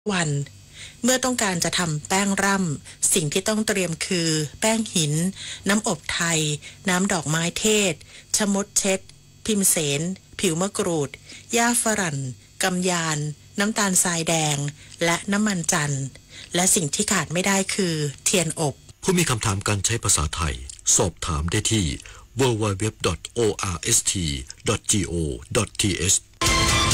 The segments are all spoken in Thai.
วันเมื่อต้องการจะทำแป้งร่ำสิ่งที่ต้องเตรียมคือแป้งหินน้ำอบไทยน้ำดอกไม้เทศชะมดเช็ดพิมเสนผิวมะกรูดหญ้าฝรั่นกำยานน้ำตาลทรายแดงและน้ำมันจันทร์และสิ่งที่ขาดไม่ได้คือเทียนอบผู้มีคำถามการใช้ภาษาไทยสอบถามได้ที่ www.orst.go.th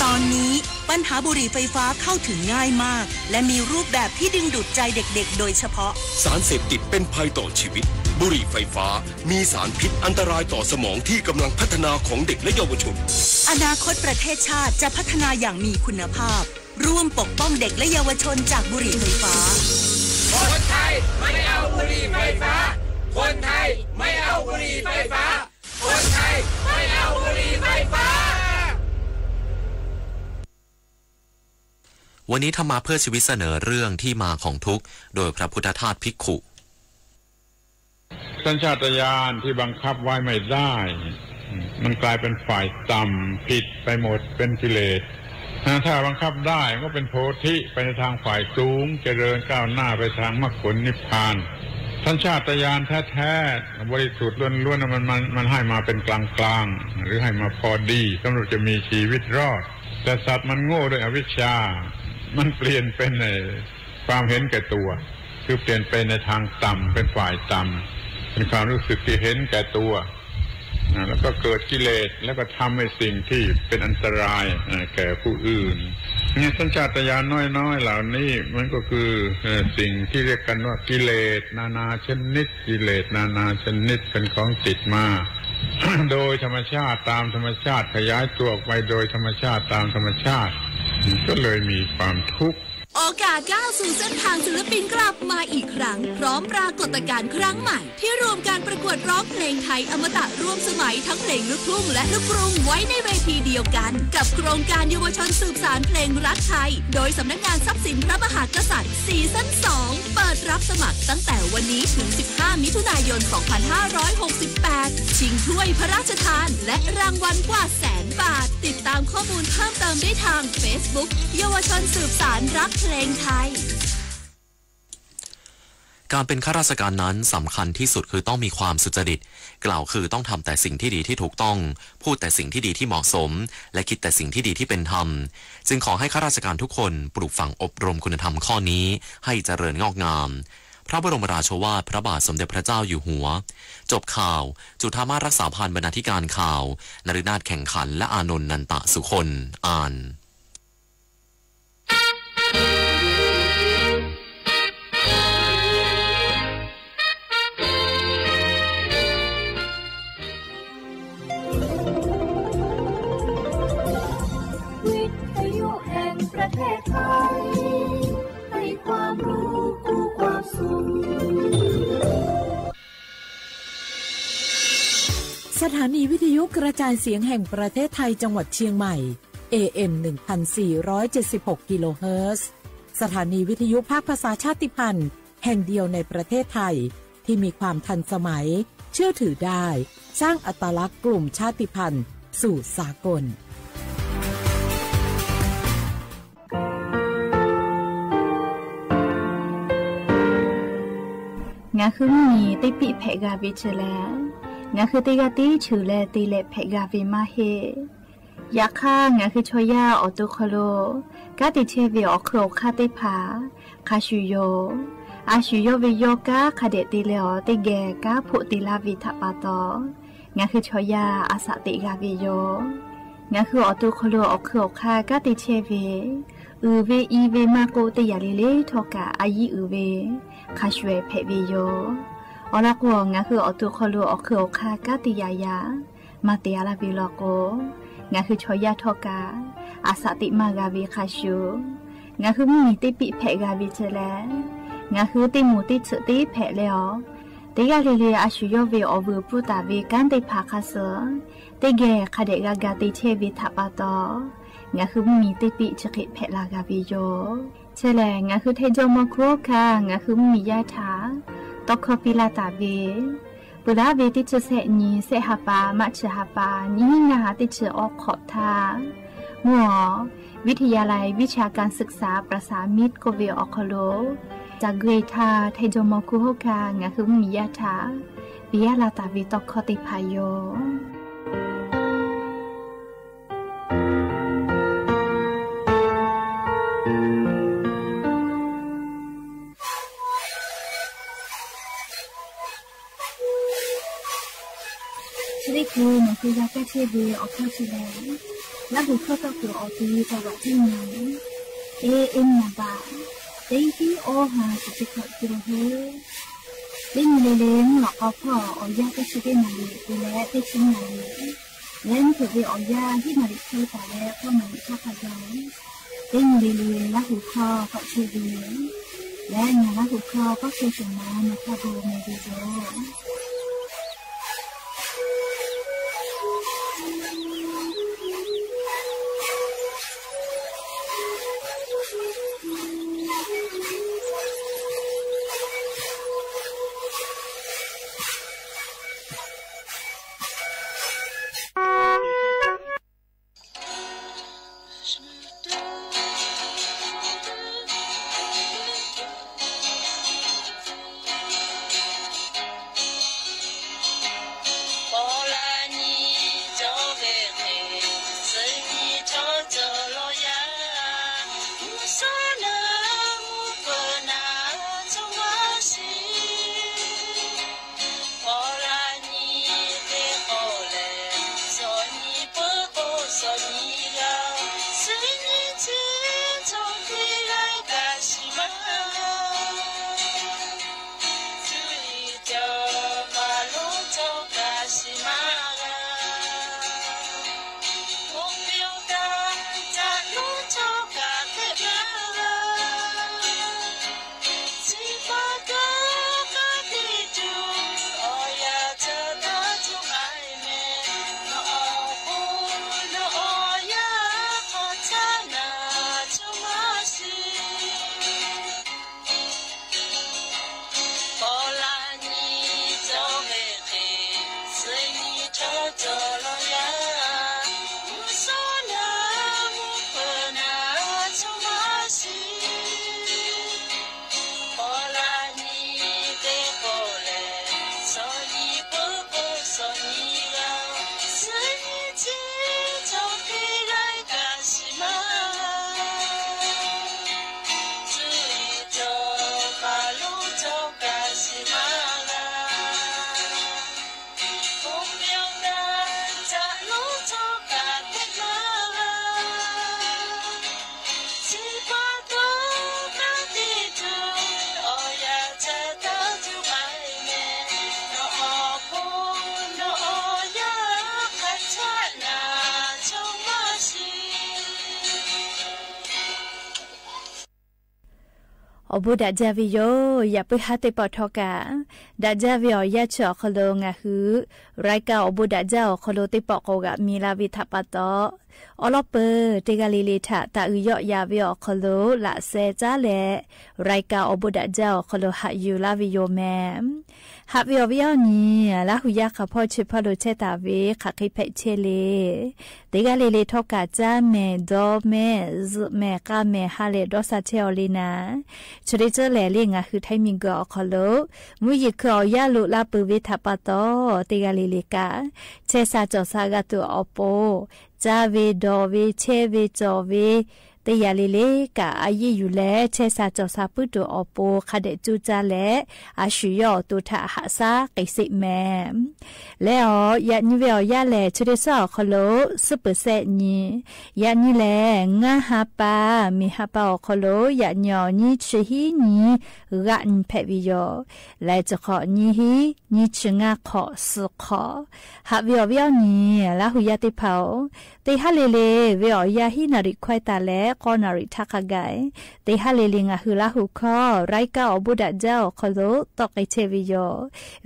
ตอนนี้ปัญหาบุหรี่ไฟฟ้าเข้าถึงง่ายมากและมีรูปแบบที่ดึงดูดใจเด็กๆโดยเฉพาะสารเสพติดเป็นภัยต่อชีวิตบุหรี่ไฟฟ้ามีสารพิษอันตรายต่อสมองที่กำลังพัฒนาของเด็กและเยาวชนอนาคตประเทศชาติจะพัฒนาอย่างมีคุณภาพร่วมปกป้องเด็กและเยาวชนจากบุหรี่ไฟฟ้าคนไทยไม่เอาบุหรี่ไฟฟ้าคนไทยไม่เอาบุหรี่ไฟฟ้าคนไทยไม่เอาบุหรี่ไฟฟ้าวันนี้ธรรมะเพื่อชีวิตเสนอเรื่องที่มาของทุกข์โดยพระพุทธทาสภิกขุสัญชาตญาณที่บังคับไว้ไม่ได้มันกลายเป็นฝ่ายต่ำผิดไปหมดเป็นกิเลสถ้าบังคับได้ก็เป็นโพธิไปในทางฝ่ายสูงเจริญก้าวหน้าไปทางมรรคผลนิพพานสัญชาตญาณแท้ๆบริสุทธิ์ล้วนๆมันให้มาเป็นกลางๆหรือให้มาพอดีสำหรับจะมีชีวิตรอดแต่สัตว์มันโง่ด้วยอวิชชามันเปลี่ยนเป็นในความเห็นแก่ตัวคือเปลี่ยนไปในทางต่ำเป็นฝ่ายต่ำเป็นความรู้สึกที่เห็นแก่ตัวแล้วก็เกิดกิเลสแล้วก็ทำให้สิ่งที่เป็นอันตรายแก่ผู้อื่นนี่สัญชาตญาณน้อยๆเหล่านี้มันก็คือสิ่งที่เรียกกันว่ากิเลสนานาชนิดกิเลสนานาชนิดเป็นของติดมา โดยธรรมชาติตามธรรมชาติขยายตัวออกไปโดยธรรมชาติตามธรรมชาติก็เลยมีความทุกข์โอกาสก้าวสู่เส้นทางศิลปินกลับมาอีกครั้งพร้อมปรากฏการณ์ครั้งใหม่ที่รวมการประกวดร้องเพลงไทยอมตะร่วมสมัยทั้งเพลงลูกทุ่งและลูกกรุงไว้ในเวทีเดียวกันกับโครงการเยาวชนสืบสานเพลงรักไทยโดยสำนักงานทรัพย์สินพระมหากษัตริย์ซีซั่น 2เปิดรับสมัครตั้งแต่วันนี้ถึง15มิถุนายน2568ชิงถ้วยพระราชทานและรางวัลกว่า100,000 บาทติดตามข้อมูลเพิ่มเติมได้ทาง Facebook เยาวชนสืบสานรักเพลงไทยการเป็นข้าราชการนั้นสำคัญที่สุดคือต้องมีความสุจริตกล่าวคือต้องทำแต่สิ่งที่ดีที่ถูกต้องพูดแต่สิ่งที่ดีที่เหมาะสมและคิดแต่สิ่งที่ดีที่เป็นธรรมจึงขอให้ข้าราชการทุกคนปลูกฝังอบรมคุณธรรมข้อนี้ให้เจริญงอกงามพระบรมราโชวาทพระบาทสมเด็จพระเจ้าอยู่หัวจบข่าวจุฑามาสรักษาพันธ์บรรณาธิการข่าวนฤนาถแข่งขันและอานนท์นันตะสุคนอ่านประเทศไทยให้ความรู้คู่ความสุขสถานีวิทยุกระจายเสียงแห่งประเทศไทยจังหวัดเชียงใหม่ AM 1476 กิโลเฮิรตซ์สถานีวิทยุภาคภาษาชาติพันธุ์แห่งเดียวในประเทศไทยที่มีความทันสมัยเชื่อถือได้สร้างอัตลักษณ์กลุ่มชาติพันธุ์สู่สากลงาคือมีติปิเพกาวิเชลงาคือติกาติชูเลติเลเพกาวิมาเฮยาค่างาคือชอยาออตุคโลกาติเชวิออโครคาติผาคาชูโยอาชูโยวิโยกาคาเดติเลอติเกกาพุติลาวิทัปาโตงาคือชอยาอาสติกาวิโยงาคือออตุคโลออโครคากาติเชวิเวอีเวมาโกติยาลิเลทอกาอายีเวคาชเวเพวิโยอลักวงาคืออตุคโลอคือคากาติยายามาเตียลาวิโลโกงาคือชอยาทอกาอาสติมากาวิคาชูงาคือมีติปิเพกาวิเจเลงาคือติมูติสติเพเลอติกาลิเลอาชูโยเวอวปุตาเวกันติภาคาเสติเกคาเดกากาติเชวิทัปาโตงาคือมีติปิชกิเพลากาวิโยเชลงาคือเทจมโครคางาคือมียาถาตอกคปิลาตาเวปุระเวติเชเสนีเสหปามัชหปานีงาติเชออกขอทามัว วิทยาลัยวิชาการศึกษาประสานมิตรโกเวออคโลจากเกรทาไทโจโมคุโฮกางะคือมียาถาวิยาลาตาวิตอกคติพายโยชีวิตกูมันคือยาแก้เชื้อวีออกเข้าชีแล้วแล้วบุคคลก็คือออกตีจังหวะที่ไหนเอ็มนาบาเด็กที่โอหาจะจะเกิดขึ้นเฮ้เล่นเล่นหลอกเอาพ่อเอายาก็ชีวิตนาลีไปแล้วได้ชิ้นนาลีเล่นถือไปเอายาที่นาลีคือแต่แล้วก็มันชอบขยันเล่นเล่นแล้วหูคอก็ชีวิตและงานแล้วหูคอก็คือสมาในคาโบเมดิโซอบูดาจาวิโยอย่าไปหาเตปอทอกาดาจาวิโอยาชอคโลงะฮือรายกาอบูดาจาคโลเตปอกกะมีลาวิทัปะตออลอเปเตกาลิลิทะตาอุยอยาวิโอคโลละเซจาเลรายกาอบูดาจาคโลหะยูลาวิโยแมหาวิโอวิโอนี้ละหุยาคาพ่อชิพอโลเชตาเวคาคิเพเชเลเตกาลิลิทอกาจาเมดอเมซเมกาเมฮาเลดอซาเชอลินาชริเจแลลิงะคือไทมิงกอคโลมุยิคอยาลุลาปุวิทัปะตอเตกาลิลิกาเชซาจอซากาตุอโปจาเวดอเวเชเวจอเวเตยาลิเลกะอายิอยู่แลเชซาจอซาปุตุอโปคาเดจูจาแลอาชุยอตุทะหะซาไกสิแมแล้วยะนิเวอยาแลชริซอคโลซุปเปอร์เซนียะนิแลงะฮาปามิฮาปาคโลยะญอนิชหินีกะนเพวิโยไลจขอนิหินิชงะขอสุขอหะวิโอวิโอนีละหุยะติเผาเตหะเลเลเวอยาหินาริควายตาแล กอนาริทักไกเตฮาเลลิงาฮืลาหูคอไรกาอบุดะเจ้าคอโลตอกไอเทวิโย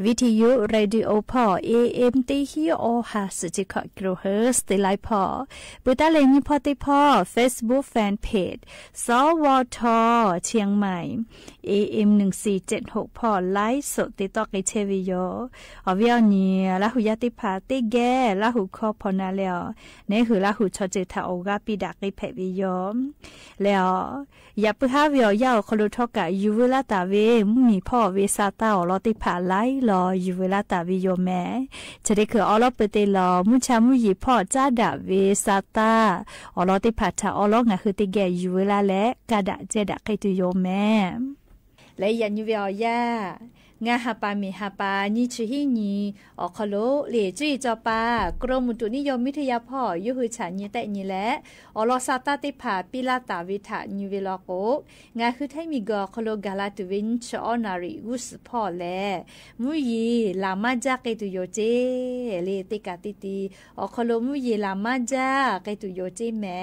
วิทยุเรดิโอพอ AM ตีฮีโอฮาสจิคอกิโลเฮิรตซ์เตไลพอปุตาเลนิพอติพอ Facebook Fan Page สวทเชียงใหม่ AM 1476พอไลฟ์สดติตอกไอเทวิโยอวิอนีลาหูยาติพาติแกลาหูคอพอนาเลวเนหือลาหูชอเจทาโอกาปิดักไอเพวิโยแล้วอย่าปึฮาวิอยาคลุทอกะยูเวลาตาเวมีพ่อเวซาตาอลอติพาไลลอยูเวลาตาวิโยแม่จะได้คืออลอเปเตลอมุชามุยีพ่อจ้าดาเวซาตาอลอติพาทาอลองะคือติแกยูเวลาและกาดะเจดะไคตุโยแม่และยันยูเวียยางาฮาปามีฮาปานิชิฮินีออคโลเหลจุยจอปากรมอุตุนิยมวิทยาพ่อยุหือฉานีแต่นีและอลอซาตาติผาปิลาตาวิทานิเวลโกงาคือไทมิกอคโลกาลาตุวินชอนาริอุสพ่อและมุยีลามาจากตุโยเจเลติกาติตีอคโลมุยีลามาจากตุโยเจแม่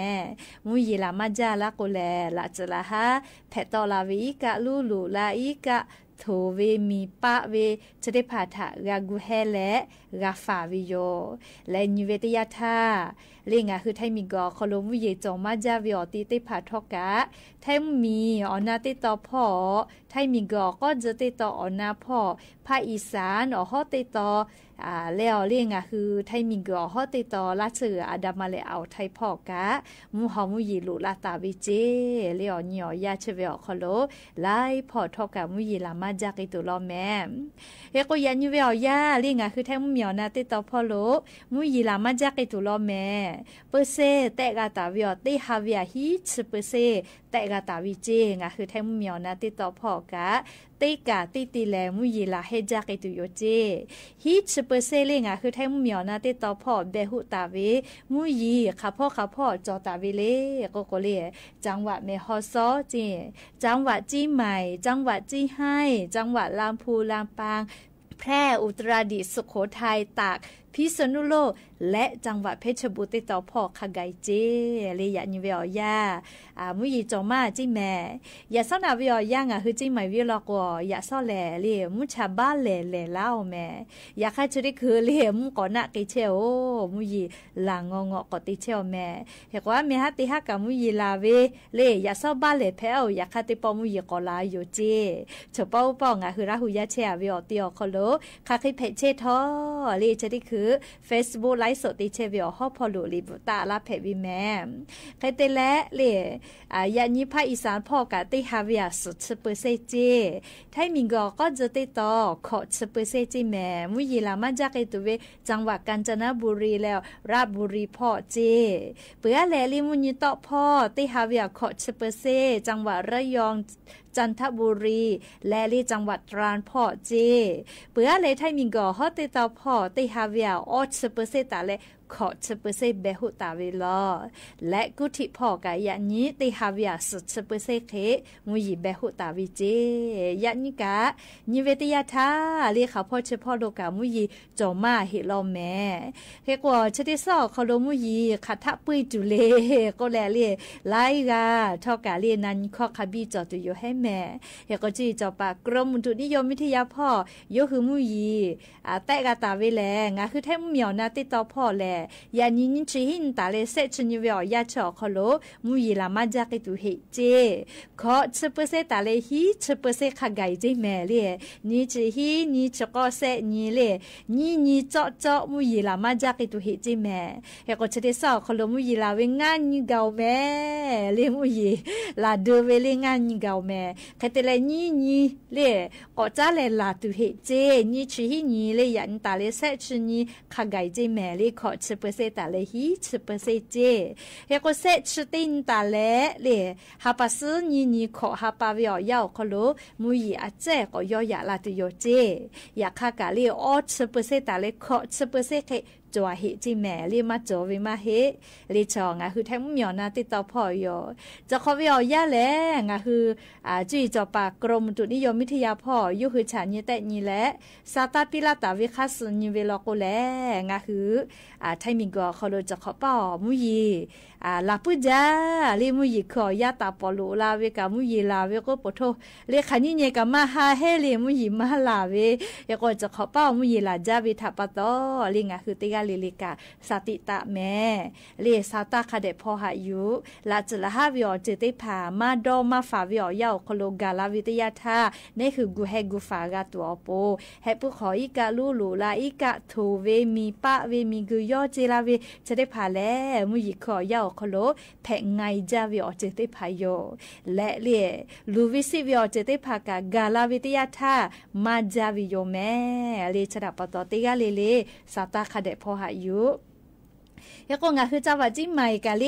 มุยีลามาจาละโกแลละจลาฮาเพตอลาวิกะลูลูลาอิกะโทเวมีปะเวจะได้ผ่าถากากูแฮและกาฟาวิโยและนิเวตยาธาเรื่องคือไทมิกอคโลมุเยจงมาจาวิอติเตผ่าทอกะไทมีอนาติตอพ่อไทมิกอก็จะติตออนาพ่อภาคอีสานอฮอติตอแล้วเรื่องคือไทมิกอฮอติตอลาเสืออาดามาเลเอาไทพ่อกะมูฮอมุยีลุลาตาวิเจเลียวเนียยาเชเวอคโลไลพ่อทอกะมุยีลามาจากิตุลอแม่เฮโกยันยูเวียาเรื่องคือไทมุเมียวนาติตอพ่อโลมุยีลามาจากิตุลอแม่เปเซแต่กาตาวิอติฮาวิอาฮิชเปเซแต่กาตาวิเจคือไทมุเมียวนาติตอพ่อกะติกาติติแลมุยีลาเฮจากิตุโยเจฮิชเปเซเลงคือไทมุเมียวนาติตอพ่อเบหุตาเวมุยีข้าพ่อจอตาเวเลโกโกเลจังหวัดเมฮอซอเจจังหวัดจีใหม่จังหวัดจีไฮจังหวัดลำพูลำปางแพร่อุตรดิตถ์สุโขทัยตากพิษณุโลกและจังหวัดเพชรบูรณ์ติดต่อพ่อคาไกเจเลยอยากนิเวียมุยีจอมาจิแม่อยากซ่อนนาวิย่างคือจิใหม่วิลอกอยากซ่อนแหล่เลยมุชาบ้านแหล่เล่าแม่อยากให้ชุดคือเลยมุก่อนหน้ากิเชโอมุยีหลังงอกติเชลแม่เห็นว่าเมียฮัตติฮักกับมุยีลาเวเลยอยากซ่อนบ้านแหล่แพ้อยากให้ติปอมุยีกอลาอยู่เจเฉพาะป้องคือราหูยาเชียวิอเตียคโลคาคิเพเชทอเลยจะได้คือ Facebook ไลฟ์สดติเชวิอฮอพอลุลิบุตาลาเพวิแม่ใครเตและเลยยานิภาคอีสานพ่อกะติฮาวิอาสุดสเปอร์เซเจไทมิงก็จะติดต่อขอสเปอร์เซเจแม่มุยีลามาจากตุเวจังหวัดกาญจนบุรีแล้วราชบุรีพ่อเจเปื่อแลลิมุญิต่อพ่อติฮาวิอาขอสเปอร์เซจังหวัดระยองจันทบุรีและลีจังหวัดตราดพ่อเจเปื่อเลยไทมิงก็ฮอติตอพ่อติฮาวิอาออสเปอร์เซตาเลขอสเปอร์เซเบหุตาเวลอและกุฏิพ่อกะยะนี้ติฮาวิอาสุดสเปอร์เซเคมุยีเบหุตาวิเจยะนี้กะนิเวตยาธาเรียกเขาพ่อเฉพาะโลกามุยีจอมาเฮลอแม่เฮกว่าชติซอเขาโลมุยีขัดทะปุยจุเลก็แลเรียไลกาทอกะเรียนันข้อคาบีจอตุโยให้แม่เฮก็จีจอปากกรมอุตุนิยมวิทยาพ่อโยคือมุยีแต่กาตาเวแลงาคือแท้มุเมียวนาติตอพ่อแลยานินชิหินตาเลเซชนิเวียชอคโลมุยีลามาจากตุเฮเจขอสเปเซตาเลฮีสเปเซคาไกเจแม่เลนี่จิฮีนี่จก็เซนี่เลนี่จอมุยีลามาจากตุเฮเจแม่เฮก็จะได้สอคโลมุยีลาเวงานนี่เกาแม่เลมุยีลาเดเวเลงานนี่เกาแม่คเตเลนี่เลก็จะเลลาตุเฮเจนี่ชิฮีนี่เลยันตาเลเซชนี่คาไกเจแม่เลขอสเปอร์เซตาเลฮีสเปอร์เซเจเฮโกเซชตินตาเลเลฮาปาซึนี่ขอฮาปาวิอยาคโลมุยอาเจก็ยอยาลาตุโยเจอยากคากาเลออสเปอร์เซตาเลขอสเปอร์เซเคจวเฮจิแม่ลีมาจวิมาเฮลีชองคือแท้มุเมียวนาติตอพ่อยจะขอวิอยาแลคือจุยจอปากกรมอุตุนิยมวิทยาพ่อยุคือฉานยี่แต่นี่แหละซาตาปิลาตาวิคัสนิเวลโกแลคือไทมิงก็เขาโดจะขอป่อมุยี ลาปุจาเลมุยขอยาตาปอลูลาเวกามุยลาเวก็ปโทเลขันนี่เนกามาฮาเฮเลมุยมาลาเวยก็จะขอเป้ามุยลาจาเวทัปตอลิงาคือติกาลิลิกาสติตะแม่เลซาตาคาเดพอหายุลาจละฮาวิอเจติผามาดอมาฟาวิอยาโคโลกาลาวิทยาธานี่คือกูเฮกูฟากาตัวโปเฮปุขออีกาลูลูลาอีกาทูเวมีปะเวมีกุยอเจลาเวจะได้ผ่าแล้วมุยขอยาโคโลแพงไงจาวิอเจติผาโยและเล่ลูวิสิวิอเจติผากากาลาวิทยาธามาจาวิโยแม่เลชดาปตอติกาเลซาตาคาเดพอหายุยก็งาคือจาวจิใหม่กะเล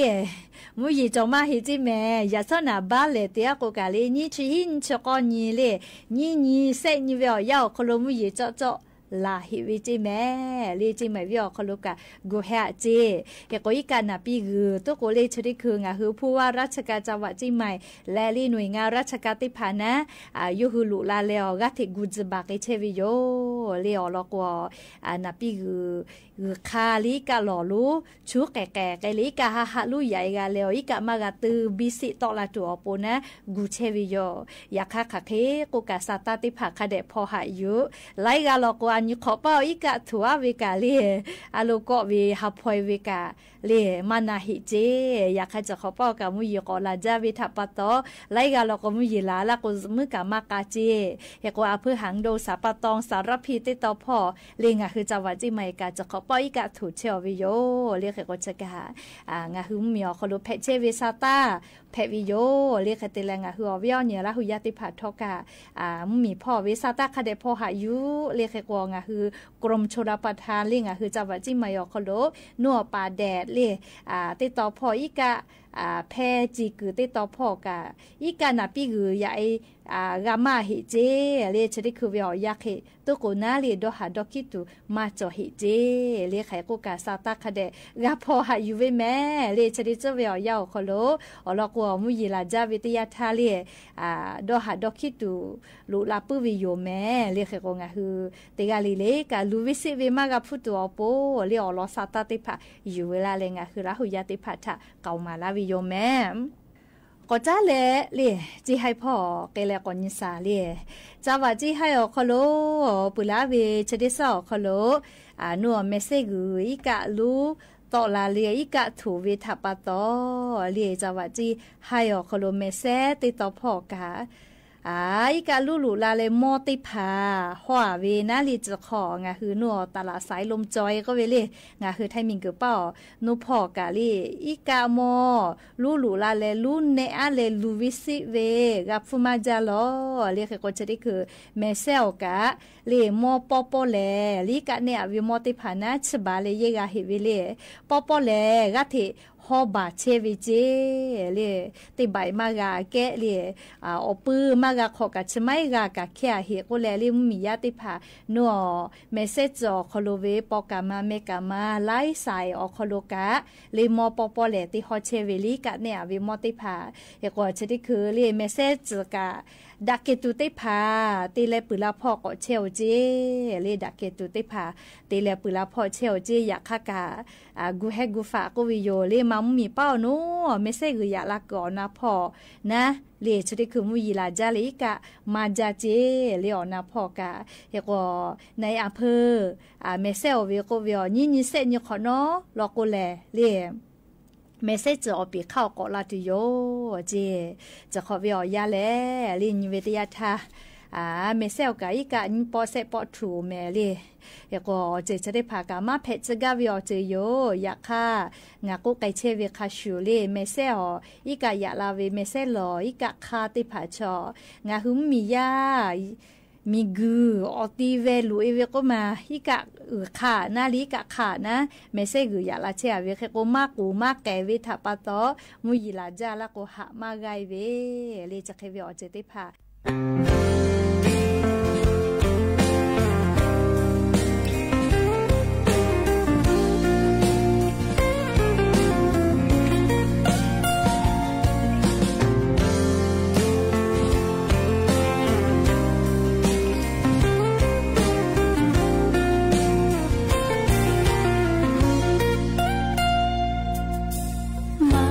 มุยจอมาฮิจิแม่ยาสนาบ้าเลเตียก็กะเลนี่ชิหินชกอนี่เลนี่เซนี่เวียคโลมุยเจาะลาฮิวิจิแม่เลจิใหม่วิอคโลกะกูเฮะเจยก็อีกานาปีกือตัวโกเลชริคืองาคือผู้ว่าราชการจังหวัดจิใหม่และลีหน่วยงานราชการติพานะยูฮูลุลาเลอกะติกุจบากเชวิโยเลอลอกวนาปีกือคาลิกาหล่อลูชูแก่ไกลิกาฮะลูใหญ่กาเลออีกามากาตือบิสิตอลาตัวปนะกูเชวิโยยาคาคาเคกูกาซาตาติภาคาเดพอหายุไลกาลอกวนี่ขอเป้าอีกะถัวเวกาเลอาโลก็เวฮับพอยเวกาเลมานาฮิเจอยากให้จะขอเป้ากับมุยก็ลาจาวิทัปตอไลกาลก็มุยลาละก็มือกามากาเจเฮก็อาเพื่อหังโดสาปตองสารพีติตอพ่อเลงะคือจังหวัดจิใหม่กาจะขอเป้าอีกะถูเชอวิโยเรียกก็จะกางะคือมีอคโลเพเชเวซาตาเพวิโยเรียกติแลงะคืออวิอเนี่ยละหุยาติผัดทอกามีพ่อเวซาตาคาเดพ่อหายุเรียกกวงะคือกรมชลประทานเรียกคือจังหวัดจิใหม่อคโลนัวปาแดดเลยติดต่อพ่ออีกะแพจีกือติดต่อพ่อกะอีกะนาปีกือใหญ่กามาฮิเจเลชริคือวิอยากเฮตุโกนาเลดอหาดอกิตุมาจอฮิเจเลไขกูกาซาตาคาเดกาพอหายูเวแม่เลชริเจวิอยาวคโลอลอกวมุยลาจาวิทยาทาเลดอหาดอกิตุลูลาปุวิโยแม่เลไขกูงาคือเตกาลีเลกาลูวิสิเวมากาพุตุอโปเลอลอซาตาติพะยูเวลาเลงาคือราหุยาติพะทะเกามาลาวิโยแม่ก็จ้าเล่จีให้พ่อเกลก่อนยิสาเล่จ้าว่าจีให้อคโลปุลาเวชดิสอคโลนัวเมเซกุอีกะลูตอลาเลียอีกะถูเวทัปตอเลียจ้าว่าจีให้อคโลเมเซติตอพ่อกาอีกาลูลูลาเลมอติพาหัวเวนาลีจะของาคือนัวตลาดสายลมจอยก็เวเลงาคือไทมิงเกือเป้านูพอกาลีอีกาโมลูลูลาเลลูเนอาเลลูวิสิเวกับฟูมาจาโลเรียกก็จะได้คือเมเซลกะเลมอปอปอเลลีกะเนอวิมอติพานะฉบาเลเยกาเฮเวเลปอปอเลกะเทฮอบาเชวิเจเลติใบมากาแกะเลอปื้อมากาขอกะชไมกากะแค่เฮก็แลลิมียาติพานัวเมเซจอคโลเวปอกามาเมกามาไลสายอคโลกะเลมอปอปอเลติฮอเชเวลิกะเนี่ยวิมอติพาเฮก็จะได้คือเลเมเซจกะดักเกตุติพาตีเลปุลาพ่อก็เชลเจเลดักเกตุติพาตีเลปุลาพ่อเชลเจอยากคากากูเฮกูฝากูวิโยเลมัมมีเป้าโนไม่ใช่คืออยากละก่อนนะพ่อนะเลชดิคือมุยลาจาลิกะมาจาเจเลอนะพ่อกะเฮก็ในอำเภอเมเซลเวก็เวนี่เซนี่ขอเนาะลอกูแลเลเมเซจอปีเข้าก็ลาติโยเจจะขอเวียยาแลลินเวทยาทาเมเซลกะอีกะนิปอเซปอทูเมเลยก็เจจะได้พากามาเพชรกาเวียเจโยอยากค่ะงากุไกเชเวคาชูเลเมเซลอีกะยาลาเวเมเซลอีกะคาติผาชองาหุมมียามีกูออตีเวลูเอเวก็มาฮิกะขานาลิกะขานะเมเซกุยาลาเชเวเคโกมากูมาแกเวทัปตอมุยลาจาละโกหะมาไกเวเลจะเคเวอเจติพามา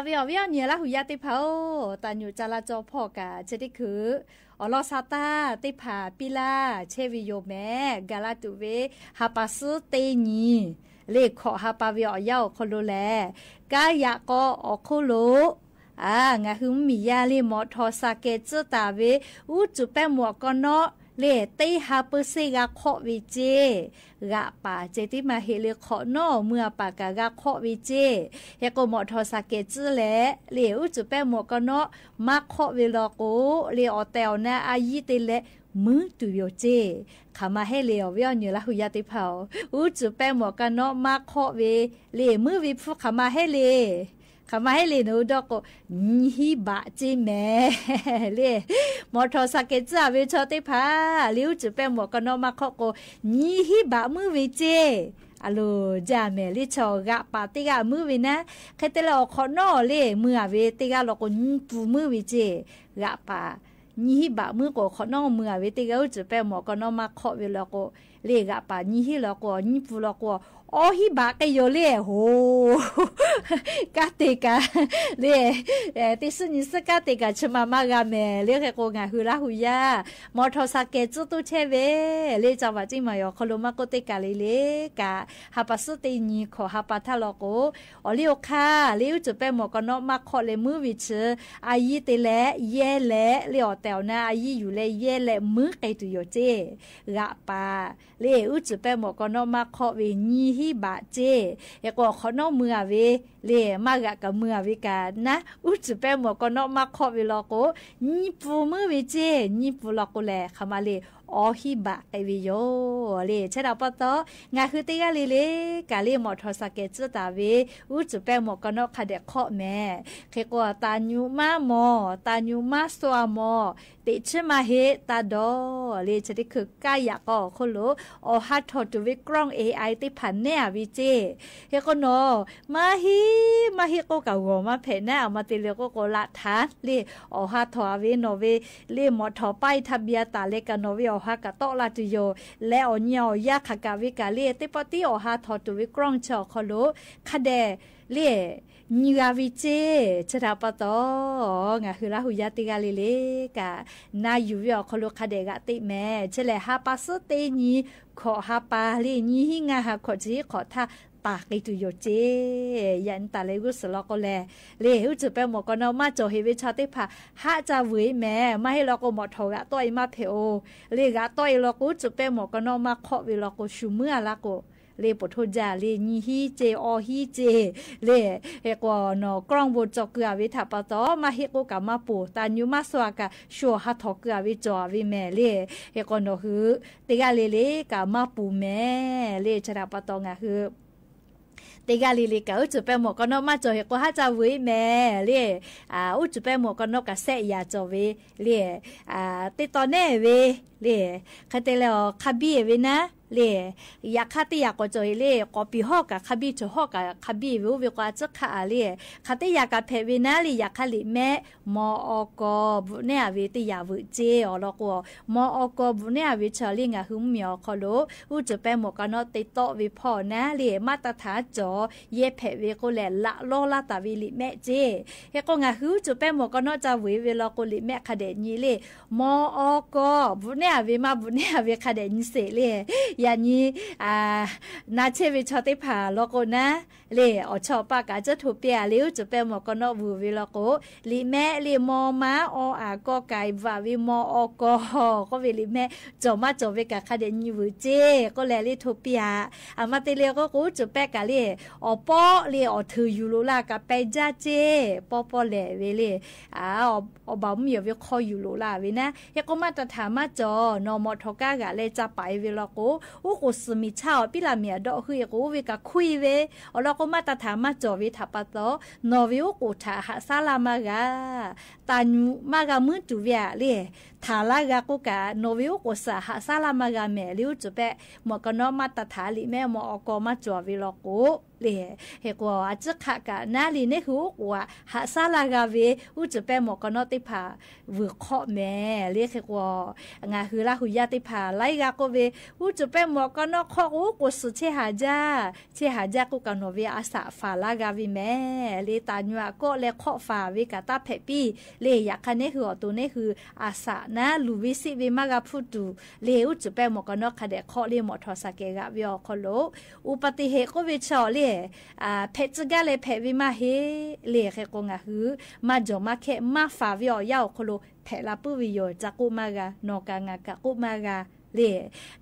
วิอเนี่ยละหุยาติเผาตาอยู่จราจรพ่อกะจะได้คืออลอซาตาติผาปิลาเชวิโยแม่กาลาตุเวฮาปาซึเตนีเลขขอฮาปาวิอยาคนดูแลกายะก็ออกโคโลงาฮึมมียาลีมอทอสาเกจตาเวอูจุแปหมวกก็เนาะเลตีฮาเปเซกาขอวิเจกะป่าเจติมาเฮเลขอเนาะเมื่อปากกะขอวิเจเฮก็มอทอสาเกจแลเลอูจุแปหมวกก็เนาะมาขอเวลโกเลออเตลนะอายิเตเลมือตุโยเจขามาให้เลวเวียนอยู่ละหุยาติเผาอูจุแปหมวกก็เนาะมาขอเวเลมือวิฟุขามาให้เลขามาให้เลยนูดอกนี่บะจีแม่เลยมอทอสักเกจ้าเวชอติพาลิวจุเปหมวกกันนอมาขอโกนี่บะมือเวเจอะโลจาแม่ลิชอกะปาติกะมือเวนะเคเตลอขอนอเลยมือเวติกะลอกนี่ปูมือเวเจกะปานี่บะมือโกขอนอมือเวติกะจุเปหมวกกันนอมาขอเวลโกเลกะปานี่ลอกนี่ปูลอกฮิบะกะโยเลโหกะเตกะเลติสนิสกะเตกะชมามากะแม่เลกะโกงะหุระหุยามอทอสาเกจุตุเชเวเลจาวะจิมายอคโลมาโกเตกะเลกะฮาปาสุเตนีขอฮาปาทะลอโกอลิโอคาเลอุจุเปหมอกะนอมาขอเลมือวิชอายิเตเลเยเลเลอแตวนะอายิอยู่เลเยเลมือไกตุโยเจกะปาเลอุจุเปหมอกะนอมาขอเวนีฮิบะเจเอก็ขอนอมือเวเลมากะกะมือเวกานะอุจุเปหมอกะนอมาขอเวลอโกนี่ปูมือเวเจนี่ปูลอโกแลขมาเลฮิบะไอวิโยเลเชดาปตงาคือติกะเลกะเลมอทอสาเกจุตาเวอุจุเปหมอกะนอคาเดขอแม่เคก็ตาญูมามอตาญูมาสวามอติชมาเฮตาดอเลจะได้คือกายะก็โคโลอฮัททอตุวิกล้อง AI ติพันเนอวิเจเฮก็นอมาฮิก็กะวมาเพนะมาติเลก็ละทานเลอฮัททอเวนอเวเลมอทอไปทะเบียตาเลกะนอเวอฮักกะตอลาตุโยและอญอยะขะกะวิกะเลติปติอฮัททอตุวิกล้องชอโคโลคะเดเลนิวาวิเจชะดาปตองะคือละหุยาติกาเลกะนาอยู่ยอคโลคาเดกะติแม่เชเลฮาปาสเตนีขอฮาปาเลนีหิงาฮาขอจิขอทาปากตุโยเจยันตาเลกุสลอก็แลเลอุจุเปหมอกนอมาโจเฮเวชาติพาฮะจาเวแม่มาให้ลอกหมอทอกะต้อยมาเพโอเลกะต้อยลอกุจุเปหมอกนอมาขอเวลอกชุเมื่อละโกเลปโทจาเลนีฮีเจอฮีเจเลเฮกวนอกล้องบจอกเกอวิทัปตอมาเฮกกะมาปูตาญูมาสวากะชัวฮัทอกเกอวิจอวิแม่เลเฮกวนอฮือติกะเลกะมาปูแม่เลชราปตองะฮือเตกาลีลีกะอุจุเปหมอกนอมาจอเฮกฮะจาเวแม่เลอุจุเปหมอกนอกะเซยาจอเวเลติตอเนเวเลคาเตเลอคาบีเวนะเลอยากคาติอยากก็จอยเลก็ปีฮอกะคาบีจอฮอกะคาบีวิววิกว่าจะคาเลคาติอยากะเพเวนะลีอยากคาลิแม่มออกบุเนอเวติยาวุเจอลอกมออกบุเนอเวชอลิงะหึมเมียวคอโลอุจุเปหมอกนอติโตวิพอนะเลมาตรฐานจอเยเพเวโกแลละโลลาตาวิลิแม่เจเฮก็งะหือจุเปหมอกนอจาเวเวลอโกลิแม่คาเดญีเลมออกบุเนอเวมาบุเนอเวคาเดญีเสเลยานี้นาเชวิชอติผาโลโกนะเลอชอปากาจะถูเปียลิวจุเปหมอกนอวูวิโลโกลิแม่ลิมอมาอากอไก่วาวิมออกก็เวลิแม่จอมาจอเวกะคาเดญีวูเจก็แลลิถูเปียอามาติเลก็กูจุเปกะเลอปอเลอถืออยู่โลลากะไปจ้าเจปอแลเวเลอบามีเวคออยู่โลลาเวนะยก็มาตรฐานมาจอนอมอทกากะเลจะไปเวลโกอุกุสมิชาวปิลาเมียดอคือกูเวกะคุยเวอลก็มาตรฐานมาจอเวทัปตอนอวิอุกุทาหะซาลามากะตาญูมากะมือจุเวเล ถาลากากุกะโนวิวกุสาหาซาลามากาแม่ลิวจุเปหมอกนอมาตถาลิแม่หมออกมาจววิลกุလေဟေကောအချက်ခကနာလီနေခုကွာဟာဆာလာကဝေဥချပဲမောကနောတိဖာဝခော့မဲလေခေကောငါဟူလာဟူရတိဖာလိုက်ကကိုဝေဥချပဲမောကနောခော့ကိုစချေဟာဂျာကိုကနောဝေအဆာဖာလာကဝေမဲလေတာညွာကိုလေခော့ဖာဝေကတာဖက်ပီလေရခနေဟူတူနေဟူအဆာနာလူဝေစီဝေမကဖုတူလေဥချပဲမောကနောခတဲ့ခော့လေမောထောစကေကဝေခလိုဥပတိဟေကိုဝေချောလေเพจกะเลยเพวิมาเฮเลเขกงะหือมาจอมาแค่มาฟาวิอยาวโคโลเพลาปุวิโยจักุมากานอกางากะกุมากาเล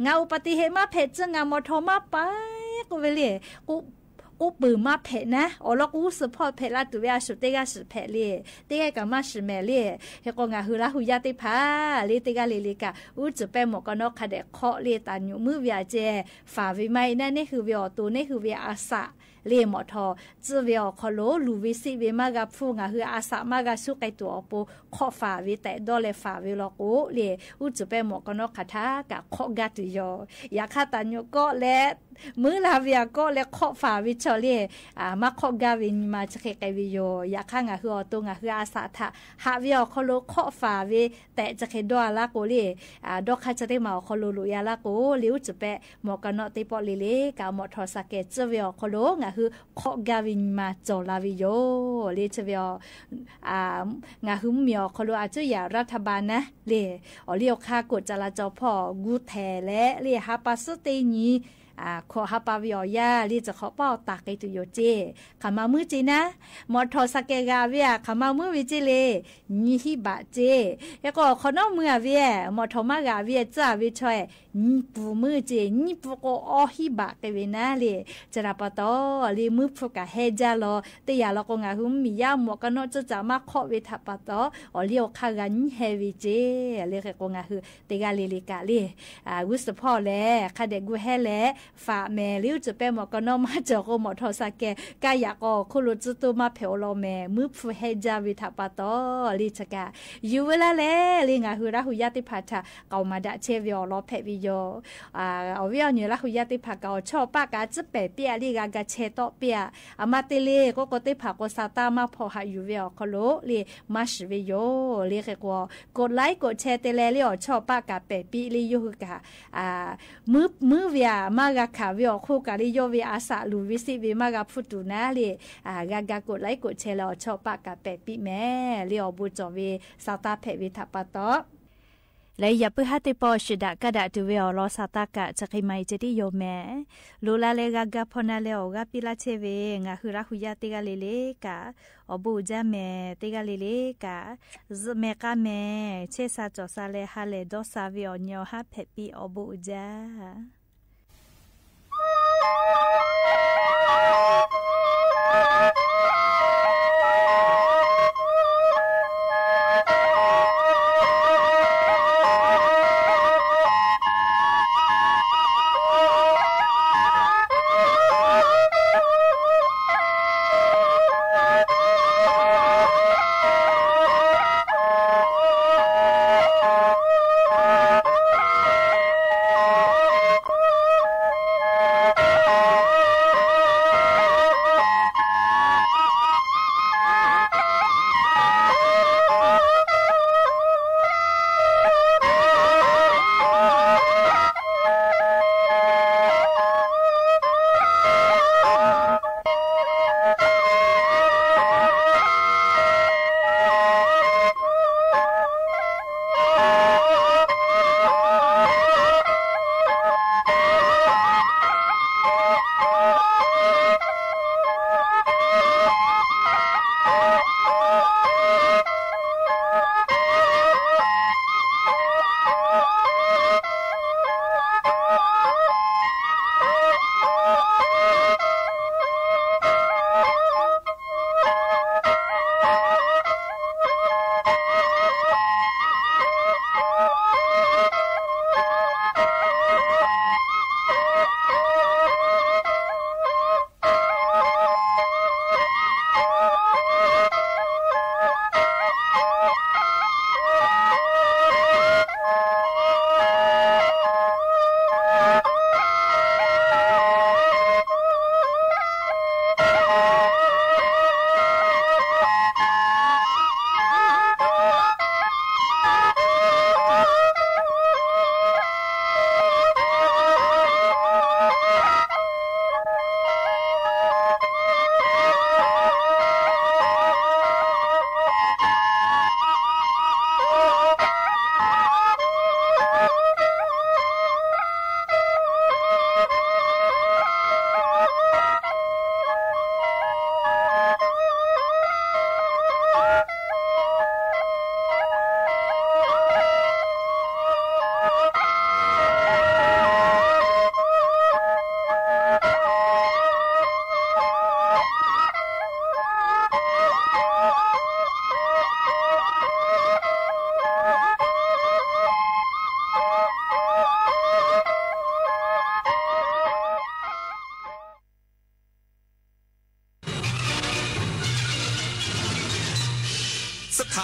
งาอุปติเหมาเพจงามอทอมาไปกูเวเลกูปือมาเพนะอ๋อแล้วกูสปอร์ตเพลาตัวสุเตกะสุเพเลเตกะกะมาสิเมเลเฮกงะหือละหุยาติพาเลเตกะเลกะอูจะไปหมอกนอกคะเดเคาะเลตาญูมือเวียเจฝาวิไมนั่นนี่คือเวียตัวนี่คือเวียอาสะเลหมอทอจะเวียคอโลลูวิสิเวมากะฟูงะหืออาสะมากะสุไกตัวอปูเคาะฝาวิแต่ดอเลฝาวิลอกูเลอูจะไปหมอกนอกคะทากะเคาะกะตุยอยากคาตาญูก็และมือลาเวียก็และเคาะฝาวิชอเลมาเคาะกาวินมาจะเควิโยอยากข้างะหือตัวงะหืออาสะทะหาเวียคอโลเคาะฝาวิแต่จะเคดอลาโกเลดอกคาจะได้มาคอโลลุยาลาโกลิวจะไปหมอกนอติปอเลกะหมอทอสะเกจะเวียคอโลงะคือเคาะกาวินมาจอลาวิโยเลจะเวียงะหือเมียคอโลอาจจะอย่ารัฐบาลนะเลอเลียวค่ากฎจราจรพ่อกูแทและเลหาปัสเตนีขอฮับปาวิอยาลีจะขอเป้าตากไอตุโยเจขามามือจีนะมอทอสเกกาเวียขามามือวิจิเลนี่ฮิบะเจแล้วก็ขอนอมือเวียมอทอมากาเวียจ้าวิชอยนี่ปูมือเจนี่ปูก็อฮิบะเกเวนะเลจะรับปะตอลีมือปูกะเฮจาโลแต่อย่าเราก็งาหุมมียาหมวกนอจะจะมาขอเวทับปะตอเลียวคากันเฮวิเจเลก็งาคือเตกาเลลิกาเลกุสพ่อแลคาเดกูเฮแลฝาแม่ลิ้วจะเป็นหมอกนอมาเจาะก็หมอทอสแกกายากอคุรุจุตุมาเผวโลแม่มือฟูเฮจาวิทัปะตอลิจกะอยู่เวลาแลลิงาหุระหุยาติภาทะเกามาดะเชวิโอลอเพวิโยเอาวิโอนี่ละหุยาติภาเกาชอบปากาจะเปเปียลิกากะเชตอเปียอามาติเลก็กติภาก็ซาตามาพอหาอยู่วิโอคโลลิมาชวิโยลิเกกกดไลค์กดแชร์เตเลลิโอชอบปากาเปปิลิยูกะมือเวียมากะขาวิโอคู่กะลิโยวิอาสะลูวิสิวิมากะฟุตุนะลิกากะกดไลค์กดแชร์แล้วชอบปากาเปปิแม่ลิโอบุจอวิซาตาเพวิทัปะตอและอย่าเพื่อให้ติปอชิดะกระดาษดูเวลรอสตากะจะใครไม่จะได้โยแม่ลูลาเลกากะพอนาเลโอกะปิลาเชเวงะคือรักหุยาติกะเลเลกะอบูจาแม่ติกะเลเลกะซเมกะแม่เชซาจอซาเลฮาเลดอซาวิโอญอฮาเพปิอบูจา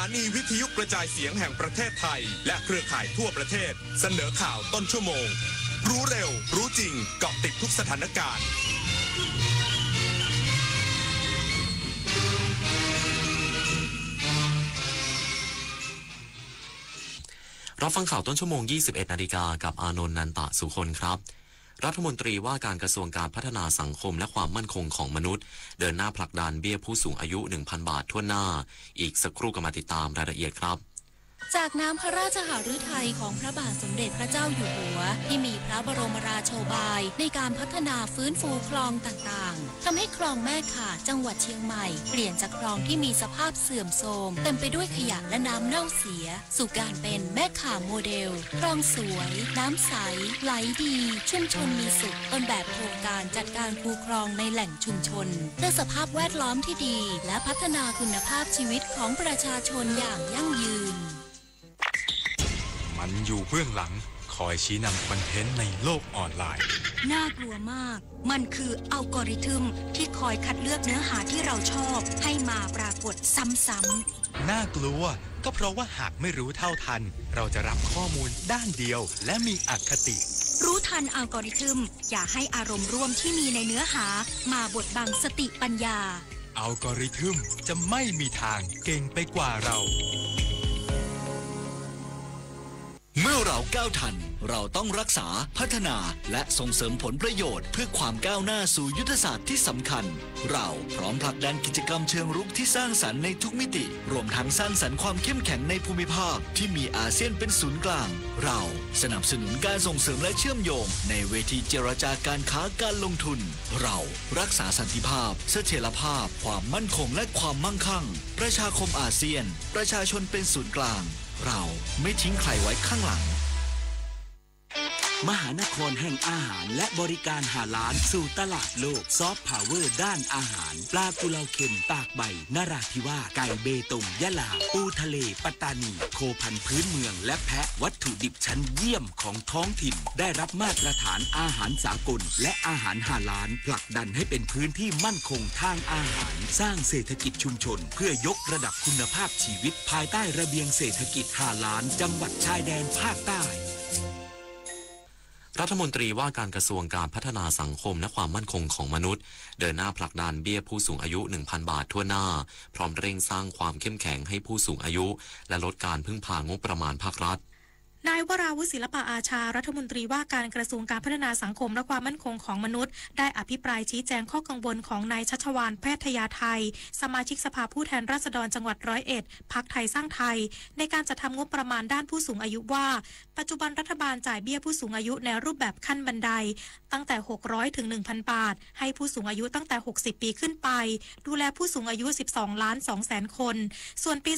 านีวิทยุกระจายเสียงแห่งประเทศไทยและเครือข่ายทั่วประเทศเสนอข่าวต้นชั่วโมงรู้เร็วรู้จริงเกาะติดทุกสถานการณ์รับฟังข่าวต้นชั่วโมง 21 นาฬิกากับอานนท์ นันตะสุคนครับรัฐมนตรีว่าการกระทรวงการพัฒนาสังคมและความมั่นคงของมนุษย์เดินหน้าผลักดันเบี้ยผู้สูงอายุ 1,000 บาททั่วหน้าอีกสักครู่ก็มาติดตามรายละเอียดครับจากน้ำพระราชหฤทัยของพระบาทสมเด็จพระเจ้าอยู่หัวที่มีพระบรมราโชบายในการพัฒนาฟื้นฟูคลองต่างๆทำให้คลองแม่ข่าจังหวัดเชียงใหม่เปลี่ยนจากคลองที่มีสภาพเสื่อมโทรมเต็มไปด้วยขยะและน้ำเน่าเสียสู่การเป็นแม่ข่าโมเดลคลองสวยน้ำใสไหลดีชุมชนมีสุขต้นแบบโครงการจัดการคูคลองในแหล่งชุมชนเพื่อสภาพแวดล้อมที่ดีและพัฒนาคุณภาพชีวิตของประชาชนอย่างยั่งยืนมันอยู่เบื้องหลังคอยชี้นำคอนเทนต์ในโลกออนไลน์น่ากลัวมากมันคืออัลกอริทึมที่คอยคัดเลือกเนื้อหาที่เราชอบให้มาปรากฏซ้ำๆน่ากลัวก็เพราะว่าหากไม่รู้เท่าทันเราจะรับข้อมูลด้านเดียวและมีอคติรู้ทันอัลกอริทึมอย่าให้อารมณ์ร่วมที่มีในเนื้อหามาบดบังสติปัญญาอัลกอริทึมจะไม่มีทางเก่งไปกว่าเราเมื่อเราก้าวทันเราต้องรักษาพัฒนาและส่งเสริมผลประโยชน์เพื่อความก้าวหน้าสู่ยุทธศาสตร์ที่สำคัญเราพร้อมผลักดันกิจกรรมเชิงรุกที่สร้างสรรค์ในทุกมิติรวมทั้งสร้างสรรค์ความเข้มแข็งในภูมิภาคที่มีอาเซียนเป็นศูนย์กลางเราสนับสนุนการส่งเสริมและเชื่อมโยงในเวทีเจรจาการค้าการลงทุนเรารักษาสันติภาพเสถียรภาพความมั่นคงและความมั่งคั่งประชาคมอาเซียนประชาชนเป็นศูนย์กลางเราไม่ทิ้งใครไว้ข้างหลังมหานครแห่งอาหารและบริการหาล้านสู่ตลาดโลกซอฟต์พาวเวอร์ด้านอาหารปลากุเลาเค็มตากใบนราธิวาสไก่เบตงยะลาปูทะเลปัตตานีโคพันธุ์พื้นเมืองและแพะวัตถุดิบชั้นเยี่ยมของท้องถิ่นได้รับมาตรฐานอาหารสากลและอาหารหาล้านผลักดันให้เป็นพื้นที่มั่นคงทางอาหารสร้างเศรษฐกิจชุมชนเพื่อยกระดับคุณภาพชีวิตภายใต้ระเบียงเศรษฐกิจหาล้านจังหวัดชายแดนภาคใต้รัฐมนตรีว่าการกระทรวงการพัฒนาสังคมและความมั่นคงของมนุษย์เดินหน้าผลักดันเบี้ยผู้สูงอายุ 1,000 บาททั่วหน้าพร้อมเร่งสร้างความเข้มแข็งให้ผู้สูงอายุและลดการพึ่งพางบประมาณภาครัฐนายวราวุฒิศิลปะอาชารัฐมนตรีว่าการกระทรวงการพัฒนาสังคมและความมั่นคงของมนุษย์ได้อภิปรายชี้แจงข้อกังวลของนายชัชวาลแพทยาไทยสมาชิกสภาผู้แทนราษฎรจังหวัด101พรรคไทยสร้างไทยในการจัดทำงบประมาณด้านผู้สูงอายุว่าปัจจุบันรัฐบาลจ่ายเบี้ยผู้สูงอายุในรูปแบบขั้นบันไดตั้งแต่600ถึง 1,000 บาทให้ผู้สูงอายุตั้งแต่60ปีขึ้นไปดูแลผู้สูงอายุ12,200,000 คนส่วนปี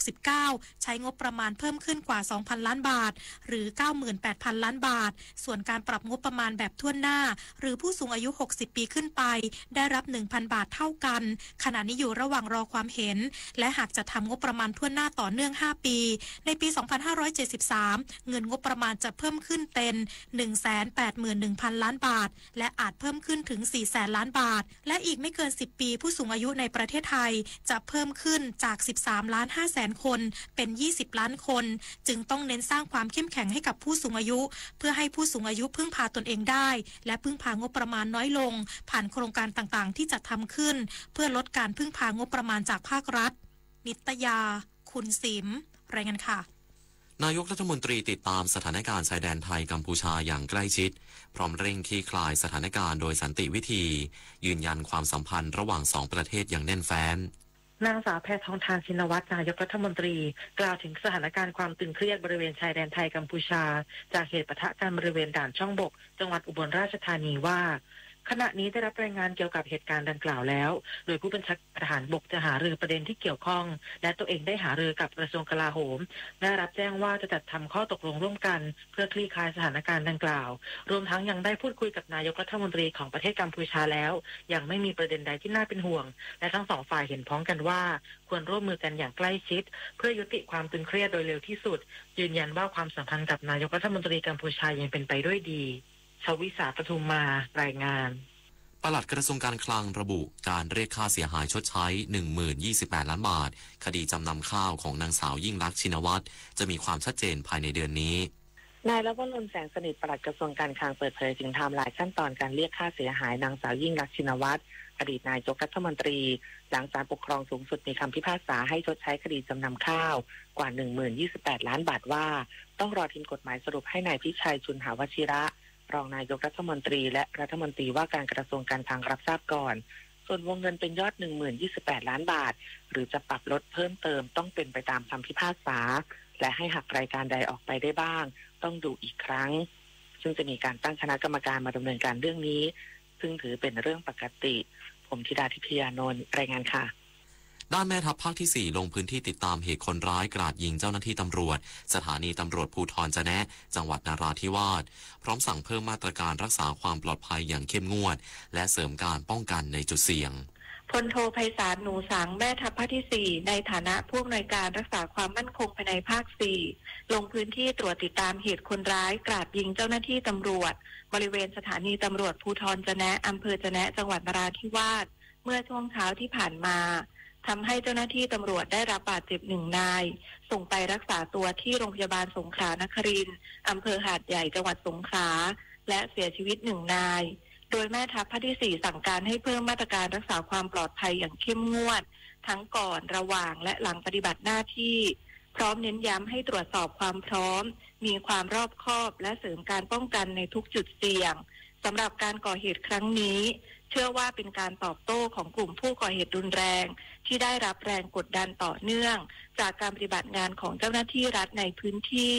2569ใช้งบประมาณเพิ่มขึ้นกว่า 2,000 ล้านบาทหรือ 98,000 ล้านบาทส่วนการปรับงบประมาณแบบทั่วหน้าหรือผู้สูงอายุ60ปีขึ้นไปได้รับ 1,000 บาทเท่ากันขณะนี้อยู่ระหว่างรอความเห็นและหากจะทำงบประมาณทั่วหน้าต่อเนื่อง5ปีในปี2573เงินงบประมาณจะเพิ่มขึ้นเป็น 181,000 ล้านบาทและอาจเพิ่มขึ้นถึง 400,000 ล้านบาทและอีกไม่เกิน10ปีผู้สูงอายุในประเทศไทยจะเพิ่มขึ้นจาก 13.5 คนเป็น20 ล้านคนจึงต้องเน้นสร้างความเข้มแข็งให้กับผู้สูงอายุเพื่อให้ผู้สูงอายุพึ่งพาตนเองได้และพึ่งพางบประมาณน้อยลงผ่านโครงการต่างๆที่จะทำขึ้นเพื่อลดการพึ่งพางบประมาณจากภาครัฐนิตยาคุณสิมรายงานค่ะนายกรัฐมนตรีติดตามสถานการณ์ชายแดนไทยกัมพูชาอย่างใกล้ชิดพร้อมเร่งคลี่คลายสถานการณ์โดยสันติวิธียืนยันความสัมพันธ์ระหว่างสองประเทศอย่างแน่นแฟ้นนางสาวแพทองธารชินวัตรนายกรัฐมนตรีกล่าวถึงสถานการณ์ความตึงเครียดบริเวณชายแดนไทยกัมพูชาจากเหตุปะทะกันบริเวณด่านช่องบกจังหวัดอุบลราชธานีว่าขณะนี้ได้รับรายงานเกี่ยวกับเหตุการณ์ดังกล่าวแล้วโดยผู้บัญชาการทหารบกจะหารือประเด็นที่เกี่ยวข้องและตัวเองได้หารือกับกระทรวงกลาโหมได้รับแจ้งว่าจะจัดทำข้อตกลงร่วมกันเพื่อคลี่คลายสถานการณ์ดังกล่าวรวมทั้งยังได้พูดคุยกับนายกรัฐมนตรีของประเทศกัมพูชาแล้วยังไม่มีประเด็นใดที่น่าเป็นห่วงและทั้งสองฝ่ายเห็นพ้องกันว่าควรร่วมมือกันอย่างใกล้ชิดเพื่อยุติความตึงเครียดโดยเร็วที่สุดยืนยันว่าความสัมพันธ์กับนายกรัฐมนตรีกัมพูชายังเป็นไปด้วยดีชวิสาปทุมมารายงาน ปลัดกระทรวงการคลังระบุการเรียกค่าเสียหายชดใช้ 10,028 ล้านบาทคดีจำนำข้าวของนางสาวยิ่งลักษณ์ชินวัตรจะมีความชัดเจนภายในเดือนนี้นายรัฐมนตรีแสงสนิทปลัดกระทรวงการคลังเปิดเผยถึงไทม์ไลน์ขั้นตอนการเรียกค่าเสียหายนางสาวยิ่งลักษณ์ชินวัตรอดีตนายกรัฐมนตรีหลังศาลปกครองสูงสุดมีคำพิพากษาให้ชดใช้คดีจำนำข้าวกว่า 10,028 ล้านบาทว่าต้องรอทีมกฎหมายสรุปให้นายพิชัยชุนหาวชิระรองนายกรัฐมนตรีและรัฐมนตรีว่าการกระทรวงการคลังรับทราบก่อนส่วนวงเงินเป็นยอด 10,028 ล้านบาทหรือจะปรับลดเพิ่มเติมต้องเป็นไปตามคำพิพากษาและให้หักรายการใดออกไปได้บ้างต้องดูอีกครั้งซึ่งจะมีการตั้งคณะกรรมการมาดำเนินการเรื่องนี้ซึ่งถือเป็นเรื่องปกติผมธิดาทิพยานนท์รายงานค่ะด้านแม่ทัพภาคที่ 4 ลงพื้นที่ติดตามเหตุคนร้ายกราดยิงเจ้าหน้าที่ตำรวจสถานีตำรวจภูธรจะแนะจังหวัดนราธิวาสพร้อมสั่งเพิ่มมาตรการรักษาความปลอดภัยอย่างเข้มงวดและเสริมการป้องกันในจุดเสี่ยงพลโทไพศาลหนูสังแม่ทัพภาคที่ 4ในฐานะผู้อำนวยการรักษาความมั่นคงภายในภาค 4ลงพื้นที่ตรวจติดตามเหตุคนร้ายกราดยิงเจ้าหน้าที่ตำรวจบริเวณสถานีตำรวจภูธรจะแนะอำเภอจะแนะจังหวัดนราธิวาสเมื่อช่วงเช้าที่ผ่านมาทำให้เจ้าหน้าที่ตำรวจได้รับบาดเจ็บ1 นายส่งไปรักษาตัวที่โรงพยาบาลสงขลานครินทร์อำเภอหาดใหญ่จังหวัดสงขลาและเสียชีวิต1 นายโดยแม่ทัพภาคที่ 4สั่งการให้เพิ่มมาตรการรักษาความปลอดภัยอย่างเข้มงวดทั้งก่อนระหว่างและหลังปฏิบัติหน้าที่พร้อมเน้นย้ำให้ตรวจสอบความพร้อมมีความรอบคอบและเสริมการป้องกันในทุกจุดเสี่ยงสำหรับการก่อเหตุครั้งนี้เชื่อว่าเป็นการตอบโต้ของกลุ่มผู้ก่อเหตุรุนแรงที่ได้รับแรงกดดันต่อเนื่องจากการปฏิบัติงานของเจ้าหน้าที่รัฐในพื้นที่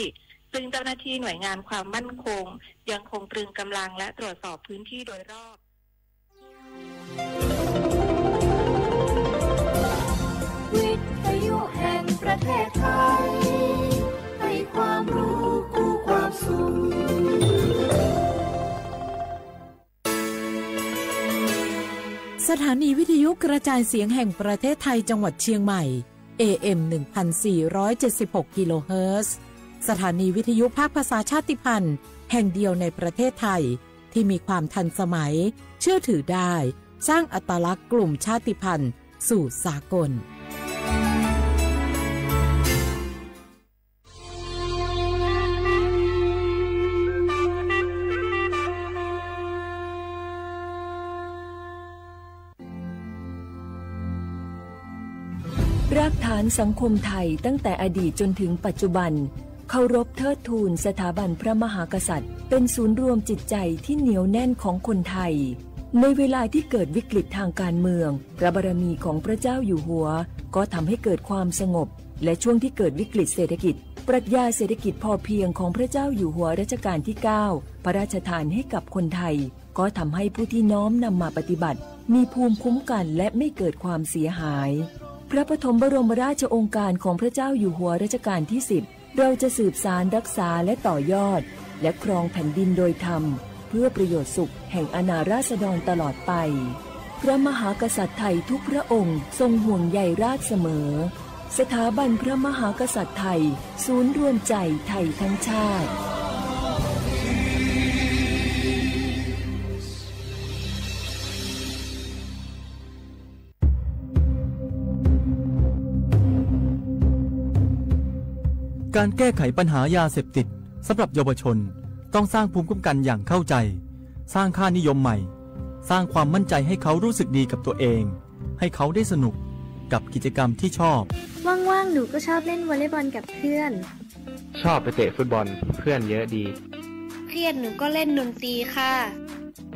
ซึ่งเจ้าหน้าที่หน่วยงานความมั่นคงยังคงตรึงกำลังและตรวจสอบพื้นที่โดยรอบวิทยุแห่งประเทศไทยให้ความรู้กู้ความสุขสถานีวิทยุกระจายเสียงแห่งประเทศไทยจังหวัดเชียงใหม่ AM 1476 กิโลเฮิรตซ์สถานีวิทยุภาคภาษาชาติพันธุ์แห่งเดียวในประเทศไทยที่มีความทันสมัยเชื่อถือได้สร้างอัตลักษณ์กลุ่มชาติพันธุ์สู่สากลรากฐานสังคมไทยตั้งแต่อดีตจนถึงปัจจุบันเคารพเทิดทูนสถาบันพระมหากษัตริย์เป็นศูนย์รวมจิตใจที่เหนียวแน่นของคนไทยในเวลาที่เกิดวิกฤตทางการเมืองพระบารมีของพระเจ้าอยู่หัวก็ทำให้เกิดความสงบและช่วงที่เกิดวิกฤตเศรษฐกิจปรัชญาเศรษฐกิจพอเพียงของพระเจ้าอยู่หัวรัชกาลที่ 9พระราชทานให้กับคนไทยก็ทำให้ผู้ที่น้อมนำมาปฏิบัติมีภูมิคุ้มกันและไม่เกิดความเสียหายพระปฐมบรมราชโองการของพระเจ้าอยู่หัวรัชกาลที่ 10เราจะสืบสานรักษาและต่อยอดและครองแผ่นดินโดยธรรมเพื่อประโยชน์สุขแห่งอาณาราษฎรตลอดไปพระมหากษัตริย์ไทยทุกพระองค์ทรงห่วงใยราชเสมอสถาบันพระมหากษัตริย์ไทยศูนย์รวมใจไทยทั้งชาติการแก้ไขปัญหายาเสพติดสำหรับเยาวชนต้องสร้างภูมิคุ้มกันอย่างเข้าใจสร้างค่านิยมใหม่สร้างความมั่นใจให้เขารู้สึกดีกับตัวเองให้เขาได้สนุกกับกิจกรรมที่ชอบว่างๆหนูก็ชอบเล่นวอลเลย์บอลกับเพื่อนชอบไปเตะฟุตบอลเพื่อนเยอะดีเครียดหนูก็เล่นดนตรีค่ะ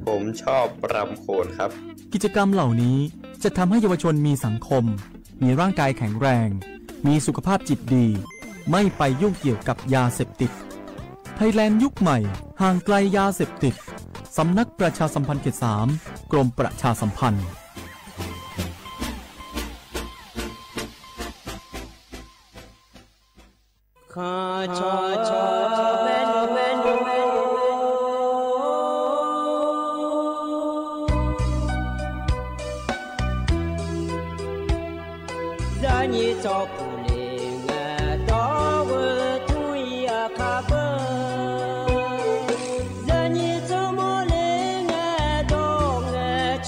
ผมชอบรำโขนครับกิจกรรมเหล่านี้จะทำให้เยาวชนมีสังคมมีร่างกายแข็งแรงมีสุขภาพจิตดีไม่ไปยุ่งเกี่ยวกับยาเสพติดไทยแลนด์ยุคใหม่ห่างไกลยาเสพติดสำนักประชาสัมพันธ์เขต 3กรมประชาสัมพันธ์ช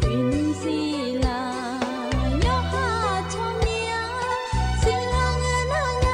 Winsi la yo ha chonia sila ngana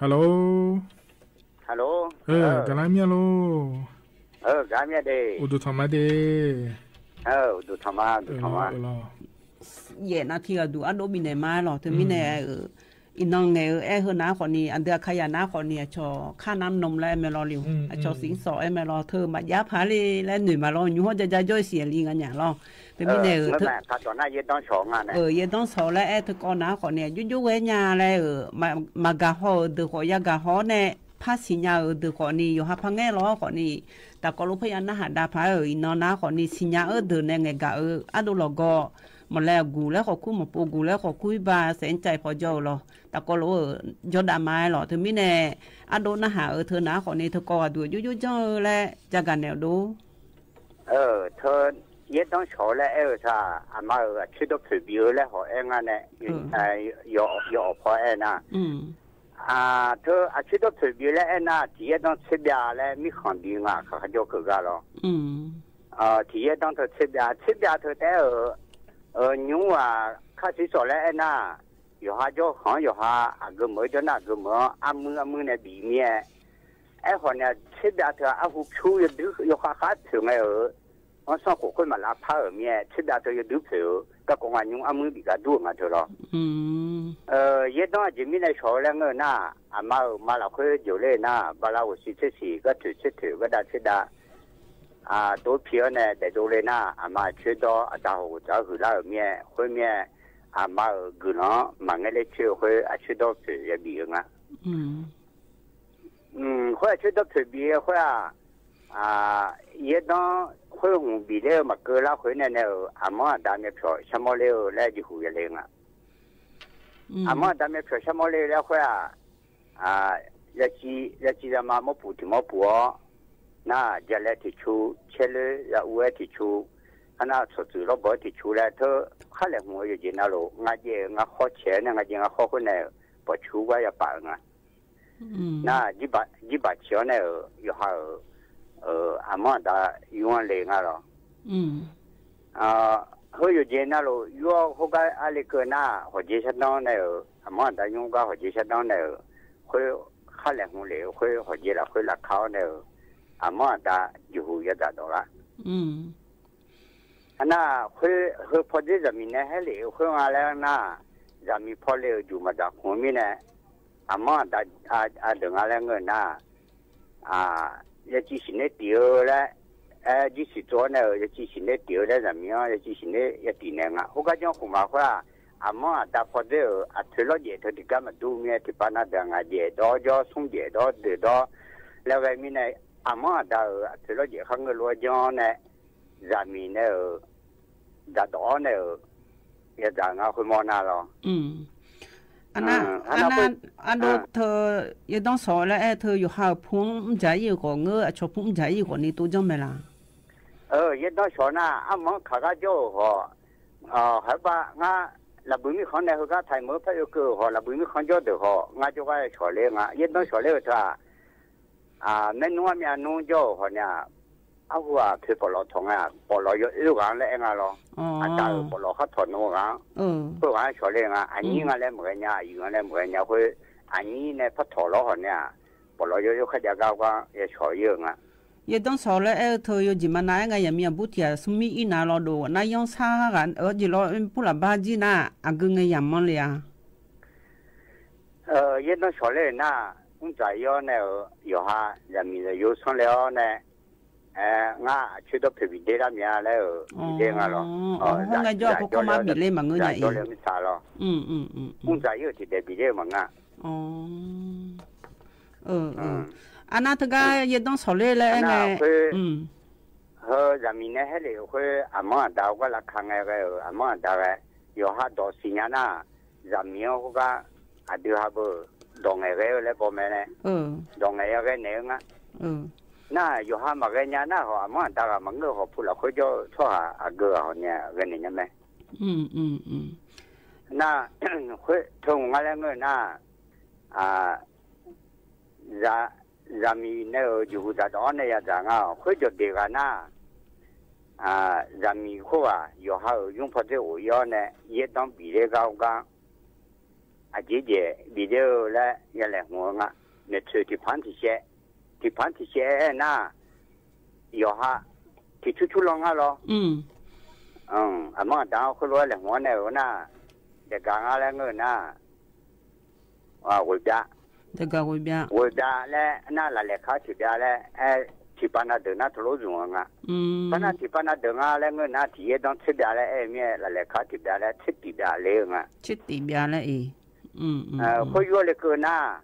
ฮัลโหลฮัลโหลกะลาเมียโลกะเมียเดอุดุธรรมะเดอุดุธรรมะเย่นาทีก็ดูอันโดมิเนมาหรอถึงมิเนอินองเงเฮนาคนนี้อันเดียขยานาคนนี้ชอค่าน้ำนมแล้วเมลอลิวชอสิงสอเมลอเธอมายาพาลีและหนุ่ยมาลออยู่ห้องจะย่อยเสียลิงกันอย่างลอแต่มิเนเธอถ้าตอนหน้าเย็นต้องสองอ่ะเย็นต้องสองแล้วเธอก่อนนาคนนี้ยุ่ยเวญาแล้วมากะฮอเดือขอยากะฮอเนี่ยภาษีญาเดือคนนี้อยู่หาพังแง่ล้อคนนี้แต่ก็รู้พยานนาหาดาพาอินอนาคนนี้สิญาเดือเนี่ยไงกะอะดูลก็มาแล้วกูแล้วขอคู่มาปูกูแล้วขอคุยบาเส้นใจพอเจ้าหรอแต่ก็รู้ยอดดาไม้หรอเธอไม่แน่อะโดนนะหาเธอหนาคนนี้เธอก็ดูยุ่ยๆเจ้าแล้วจะกันแนวดูเธอเย็ดต้องโฉแล้วถ้าอามาชื่อตัวถือบิวแล้วหอเองอ่ะเนี่ยยอพอเองนะเธอชื่อตัวถือบิวแล้วนะที่เย็ดต้องชิบยาแล้วมีของดีงาเขาจะคือกันหรอที่เย็ดต้องเธอชิบยาเธอแต่牛啊，开始说来那，有下就好有下个么就那个么，阿姆那里面，好呢，吃边头阿胡皮有下皮哎我上火锅嘛拉泡面，吃边头有皮，个公安牛阿姆比较多嘛就了。一当前面来说那个那，阿妈老会就来那，把那我是吃个吃个大吃的。多皮呢，在做嘞那，阿妈吃到早回来面，后面阿妈个人忙个嘞吃会吃到皮也比啊。会吃到皮比会一当会红比嘞嘛个啦会呢阿妈打面票什么嘞来就回来啊。阿妈打面票什么嘞来会日子阿妈没补的没补那家来提出，车了要我提出，那出租了不提出来，他看来我有钱那路，我花钱呢，我花回来，不出我也办啊。那一把钱呢，有好阿妈的用来啊了。我有钱那路，有好个阿里个那，或者是当那阿妈的用个或者是当那，会看来我来会或者啦会来考那。阿妈的就也达到了。那会跑的人民呢，还来会完了那人民跑了就嘛在后面呢，阿妈的等下来个那也只是那丢了，只是做呢，也只是那丢了怎么样？也只是那也点呢啊！我讲讲胡麻花，阿妈打破的啊，除了野头的干嘛都没的，把那的啊野刀叫送野刀的刀，那外面呢阿妈打除了野行个罗江呢，上面呢打刀呢，也打啊会摸那咯。อันนั้นเธอยังต้องสอนแล้วเธออยู่หาพุ่งใจอยู่ก่อนเงอชอบพุ่งใจอยู่ก่อนนี่ตัวจังไหมล่ะยังต้องสอนนะอามันข้าก็จะหัวให้บ้างาเราบุญมีคนในเขาก็ไทยมือพระยกือหัวเราบุญมีคนจะเดือหัวงาจะว่าสอนเลยงายังต้องสอนเลยเถอะแม่นุ่มเนี่ยนุ่งจะหัวเนี่ยเอาหัวคือปลอดทองอ่ะปลอดเยอะลูกอ่ะแล้วเองอ่ะหรออาจารย์ปลอดเขาถอดนุ่งอ่ะเพื่อว่าสอนเลยงาอันนี้งาแล้วเหมือนเนี่ยอยู่งาแล้วเหมือนเนี่ยคืออันนี้เนี่ยพัดถอดแล้วหัวเนี่ยปลอดเยอะๆเขาจะก้าวก็จะสอนเยอะอ่ะยังต้องสอนแล้วเธออยู่จิมันนายไงยังมีบุตรสมีอินาเราดูนายยังซ่ากันจิเราพูดละบ้าจีน่ะอากุงไงยังมันเลยยังต้องสอนเลยนะอุ้งใจเยอะเนี่ยอยู่ฮะยังมีอยู่สอนแล้วเนี่ยงาช่วยตัวผิดเรื่องนี้แล้วเรื่องอะไรห้องไงจ่อพวกเขามาบิดเลยมั้งเงี้ยจ่อเลยไม่ใช่หรออุ้งใจเยอะที่เด็กบิดเลยมั้งอ่ะอันนั้นถ้าก็ยังต้องสอนเลยแล้วไงยังมีเนี่ยให้เลยคืออาม่าดาวก็รักขังไงก็อาม่าดาวอยู่ฮะดอสิญญาณยังมีเขาก็อาดูฮะบ่ดองไงก็เลยพอแม่เนี่ยดองไงก็เนี่ยงะน่าอยู่ฮะมากันเนี่ยน่าเขาอาม่าดาวมันก็เขาพูดแล้วเขาจะชอบอาเกอเขาเนี่ยกันเนี่ยไหมน่าคือทุ่งอะไรเงี้ยน่าจะมีเนี่ยอยู่จะตอนเนี่ยจะงาคุยจุดเดียวกันนะจะมีขั้วอยู่หา用พอดีอุยเนี่ยยิ่งต้องบีเดียวกันเจ๊บีเดียวแล้วยังไงหัวงะเนี่ยช่วยที่พันที่เช่นะอยู่หาที่ชุลงอ่ะหรออามาดาวคุยว่าเลยหัวเนี่ยนะเด็กกลางอะไรเงี้ยนะวิจาร这个会变。我家嘞，那来看这边嘞，去把那等那头路用啊。把那去把那等啊嘞，我那体验当这边嘞，面来看这边嘞，这边嘞啊。这边嘞，会有那个那，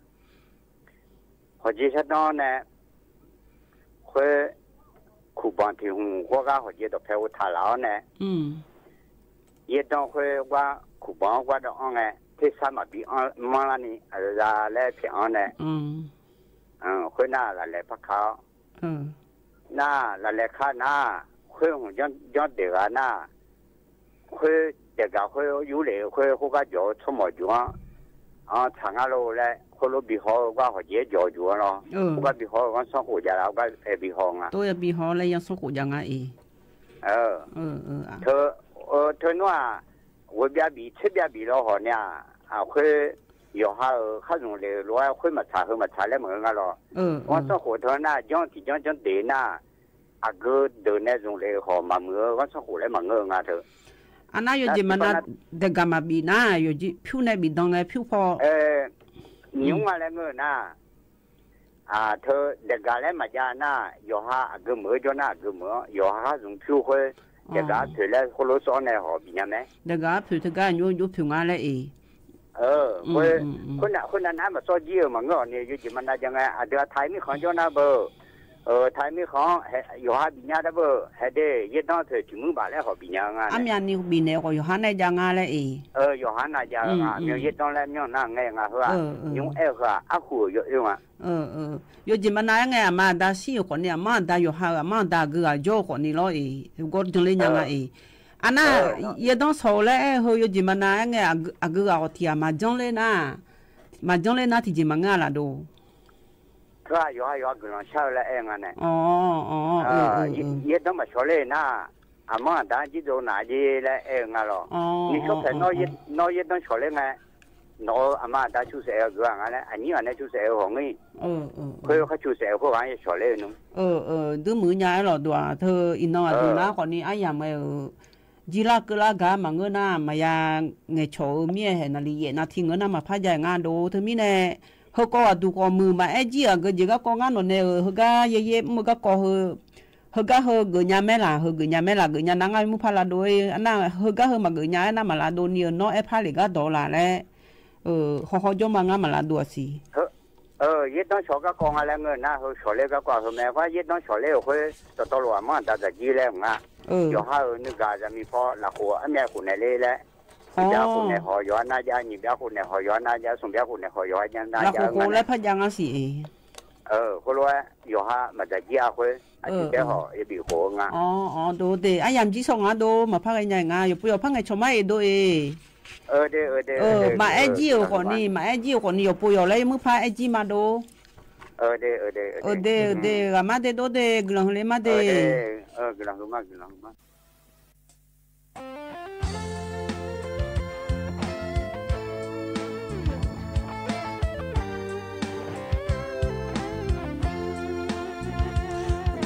或者是当呢，会苦帮天红，我讲或者都陪我他老呢。也当会我苦帮我的安哎。ที่สามารถบีอันมาลานี่อะไรแล้วพี่อันเนี่ยคนน่าอะไรพักเขาน่าอะไรข้าน่าคนของย้อนเด็กน่าคนเด็กคนอยู่เลยคนเขาก็จ่อชั่วโมงจ่อทางเราเลยคนรู้บีฮอก็เขาเยอะจ่อเนาะเขาก็บีฮอก็ส่งหัวใจเราก็บีฮออ่ะตัวบีฮอเลยยังส่งหัวใจไงเธอว่า我边比这边比了好呢，会有哈那种的，如果会么查来么个咯。我说火头呢，讲对呢，个的那种的好嘛么，我说火来么个头。อันนั้นอยู่ที่มันน่ะเด็กมาบีน่ะอยู่ที่ผิวในบีดองไงผิวพอนิ้วอะไรเงี้ยนะเธอเด็กอะไรมาจาน่ะอยู่ฮะก็มือจนน่ะก็มืออยู่ฮะตรงผิวค่อยเด็กผิวแล้วเขารู้สอนในหอบีนะไหมเด็กผิวที่ก็อยู่ผิวงาเลยคนนั้นมาสอนเยอะมั้งเงี้ยเนี่ยอยู่ที่มันน่ะยังไงเดี๋ยวไทยมีของจนน่ะเบอไทยมีของอยู่ฮะบีนะได้เบอให้ได้ยึดน้องเธอถึงมือบาแล้วหอบีนะงั้นอามีอันนี้บีเนี่ยก็อยู่ฮะในจังงาเลยอยู่ฮะในจังงามียึดน้องแล้วมีนั่งไงงั้นเหรอยุ่งเหรอคู่อยู่อ่ะอยู่ที่มันน่ะไงมาได้สิคนเนี่ยมาได้อยู่ฮะมาได้ก็โยคนนี้เลยก็จงเลยยังไงอันน่ะยึดน้องโซ่เลยอยู่ที่มันน่ะไงก็เอาที่มาจงเลยนะที่ที่มันงาละดูก็อยู่ก็ลองเช่าแล้วเองอ่ะเนี่ยยึดต้องมาช่วยเลยนะมาด้านที่โดนหนาดีแล้วเองอ่ะหรอนี่เขาเป็นน้อยยึดต้องช่วยเลยไงน้อยมาด้านชูเสียก็งั้นแหละอันนี้อันนี้ชูเสียของนี่เขาชูเสียเขาว่าจะช่วยเลยนู้ดูมือใหญ่หรอตัวเธออินนอดูนะคนนี้ไอ้ยังไม่จีลากลากามังเงินน่ะมายังเงยโฉมีเห็นนาลีเยนาทิ้งเงินน่ะมาพายงานดูเธอมีเนี่ยเ họ có đủ có mưa mà ai chỉ ở cái gì cái con ăn nó nè họ cái ye mua cái có họ cái họ gửi nhà mẹ là gửi nhà nắng ai mua pha là đôi anh nào họ cái họ mà gửi nhà anh mà là đôi nhiều nó ai pha cái đó là lẽ họ cho mà ngắm mà là đùa gì yết nó số cái con là người na họ số lấy cái quả họ mẹ phải yết nó số lấy họ tao lo mà taจะจีแล้วงะอยู่ห้านึกกาจะมีพอละหัวแม่คนไหนเลยแหละยาคนไหนหอยน่ายาหยิบยาคนไหนหอยน่ายาส่งยาคนไหนหอยยังน่ายางั้นแล้วพัดยังสิเขารู้ว่าอยู่ห้ามันจะจีอาคุยอาชีพเดียวhọ也比活งะดูเดไอ้ยามจีส่งดูมาพักไอ้ใหญ่งะอยู่ปุ๊บพักไอ้ชมไอ้ดูmà ai chiều còn đi mà ai chiều còn nhiều bùi lấy mức phá ai chi mà đồ là má đê đô đê gần lấy má đê gần má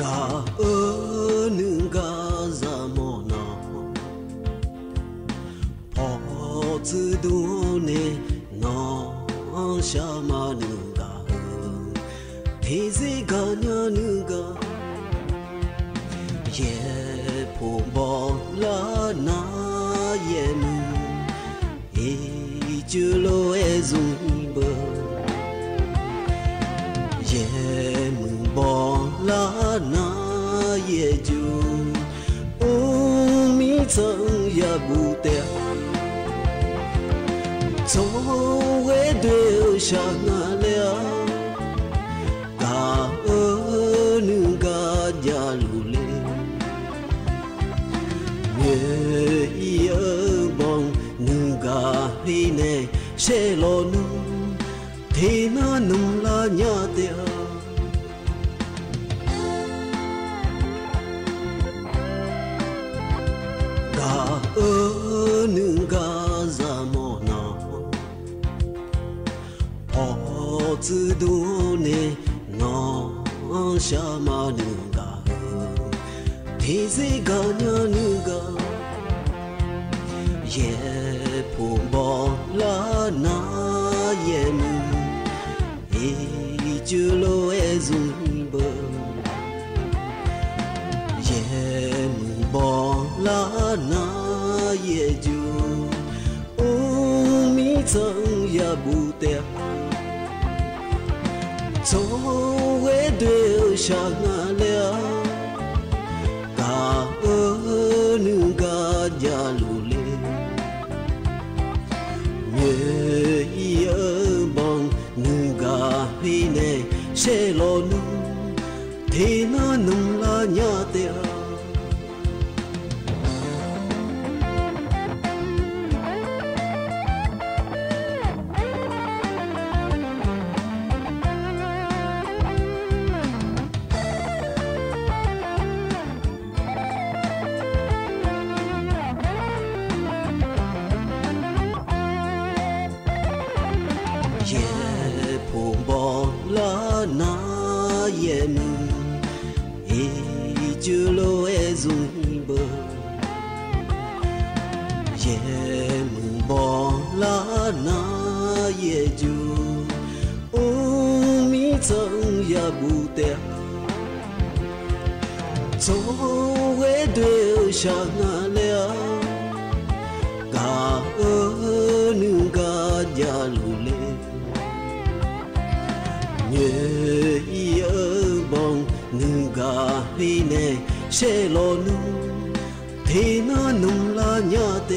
ga nữ ga za mo na自度呢，我什么那个，天是个那个，也不忘了那也能，一直路也走不，也不忘了那也就，米曾也不掉。从未丢下了，嘎女嘎家路嘞，女儿帮女嘎嘿呢，谁老弄，天那弄啦伢的，嘎女嘎咋么？自度呢，我什么那个，天是个那个，也不忘了那也能，一直路也走不，也不忘了那也就，米曾也不掉。从未丢下了，嘎女嘎家路嘞，女儿帮女嘎嘿呢，谁老弄，天那弄啦伢的。从未丢下了，嘎女嘎家路嘞，女儿帮女嘎嘿呢，谁老弄，天那弄啦伢的。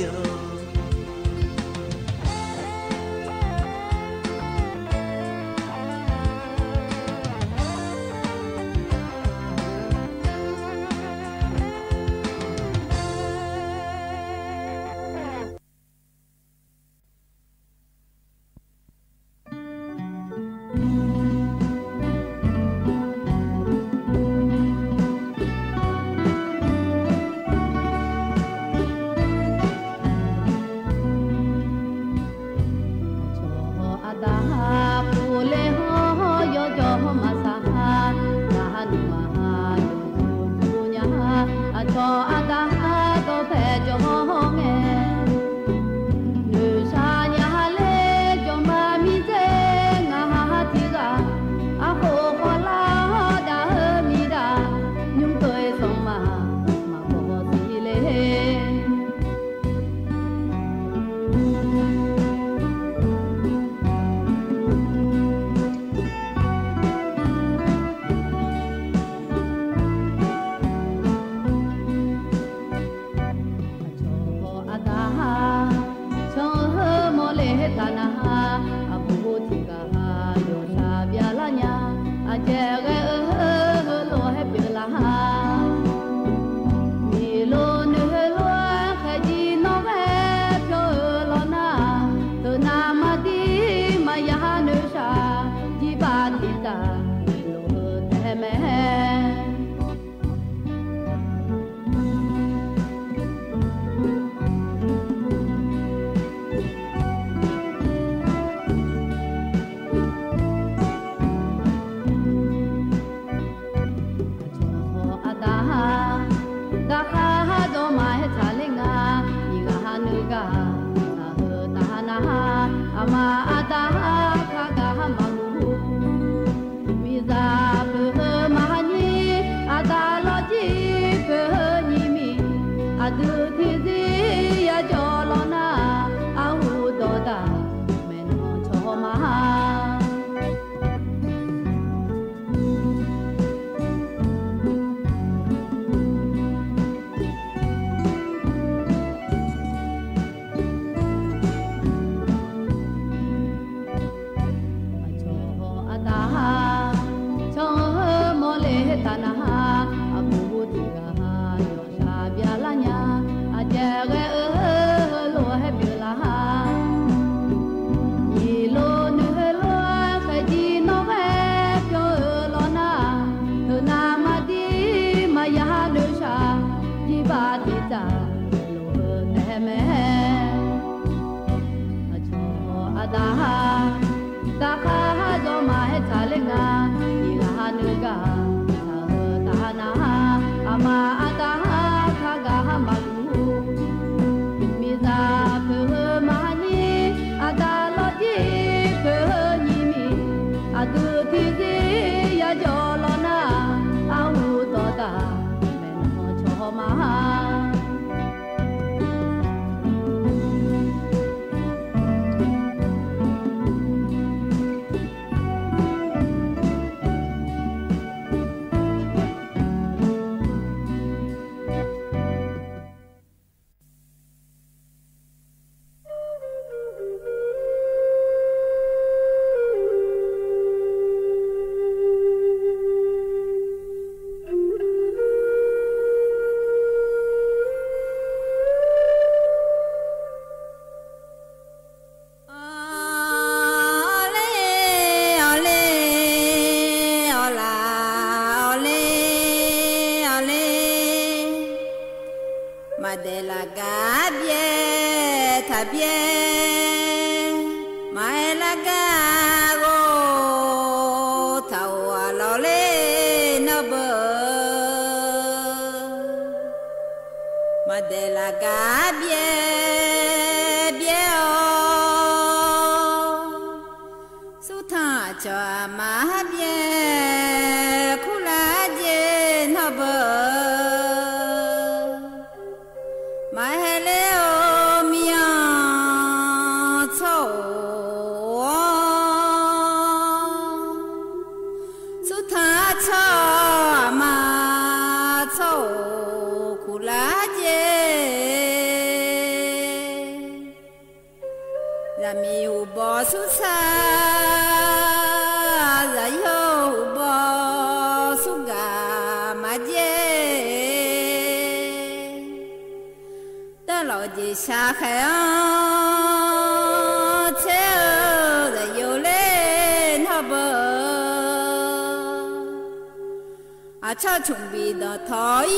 cho chuẩn bị đó thói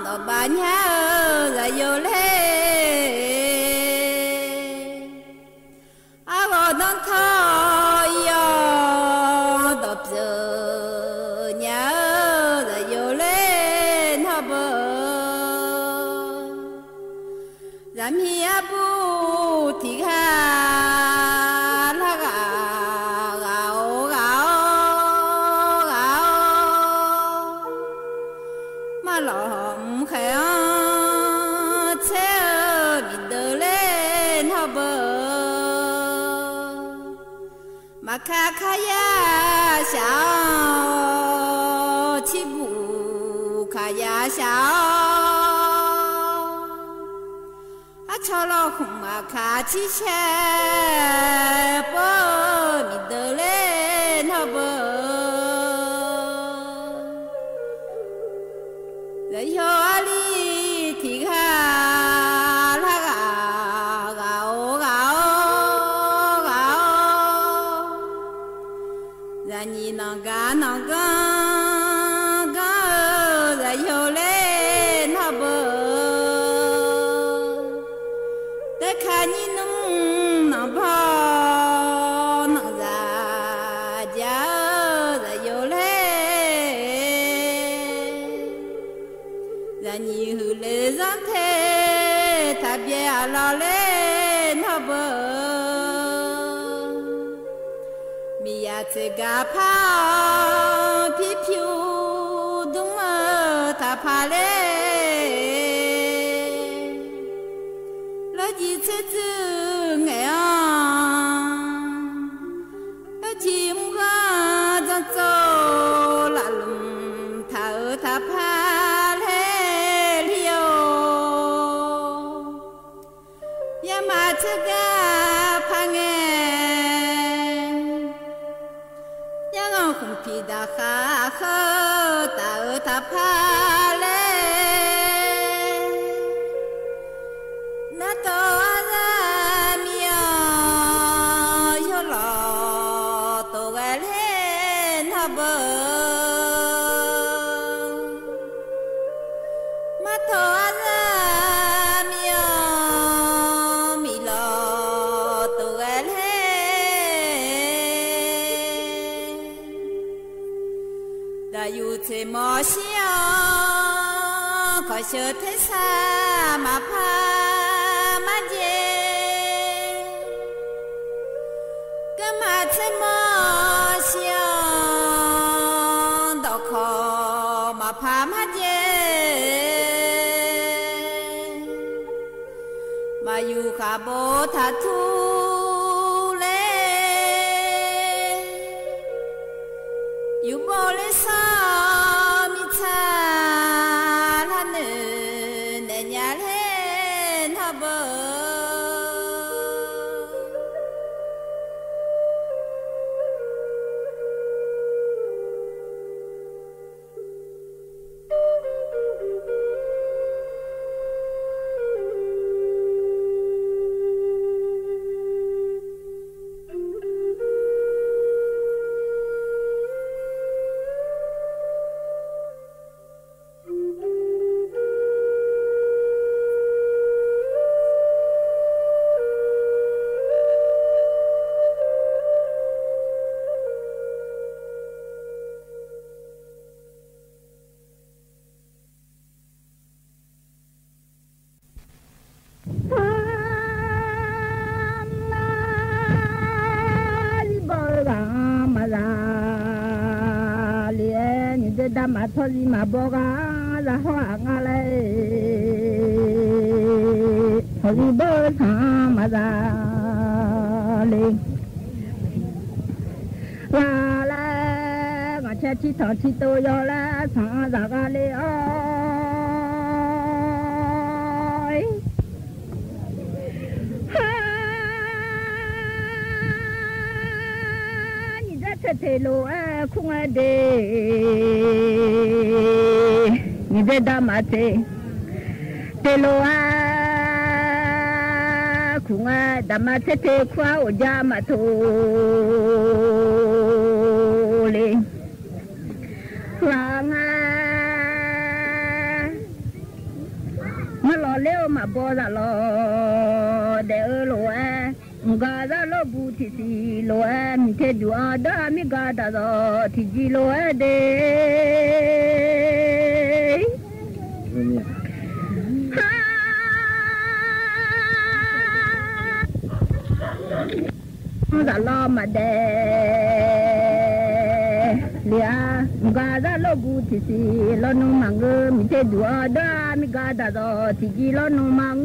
đó bà nhá là vô lê à vào đó thói đập giờ nhá là vô lê nó bờ làm hi bu thì ha卡卡呀小起步卡呀小啊超老红啊卡起车波米得嘞那波人有啊里提卡 nhị hư lệ giang thế thà bia lo lên hả bờ mi ya chế gà phao phi phiu đúng mơ thà phá lệ lỡ gì chế chữ nghe lỡ chim gà giang châu lạ lùng thà ở thà phá lệ liêu ya mà chế gà phá nghe không chỉ đã khá khơ ta ở ta pha lê na to ra mía yo lo to gai lên ha bờ ma to ra mía mi lo to gai lên yêu thế mò xiao khỏi chờ thế xa mà pha mà dê cái mà thế mò xiao đau khó mà pha mà dê mà yêu khá bố thà thu yêu bố lê sa mi cha la nè nè nhà lên ha bờ mà thôi mà bỏ ra là hoa ngà lệ thôi bơ thà mà ra lên là ngà cha chi thọ chi tôi do là thà ra gà lệ ơi nhìn ra thế lô không ai để nhìn ra đam mà thế lô không ai đam mà thế khoa ở nhà mà thôi lên lang mà lo leo mà bỏ ra lo để ở lô ga ra lo bu ti si lo mi te du ada mi ga da do ti ji lo de da lo ma de lia ga ra lo bu ti si lo no mang mi te du ada mi ga da do ti ji lo no mang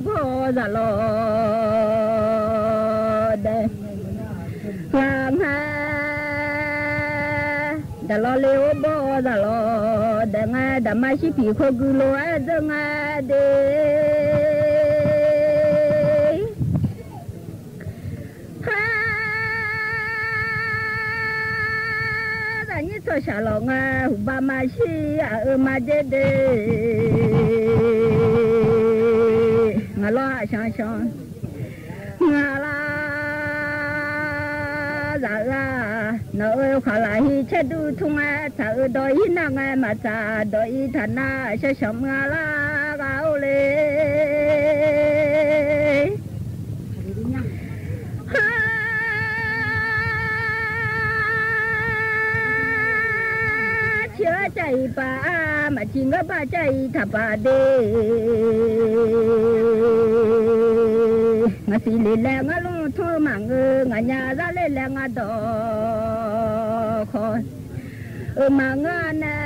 bố ra lo de lang ha da lo le bố ra lo de nga da ma shi pi ko gu lo de nga de ha da ni to sha lo nga ba ma shi a ma de de ngà lo sang sang ngà la dạ la nợ khá là hi chết du thung à thợ đôi năng à mà cha đôi thần à sẽ sống ngà la gạo lê mà chỉ ngã ba chạy thà ba đê ngã xì lì lẹ ngã luôn thôi mà ngã nhà ra lì lẹ ngã đỏ khỏi mà ngã nè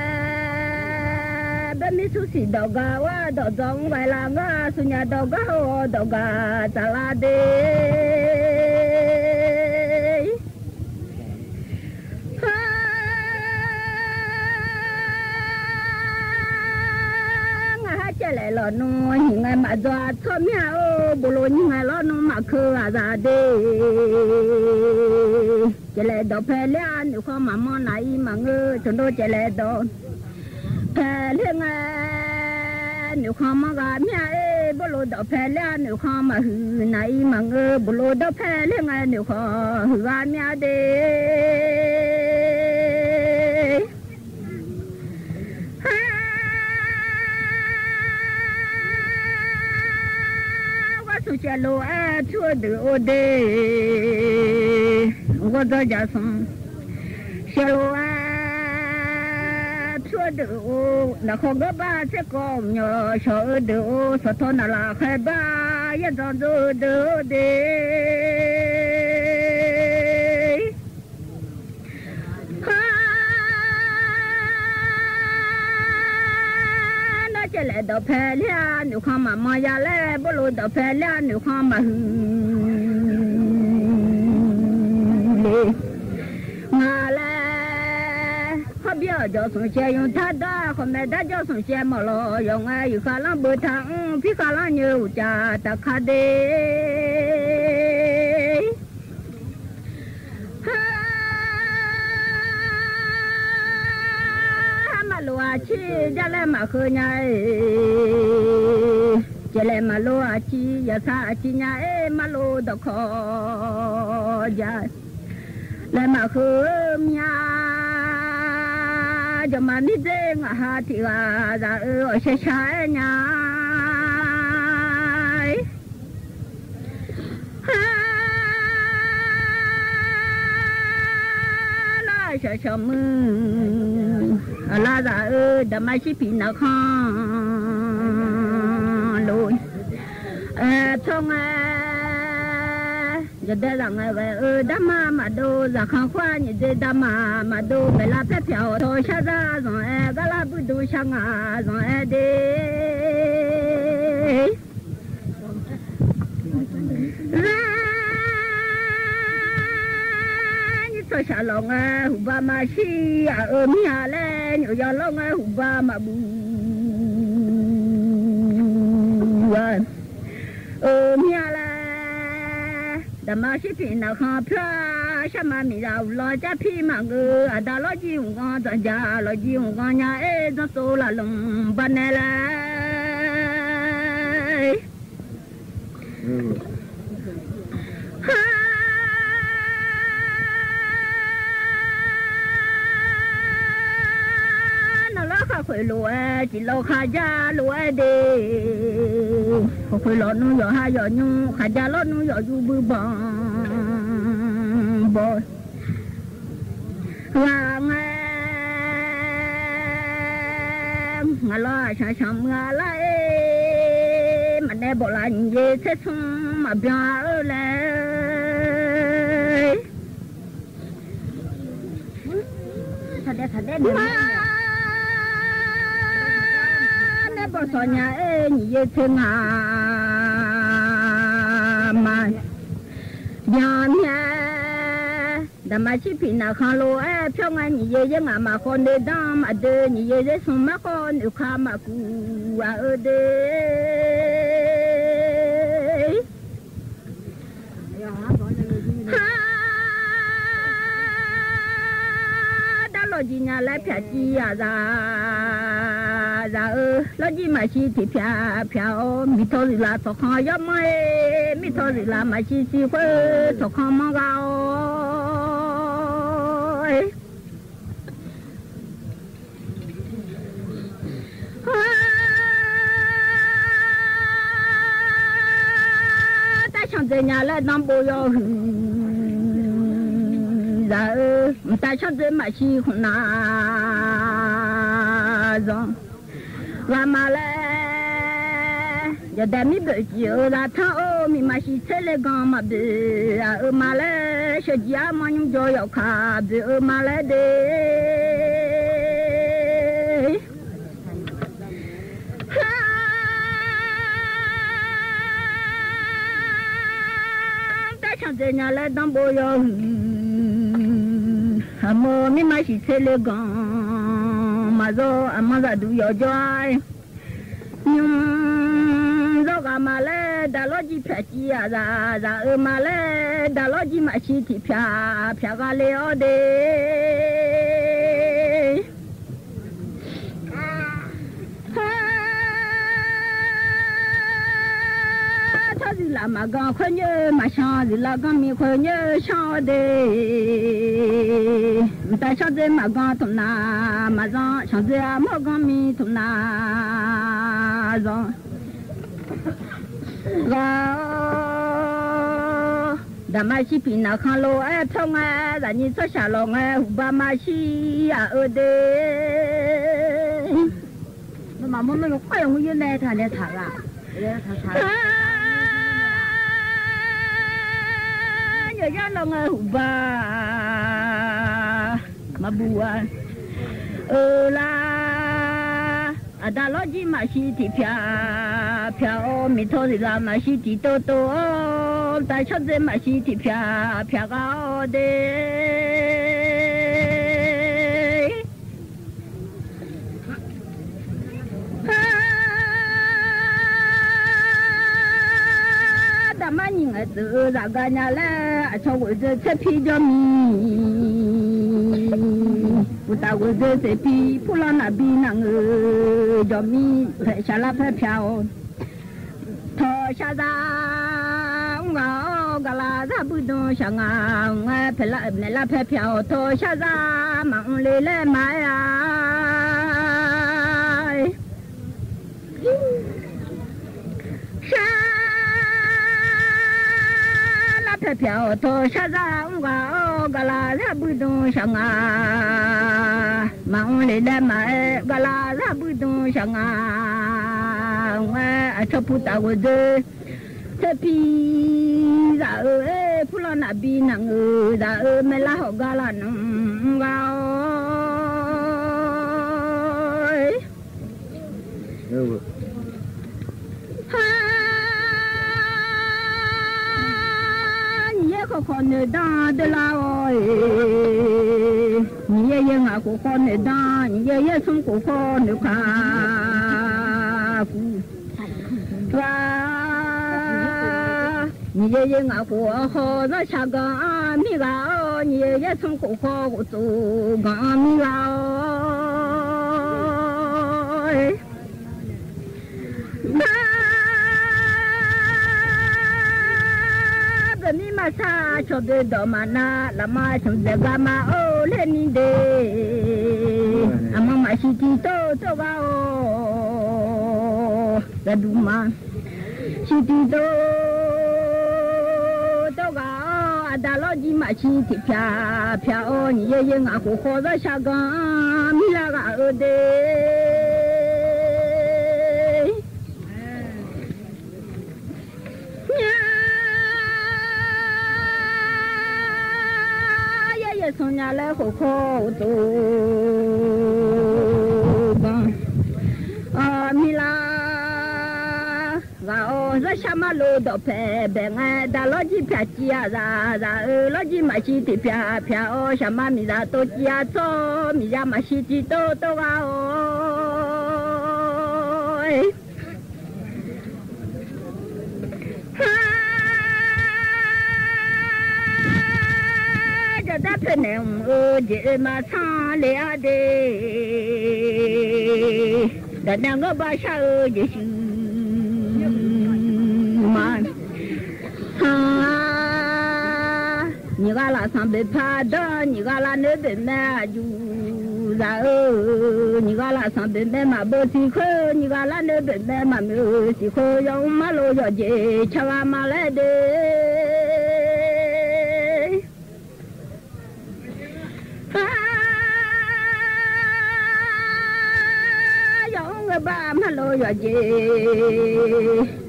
bên mi suy đỏ gà quá đỏ giống vậy là ngã suy nhà đỏ gà chả là đê lại lo nó hình ngày mà doa cho mẹ bồ lô như ngày lo nó mà khơi à ra đi chỉ lại đồ phê lên nếu không mà món này mà ngơ chúng tôi chỉ lại đồ phê lên nếu không mà gà mẹ bồ lô đồ phê lên nếu không mà hư này mà ngơ bồ lô đồ phê lên nếu không hư gà mẹ đi cha lô à chua được ô đê ngô cho cha xong cha lô à chua được ô là không có ba sẽ còn nhỏ sợ được ô sợ thôi là khai ba yên cho được ô đê chỉ lại đồ phê lên nếu không mà mua ra lên bố lô đồ phê lên nếu không mà ngà lên không biết cho xuống xe dùng thắt đó không biết đã cho xuống xe mà lo dùng ai dùng khá lắm bữa tháng phía khá lắm nhiều cha ta khá đi lúa chi giờ lên mà khơi nhảy giờ lên mà lúa chi giờ sa chi nhảy mà lúa đọc khó giờ lên mà khơi nhảy giờ mà đi đến hà thì là giờ ở xe trái nhảy lại sợ sợ mưa là ra đâm ai chỉ pin nào không lôi trong giờ đây là ngày về đâm mà đô là không khoa như thế đâm mà đô phải là phép theo thôi sao ra rồi cái là bữa đô sang rồi đi tôi sợ lòng hùba mà xí ở nhà lên nhiều giờ lòng hùba mà bù ở nhà lên đâm mà xí pin nào không phá sao mà mình giàu lo cha phi mà ngư ở đó lo gì cũng ngon rồi giờ lo gì cũng ngon nhà ấy nó số là lòng ban này là khơi lúa chỉ lo khai ra lúa đi khơi lúa nu giờ hai giờ nu khai ra lúa nu giờ du bự bò bò vàng ngà lo chả chăm ngà lại mà để bỏ lại gì thế xong mà bia ở lại thật đấy bỏ xỏ nhà ấy như thế nào mà nhà đâm mà chỉ pin nào không lo ấy trong anh như thế mà con đi đâm mà đưa như thế xong mà con được khám mà cụ ở đây đã lo gì nhà lại phải chi à ra lo gì mà chi thì phải mi thôi là thọ khó giống mấy mi thôi là mà chi phải thọ khó mà gạo ta chẳng thể nhà lại năm bồ yo ta chẳng thể mà chi không na rồi 拉马来，要带米不就拉汤哦，米嘛是吃了干嘛不？啊，马来小家嘛用着要卡不？马来的。像这样来当不要，阿莫咪嘛是吃了干，嘛做阿莫个都要赚，做个嘛来打老几票几啊，ra嘛来打老几嘛是提票个了的。是拉马刚快乐马上是拉刚米快乐上的，但上在马刚同那马上上在马刚米同那上，咱马西比那看路哎痛哎，咱你做下路哎，胡巴马西呀的，那马们那个快我也来他啦，他。ya lo nga huba mabua la ada loji masiti pya o mitori la masiti toto ta chodze masiti pya ga ode mani nga tu ra ga nya la a cho wo ze che pi jo mi u ta wo ze se pi pu la na bi na nge jo mi phe sha la phe phya o tho sha za nga o ga la za bu do sha nga nga phe la ne la phe phya o tho sha za ma le le ma ya sha票头下山我个啦拉不动上啊，忙里来买个啦拉不动上啊，我吃不到我的，这皮然后不了那边那个，然后没拉好个啦能个。con đa de la oi ni ye nga ko con đa ni ye sung ko con ka wa ni ye nga ko ho na cha ga mi ga ni ye sung ko ko tu ga mi ga oi mi ma sa cho de do mana la ma chung de ga ma o le ni de ama ma shi ti to ga o da du ma shi ti to ga o da lo ji ma shi ti pya o ni ye nga ko ho da sha ga mi la ga o de sonya le ho ho to ba mi la ga o za shama lo do pe be nga da lo ji pya chi ya za lo ji ma chi ti pya o shama mi da to chi ya to mi ya ma shi ti to ga o da pe ne o je ma sa le a de da na ngo ba sha o je shu ma ha ni ga la san be pa da ni ga la ne be ma ju za o ni ga la san be me ma bo si kho ni ga la ne be me ma me si kho yo ma lo yo je cha ma le de ba mà lo yo je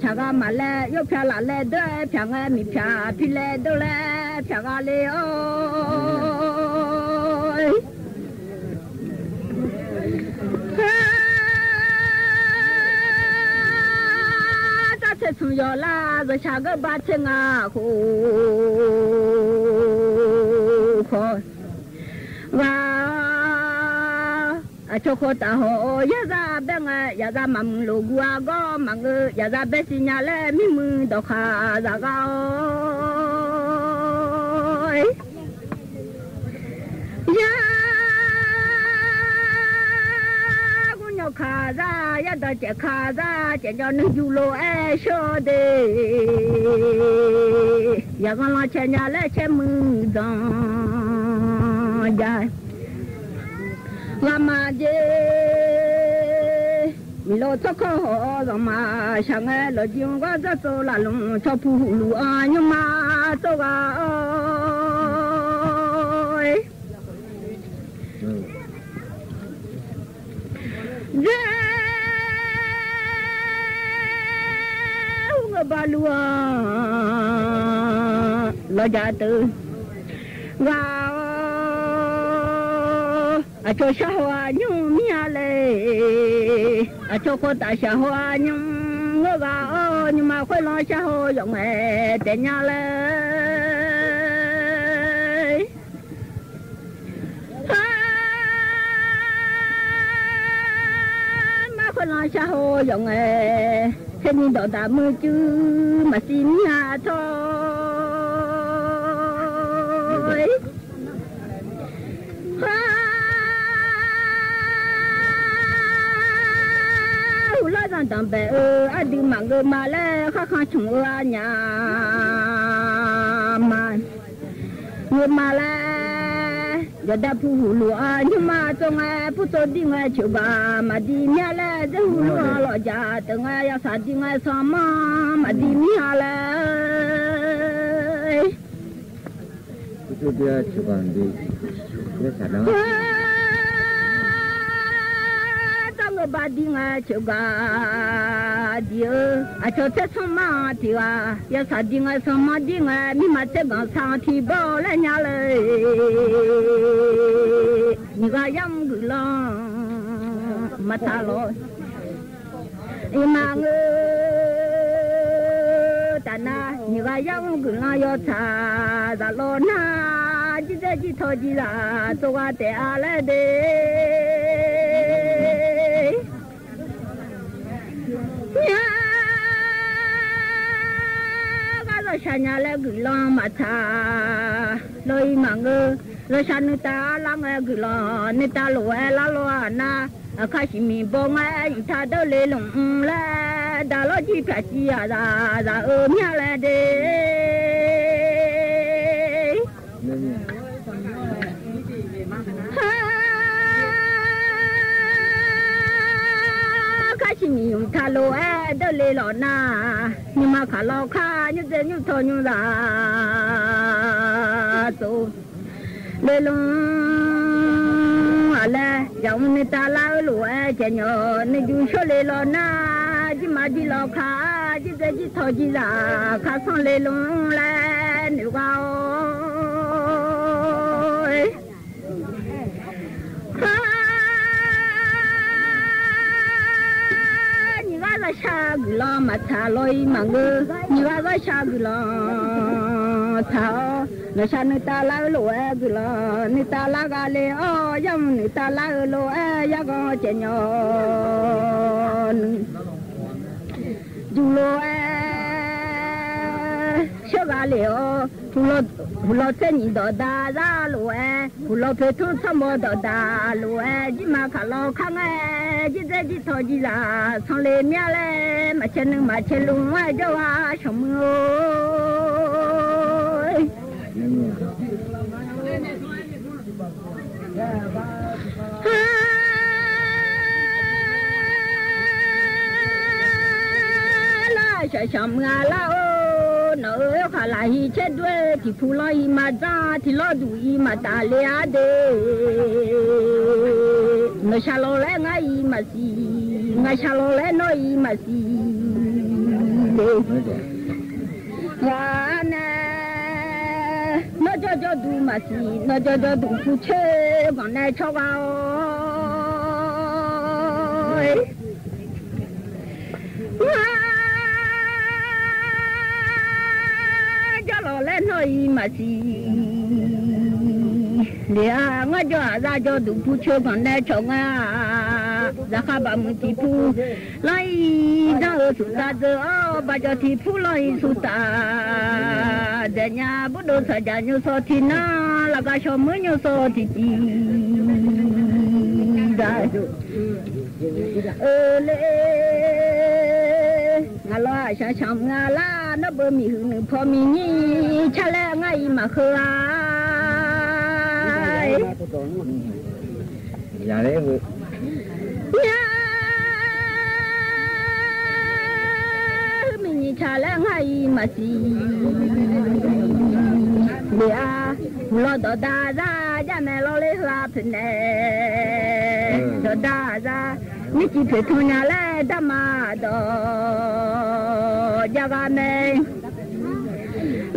cha ga mà le yo pha la le de pha nga mi pha pi le do le pha ga le ôi ta sẽ xuống yo la rồi cha ga ba chân à khô khô và cho cô ta hồ ya ra bên ya ra mắm lô gua go mang ya ra bên xin nhà lẽ mi mưng đọc hà ra gao ya cũng nhóc hà ra ya đợi trẻ hà ra trẻ cho nước du lô show de ya con lo trẻ nhà lẽ trẻ mưng dong ya mà je mi lo to ko ho ma sang e lo jing ga za to la lung cho pu lu a nyu ma to ga oi je nga ba lu a lo ja tu ga cho xã hội nhung mía lệ cho cô ta xã hội nhung ngơ gạo nhưng mà khối lo xã hội giống mẹ để nhà lệ mà khối lo xã hội giống mẹ thế nhưng đó đã mưa chứ mà xin nhà thôi rằng tạm bè anh đi mang người mà lẽ khác khác chúng ở nhà mà người mà lẽ giờ đã phụ lúa nhưng mà trong ngày phụ tôi đi ngày chiều bà mà đi nhà lẽ giờ phụ lúa lo già từ ngày ya sát đi ngày sáng mà đi nhà lẽ phụ tôi đi chiều bà đi ya sát đó ba đi ngay chỗ ga đi cho thế xong mà thì ya sao đi ngay xong mà đi ngay mi mà thế bằng sao thì bỏ lại nhàเลย你个样子了mà ta lo mà ta na你个样子了要ta咋lo na chỉ thế chỉ thôi chỉ là tôi qua để à lại sa nhà lại gửi lo mà thà lôi mà ngơ rồi sa người ta làm gửi lo người ta lúa la lúa na khai sĩ mình bông ta đâu lấy lồng la đã lo chi phải chi à ra nhà lại đi chỉ mình thà lô đâu lấy lọ na nhưng mà khá lo khá như thế như thôi như là tôi lấy lông à là giống người ta lao lúa trẻ nhỏ người du số lấy lọ na chỉ mà đi lọ khá như thế như thôi như là khá xong lấy lông là nếu vào sa gula mà thà lôi mà ngơ như là sa gula thà nó sa người ta la lúa gula người ta la gà lê ô yam người ta la lúa ya go trẻ nhỏ du lúa sơ gà lê ô lo thế nhị đó đa ra lúa lo phải thu thăm mò đó đa lúa chỉ mà khá lo khăng chỉ thế chỉ thôi chỉ là xong lên mía lên mà chân lùng ngoài cho sống ơi la sợ sống ngà la เนอขาลาฮีเช็ดด้วยที่ผู้ลอยมาจ้าที่ลอดูอีมาตาเลียเดเนชาโลเลงายมาซีงาชาโลเลนอยมาซีเดวานนจจดูมาซีนจจดูผู้เชวันไหนชอบเอาจะรอเล่นหน่อยมาสิเดี๋ยวงั้นจะดูผู้ช่วยคนได้ชงจะขับมือที่ผู้ไล่จะสุดตาเจอบาจที่ผู้ไล่สุดตาเดี๋ยวบุตรสัจญุสตินาแล้วก็ชมมือยุสติจีได้เลยงาลาชาชามงาลานบมีหึงพอมีนี่ชะแลไงมาเคยอย่าเลยมีนี่ชะแลไงมาสิเดี๋ยวรอดดาจ้าจะแม่รอเลยลาถึงเน่ดดาจ้านี่จีเพทุนยาเลดามาดอยากแม่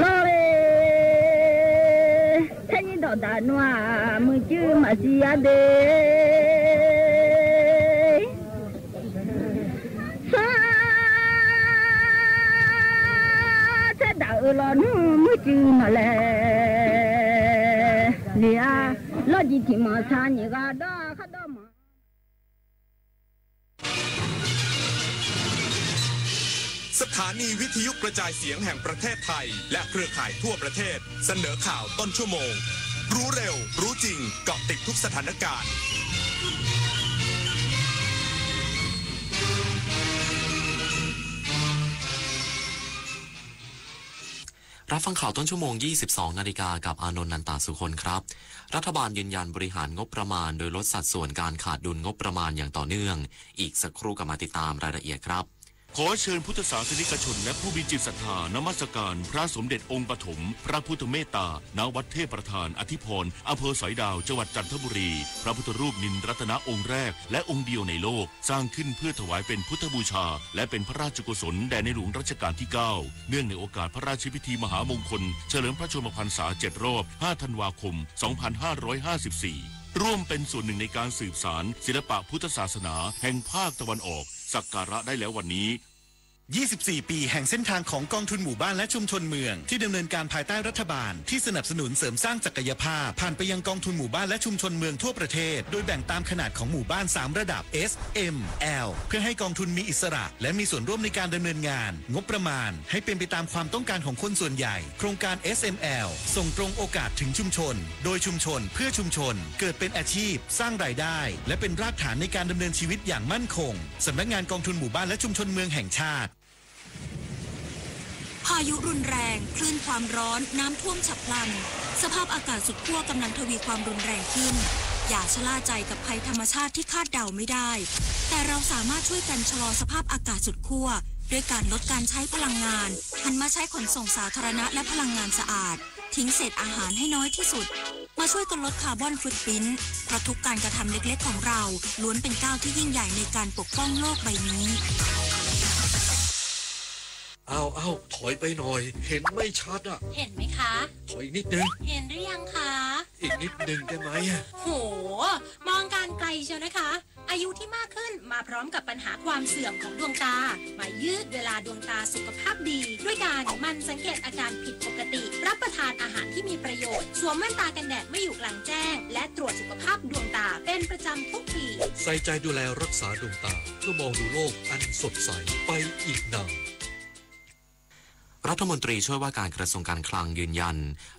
รอเลยแค่นี้ดดาหนัวมือจื้อมาสิอาเดรอนูมือจื้อมาเลยเนี่ยรอจีที่มาทานนี่ก็ได้ข้าดมาสถานีวิทยุกระจายเสียงแห่งประเทศไทยและเครือข่ายทั่วประเทศเสนอข่าวต้นชั่วโมงรู้เร็วรู้จริงเกาะติดทุกสถานการณ์รับฟังข่าวต้นชั่วโมง 22 นาฬิกากับอานนท์ นันตาสุคนครับรัฐบาลยืนยันบริหารงบประมาณโดยลดสัดส่วนการขาดดุลงบประมาณอย่างต่อเนื่องอีกสักครู่กลับมาติดตามรายละเอียดครับ ขอเชิญพุทธศาสนิกชนและผู้มีจิตศรัทธานมัสการพระสมเด็จองค์ปฐมพระพุทธเมตตาณวัดเทพประธานอธิพรอำเภอสอยดาวจังหวัดจันทบุรีพระพุทธรูปนินรัตนองค์แรกและองค์เดียวในโลกสร้างขึ้นเพื่อถวายเป็นพุทธบูชาและเป็นพระราชกุศลแด่ในหลวงรัชกาลที่ 9เนื่องในโอกาสพระราชพิธีมหามงคลเฉลิมพระชนมพรรษา7 รอบ 5 ธันวาคม 2554ร่วมเป็นส่วนหนึ่งในการสืบสานศิลปะพุทธศาสนาแห่งภาคตะวันออกสักการะได้แล้ววันนี้24 ปีแห่งเส้นทางของกองทุนหมู่บ้านและชุมชนเมืองที่ดำเนินการภายใต้รัฐบาลที่สนับสนุนเสริมสร้างศักยภาพผ่านไปยังกองทุนหมู่บ้านและชุมชนเมืองทั่วประเทศโดยแบ่งตามขนาดของหมู่บ้าน3ระดับ S M L เพื่อให้กองทุนมีอิสระและมีส่วนร่วมในการดำเนินงานงบประมาณให้เป็นไปตามความต้องการของคนส่วนใหญ่โครงการ SML ส่งตรงโอกาสถึงชุมชนโดยชุมชนเพื่อชุมชนเกิดเป็นอาชีพสร้างรายได้และเป็นรากฐานในการดำเนินชีวิตอย่างมั่นคงสำนักงานกองทุนหมู่บ้านและชุมชนเมืองแห่งชาติพายุรุนแรงคลื่นความร้อนน้ำท่วมฉับพลันสภาพอากาศสุดขั้วกำลังทวีความรุนแรงขึ้นอย่าชะล่าใจกับภัยธรรมชาติที่คาดเดาไม่ได้แต่เราสามารถช่วยกันชะลอสภาพอากาศสุดขั้วด้วยการลดการใช้พลังงานหันมาใช้ขนส่งสาธารณะและพลังงานสะอาดทิ้งเศษอาหารให้น้อยที่สุดมาช่วยกันลดคาร์บอนฟุตพริ้นท์เพราะทุกการกระทำเล็กๆของเราล้วนเป็นก้าวที่ยิ่งใหญ่ในการปกป้องโลกใบนี้เอาถอยไปหน่อยเห็นไม่ชัดอ่ะเห็นไหมคะถอยอีกนิดนึงเห็นหรือยังคะอีกนิดนึงได้ไหมโหมองการไกลเชียวนะคะอายุที่มากขึ้นมาพร้อมกับปัญหาความเสื่อมของดวงตามายืดเวลาดวงตาสุขภาพดีด้วยการมันสังเกตอาการผิดปกติรับประทานอาหารที่มีประโยชน์สวมแว่นตากันแดดไม่อยู่กลางแจ้งและตรวจสุขภาพดวงตาเป็นประจำทุกปีใส่ใจดูแลรักษาดวงตาเพื่อมองดูโลกอันสดใสไปอีกนานรัฐมนตรีช่วยว่าการกระทรวงการคลังยืนยัน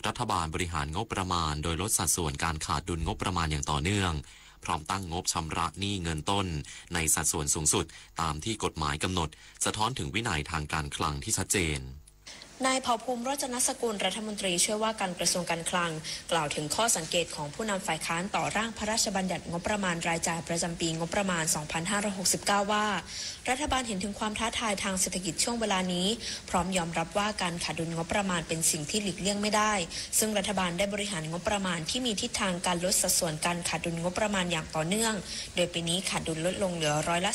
รัฐบาลบริหารงบประมาณโดยลดสัดส่วนการขาดดุลงบประมาณอย่างต่อเนื่องพร้อมตั้งงบชำระหนี้เงินต้นในสัดส่วนสูงสุดตามที่กฎหมายกำหนดสะท้อนถึงวินัยทางการคลังที่ชัดเจน นายเผ่าภูมิโรจนสกุลรัฐมนตรีช่วยว่าการกระทรวงการคลังกล่าวถึงข้อสังเกตของผู้นำฝ่ายค้านต่อร่างพระราชบัญญัติงบประมาณรายจ่ายประจำปีงบประมาณ 2569 ว่ารัฐบาลเห็นถึงความท้าทายทางเศรษฐกิจช่วงเวลานี้พร้อมยอมรับว่าการขาดดุลงบประมาณเป็นสิ่งที่หลีกเลี่ยงไม่ได้ซึ่งรัฐบาลได้บริหารงบประมาณที่มีทิศทางการลดสัดส่วนการขาดดุลงบประมาณอย่างต่อเนื่องโดยปีนี้ขาดดุลลดลงเหลือร้อยละ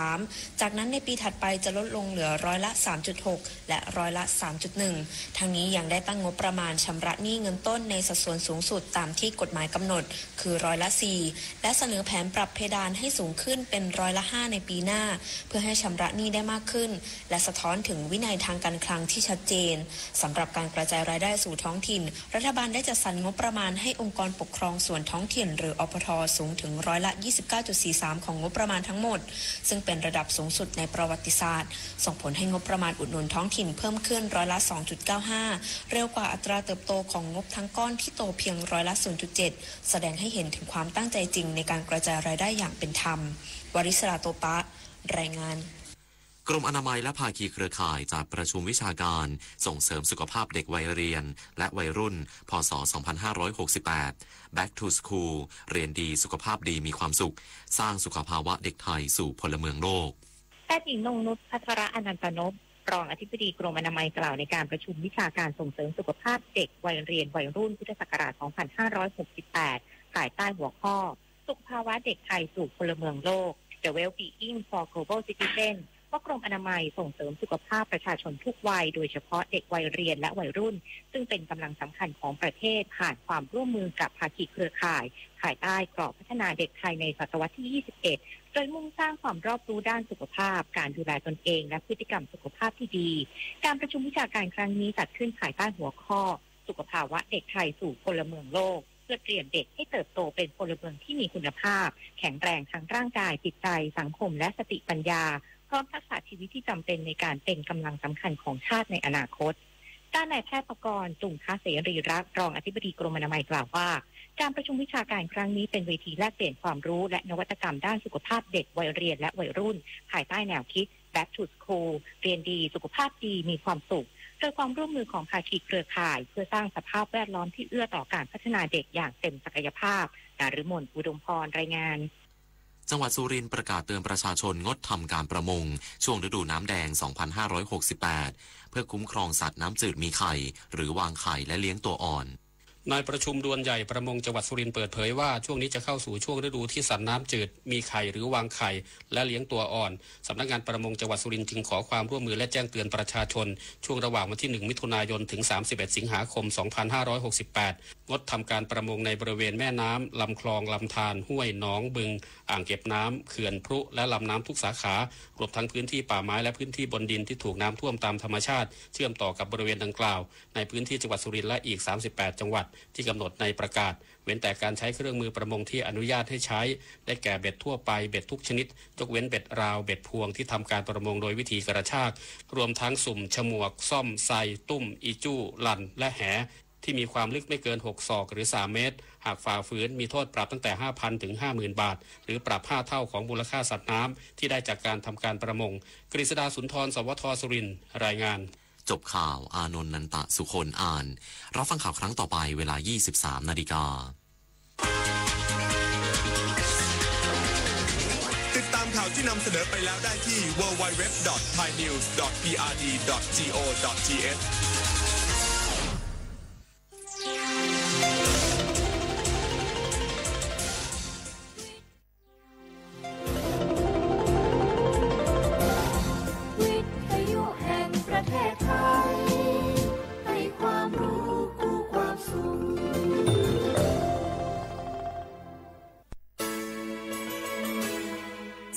4.3 จากนั้นในปีถัดไปจะลดลงเหลือร้อยละ 3.6 และร้อยละ 3.1 ทั้งนี้ยังได้ตั้งงบประมาณชำระหนี้เงินต้นในสัดส่วนสูงสุดตามที่กฎหมายกำหนดคือร้อยละ 4 และเสนอแผนปรับเพดานให้สูงขึ้นเป็นร้อยละ 5 ในปีหน้าเพื่อให้ชำระหนี้ได้มากขึ้นและสะท้อนถึงวินัยทางการคลังที่ชัดเจนสำหรับการกระจายรายได้สู่ท้องถิ่นรัฐบาลได้จัดสรรงบประมาณให้องค์กรปกครองส่วนท้องถิ่นหรืออปท.สูงถึงร้อยละ 29.43 ของงบประมาณทั้งหมดซึ่งเป็นระดับสูงสุดในประวัติศาสตร์ส่งผลให้งบประมาณอุดหนุนท้องถิ่นเพิ่มขึ้นร้อยละ 2.95 เร็วกว่าอัตราเติบโตของงบทั้งก้อนที่โตเพียงร้อยละ 0.7 แสดงให้เห็นถึงความตั้งใจจริงในการกระจายรายได้อย่างเป็นธรรมวริศราโตปะรายงานกรมอนามัยและภาคีเครือข่ายจัดประชุมวิชาการส่งเสริมสุขภาพเด็กวัยเรียนและวัยรุ่นพ.ศ. 2568 Back to School เรียนดีสุขภาพดีมีความสุขสร้างสุขภาวะเด็กไทยสู่พลเมืองโลกแพทย์หญิงนงนุชพัทรอนันตนพรองอธิบดีกรมอนามัยกล่าวในการประชุมวิชาการส่งเสริมสุขภาพเด็กวัยเรียนวัยรุ่นพุทธศักราช 2568 ภายใต้หัวข้อสุขภาวะเด็กไทยสู่พลเมืองโลก The Well-being for Global Citizen ว่ากรมอนามัยส่งเสริมสุขภาพประชาชนทุกวัยโดยเฉพาะเด็กวัยเรียนและวัยรุ่นซึ่งเป็นกำลังสำคัญของประเทศผ่านความร่วมมือกับภาคีเครือข่ายภายใต้กรอบพัฒนาเด็กไทยในศตวรรษที่ 21 โดยมุ่งสร้างความรอบรู้ด้านสุขภาพการดูแลตนเองและพฤติกรรมสุขภาพที่ดีการประชุมวิชาการครั้งนี้จัดขึ้นภายใต้หัวข้อสุขภาวะเด็กไทยสู่พลเมืองโลกเพื่อเตรียมเด็กให้เติบโตเป็นพลเมืองที่มีคุณภาพแข็งแรงทั้งร่างกายจิตใจสังคมและสติปัญญาพร้อมทักษะชีวิตที่จำเป็นในการเป็นกำลังสำคัญของชาติในอนาคตด้านนายแพทย์ปกรณ์จุ่มค้าเสรีรักษ์รองอธิบดีกรมอนามัยกล่าวว่าการประชุมวิชาการครั้งนี้เป็นเวทีแลกเปลี่ยนความรู้และนวัตกรรมด้านสุขภาพเด็กวัยเรียนและวัยรุ่นภายใต้แนวคิด Back to School เรียนดีสุขภาพดีมีความสุขโดยความร่วมมือของภาคีเครือข่ายเพื่อสร้างสภาพแวดล้อมที่เอื้อต่อการพัฒนาเด็กอย่างเต็มศักยภาพนฤมลอุดมพรรายงานจังหวัดสุรินทร์ประกาศเตือนประชาชนงดทำการประมงช่วงฤดูน้ำแดง 2568 เพื่อคุ้มครองสัตว์น้ำจืดมีไข่หรือวางไข่และเลี้ยงตัวอ่อนนายประชุมดวนใหญ่ประมงจังหวัดสุรินทร์เปิดเผยว่าช่วงนี้จะเข้าสู่ช่วงฤดูที่สัตว์น้ำจืดมีไข่หรือวางไข่และเลี้ยงตัวอ่อนสำนักงานประมงจังหวัดสุรินทร์จึงขอความร่วมมือและแจ้งเตือนประชาชนช่วงระหว่างวันที่1มิถุนายนถึง31สิงหาคม2568งดทำการประมงในบริเวณแม่น้ำลำคลองลำธารห้วยหนองบึงอ่างเก็บน้ำเขื่อนพรุและลำน้ำทุกสาขารวมทั้งพื้นที่ป่าไม้และพื้นที่บนดินที่ถูกน้ำท่วมตามธรรมชาติเชื่อมต่อกับบริเวณดังกล่าวในพื้นที่จังหวัดสุรินทร์และอีก38จังหวัดที่กำหนดในประกาศเว้นแต่การใช้เครื่องมือประมงที่อนุญาตให้ใช้ได้แก่เบ็ดทั่วไปเบ็ดทุกชนิดยกเว้นเบ็ดราวเบ็ดพวงที่ทำการประมงโดยวิธีกระชากรวมทั้งสุ่มฉมวกซ่อมไซตุ้มอีจู้ลันและแหที่มีความลึกไม่เกิน6ศอกหรือ3เมตรหากฝ่าฝืนมีโทษปรับตั้งแต่ 5,000 ถึง 50,000 บาทหรือปรับ5เท่าของมูลค่าสัตว์น้ำที่ได้จากการทำการประมงกฤษดาสุนทรสวทสุรินทร์รายงานจบข่าวอานนท์นันตะสุคนอ่านรับฟังข่าวครั้งต่อไปเวลา 23:00 น.ติดตามข่าวที่นำเสนอไปแล้วได้ที่ www.thainews.prd.go.th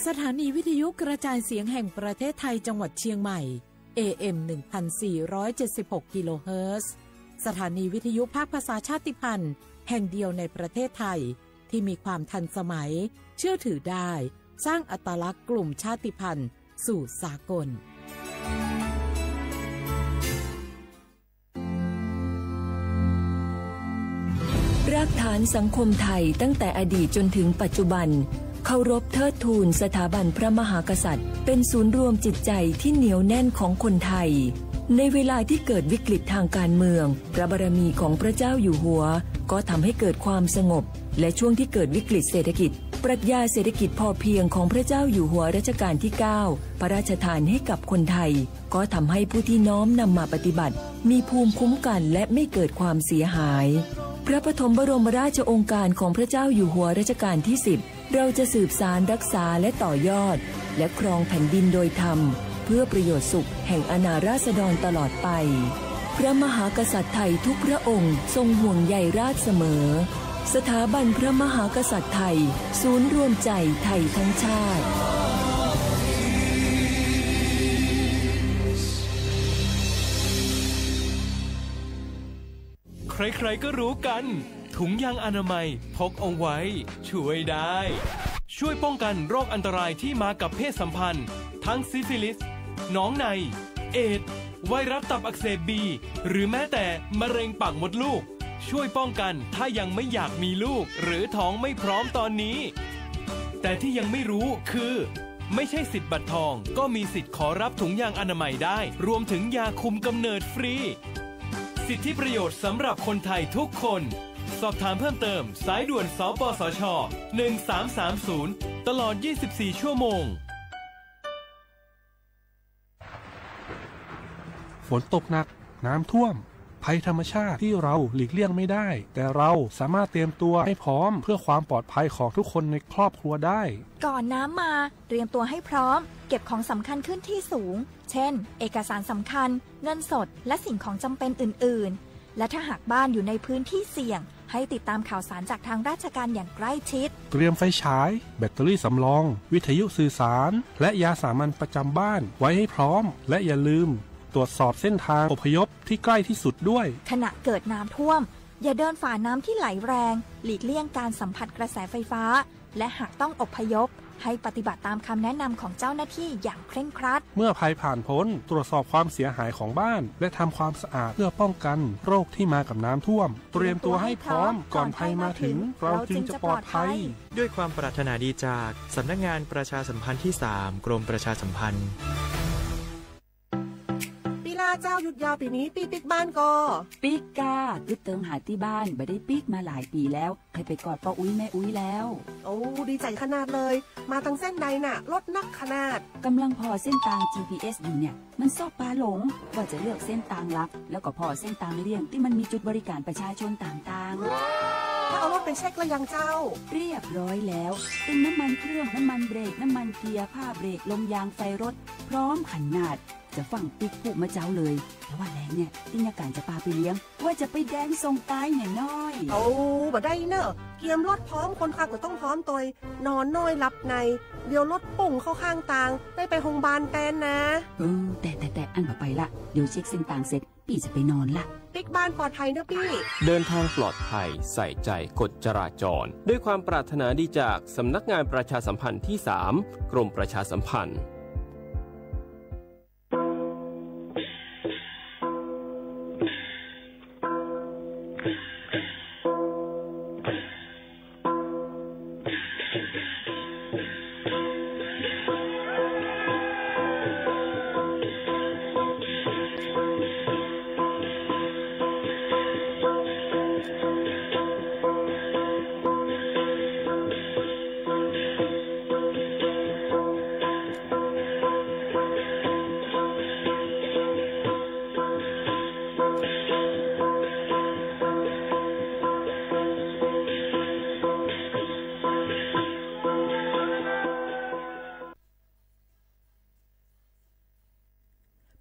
สถานีวิทยุกระจายเสียงแห่งประเทศไทยจังหวัดเชียงใหม่ AM 1476 กิโลเฮิรตซ์สถานีวิทยุภาคภาษาชาติพันธุ์แห่งเดียวในประเทศไทยที่มีความทันสมัยเชื่อถือได้สร้างอัตลักษณ์กลุ่มชาติพันธุ์สู่สากลรากฐานสังคมไทยตั้งแต่อดีตจนถึงปัจจุบันเคารพเทิดทูนสถาบันพระมหากษัตริย์เป็นศูนย์รวมจิตใจที่เหนียวแน่นของคนไทย ในเวลาที่เกิดวิกฤตทางการเมืองพระบารมีของพระเจ้าอยู่หัวก็ทำให้เกิดความสงบและช่วงที่เกิดวิกฤตเศรษฐกิจปรัชญาเศรษฐกิจพอเพียงของพระเจ้าอยู่หัวรัชกาลที่9พระราชทานให้กับคนไทยก็ทำให้ผู้ที่น้อมนำมาปฏิบัติมีภูมิคุ้มกันและไม่เกิดความเสียหายพระปฐมบรมราชโองการของพระเจ้าอยู่หัวรัชกาลที่10เราจะสืบสานรักษาและต่อยอดและครองแผ่นดินโดยธรรมเพื่อประโยชน์สุขแห่งอาณาราษฎรตลอดไปพระมหากษัตริย์ไทยทุกพระองค์ทรงห่วงใยราชเสมอสถาบันพระมหากษัตริย์ไทยศูนย์รวมใจไทยทั้งชาติใครๆก็รู้กันถุงยางอนามัยพกเอาไว้ช่วยได้ช่วยป้องกันโรคอันตรายที่มากับเพศสัมพันธ์ทั้งซิฟิลิสหนองในเอดส์ไวรัสตับอักเสบบีหรือแม้แต่มะเร็งปากมดลูกช่วยป้องกันถ้ายังไม่อยากมีลูกหรือท้องไม่พร้อมตอนนี้แต่ที่ยังไม่รู้คือไม่ใช่สิทธิ์บัตรทองก็มีสิทธิ์ขอรับถุงยางอนามัยได้รวมถึงยาคุมกำเนิดฟรีสิทธิประโยชน์สำหรับคนไทยทุกคนสอบถามเพิ่มเติมสายด่วนสปสช1330ตลอด24ชั่วโมงฝนตกหนักน้ำท่วมภัยธรรมชาติที่เราหลีกเลี่ยงไม่ได้แต่เราสามารถเตรียมตัวให้พร้อมเพื่อความปลอดภัยของทุกคนในครอบครัวได้ก่อนน้ำมาเตรียมตัวให้พร้อมเก็บของสำคัญขึ้นที่สูงเช่นเอกสารสำคัญเงินสดและสิ่งของจำเป็นอื่นๆและถ้าหากบ้านอยู่ในพื้นที่เสี่ยงให้ติดตามข่าวสารจากทางราชการอย่างใกล้ชิดเตรียมไฟฉายแบตเตอรี่สำรองวิทยุสื่อสารและยาสามัญประจำบ้านไว้ให้พร้อมและอย่าลืมตรวจสอบเส้นทางอพยพที่ใกล้ที่สุดด้วยขณะเกิดน้ำท่วมอย่าเดินฝ่าน้ำที่ไหลแรงหลีกเลี่ยงการสัมผัสกระแสไฟฟ้าและหากต้องอพยพให้ปฏิบัติตามคำแนะนำของเจ้าหน้าที่อย่างเคร่งครัดเมื่อภัยผ่านพ้นตรวจสอบความเสียหายของบ้านและทำความสะอาดเพื่อป้องกันโรคที่มากับน้ำท่วมเตรียมตัวให้พร้อมก่อนภัยมาถึงเราจึงจะปลอดภัยด้วยความปรารถนาดีจากสำนักงานประชาสัมพันธ์ที่3กรมประชาสัมพันธ์เจ้าหยุดยาวปีนี้ปีปิกบ้านก็ปิกกายึดเติมหาที่บ้านไม่ได้ปิกมาหลายปีแล้วเคยไปกอดป้าอุ้ยแม่อุ้ยแล้วโอ้ดีใจขนาดเลยมาทางเส้นใดน่ะรถนักขนาดกำลังพอเส้นทาง GPS อยู่เนี่ยมันซอกปลาหลงว่าจะเลือกเส้นทางลักแล้วก็พอเส้นทางเลี่ยงที่มันมีจุดบริการประชาชนต่างๆถ้าเอารถไปเช็คแล้วยังเจ้าเรียบร้อยแล้วเป็นน้ำมันเครื่องน้ำมันเบรกน้ำมันเกียร์ผ้าเบรกลมยางไฟรถพร้อมขนาดจะฟังปิ๊กปุ๊มาเจ้าเลยแต่ว่าแรงเนี่ยติ้งอาการจะปาไปเลี้ยงว่าจะไปแดงทรงตายเนี่ยน้อยโอ้บ่ได้เนอะเกียมรถพร้อมคนขับก็ต้องพร้อมตัวนอนน้อยหลับในเดี๋ยวรถปุ่งเข้าข้างทางได้ไปโรงพยาบาลแตนนะแต่อันมาไปละเดี๋ยวเช็คเส้นทางเสร็จพี่จะไปนอนละปิ๊กบ้านปลอดภัยนะพี่เดินทางปลอดภัยใส่ใจกฎจราจรด้วยความปรารถนาดีจากสำนักงานประชาสัมพันธ์ที่3กรมประชาสัมพันธ์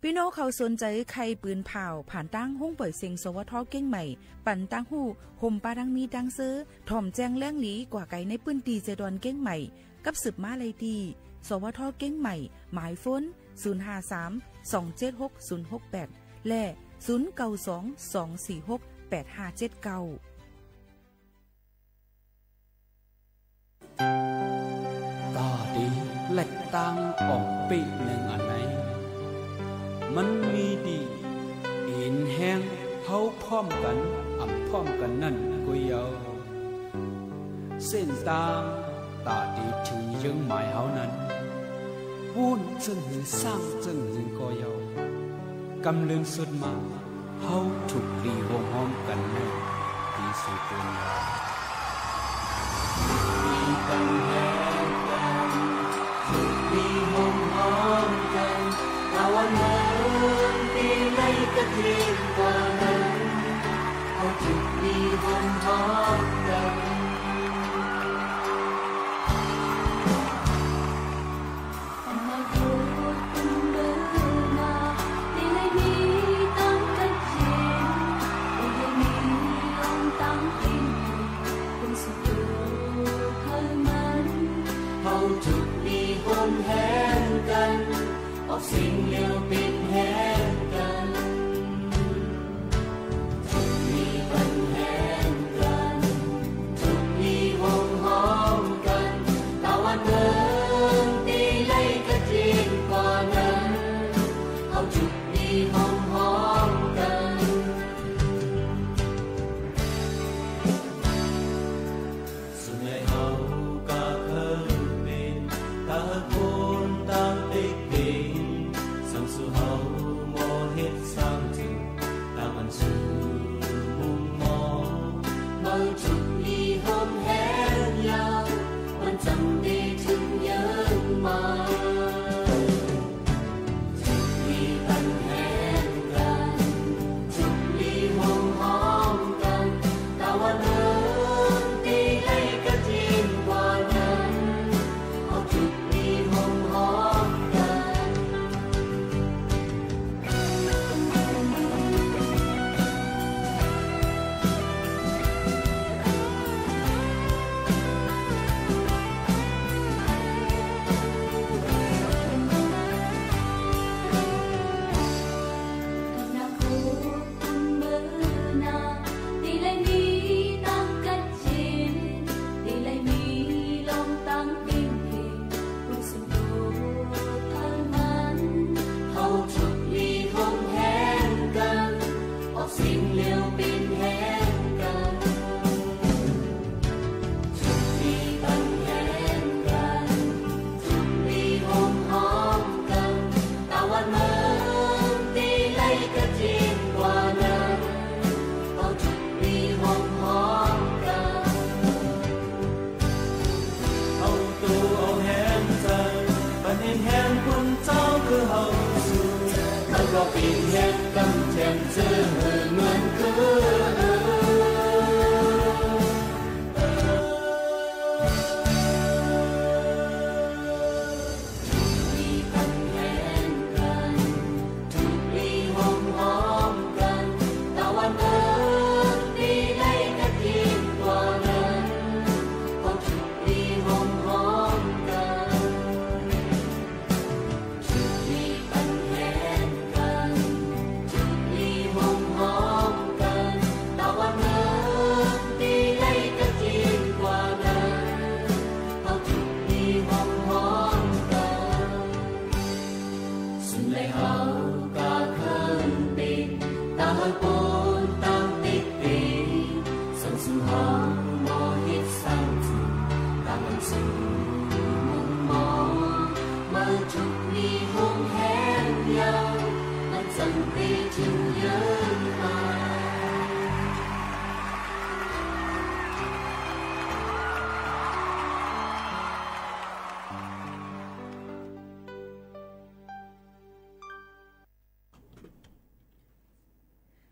พี่น้องเขาสนใจใครปืนเผาผ่านตั้งห้องเปิดเสียงสวทเก้งใหม่ปั่นตั้งหูห่มปลาดังมีดังซื้อถ่อมแจ้งเรื่องหลีกว่าไก่ในปืนตีเจดอนเก้งใหม่กับสืบมาเลยดีสวทเก้งใหม่หมายฝน053-276-068และ0922468579ตาดีเล็กตังออกปีหนึ่งอันไหนมันมีดีอินแห้งเฮาพร้อมกันอ่ำพร้อมกันนั่นก็ยาวเส้นตางตาดีถึงยังหมายเฮานั้นวุ่นจึงหือสร้างจึงหือก็ยาว กำลึงสุดมาเฮาถูกดีวงห้อมกันแน่ดีสุดตัวนี้มีกันแห่งกันถูกดีวงห้อมกันตะวันเดินดีในกระทิงกว่านั้นเฮาถูกดีวงห้อมกันสิ่งเลี้ยวปิดแห่งกันทุกมีปัญแห่งกันทุกมีวงห้อมกันตะวันเดินตีไล่กระจิงกว่านั้นเอาทุกมีห้อมห้อมกันส่วนใหญ่เฮาก็เคยเป็นตาคนตามติดสู่เฮาบ่เฮ็ดสร้างถึงตามอันสู่มุมมองบ่จุดมีหอมแห้งยาวมันจำได้ถึงเยินมาจุดมีปัญแห้งกันจุดมีหอมหอมกันตะวันเดินตีให้กระทิงกว่านั้นเอาจุดมีหอมหอม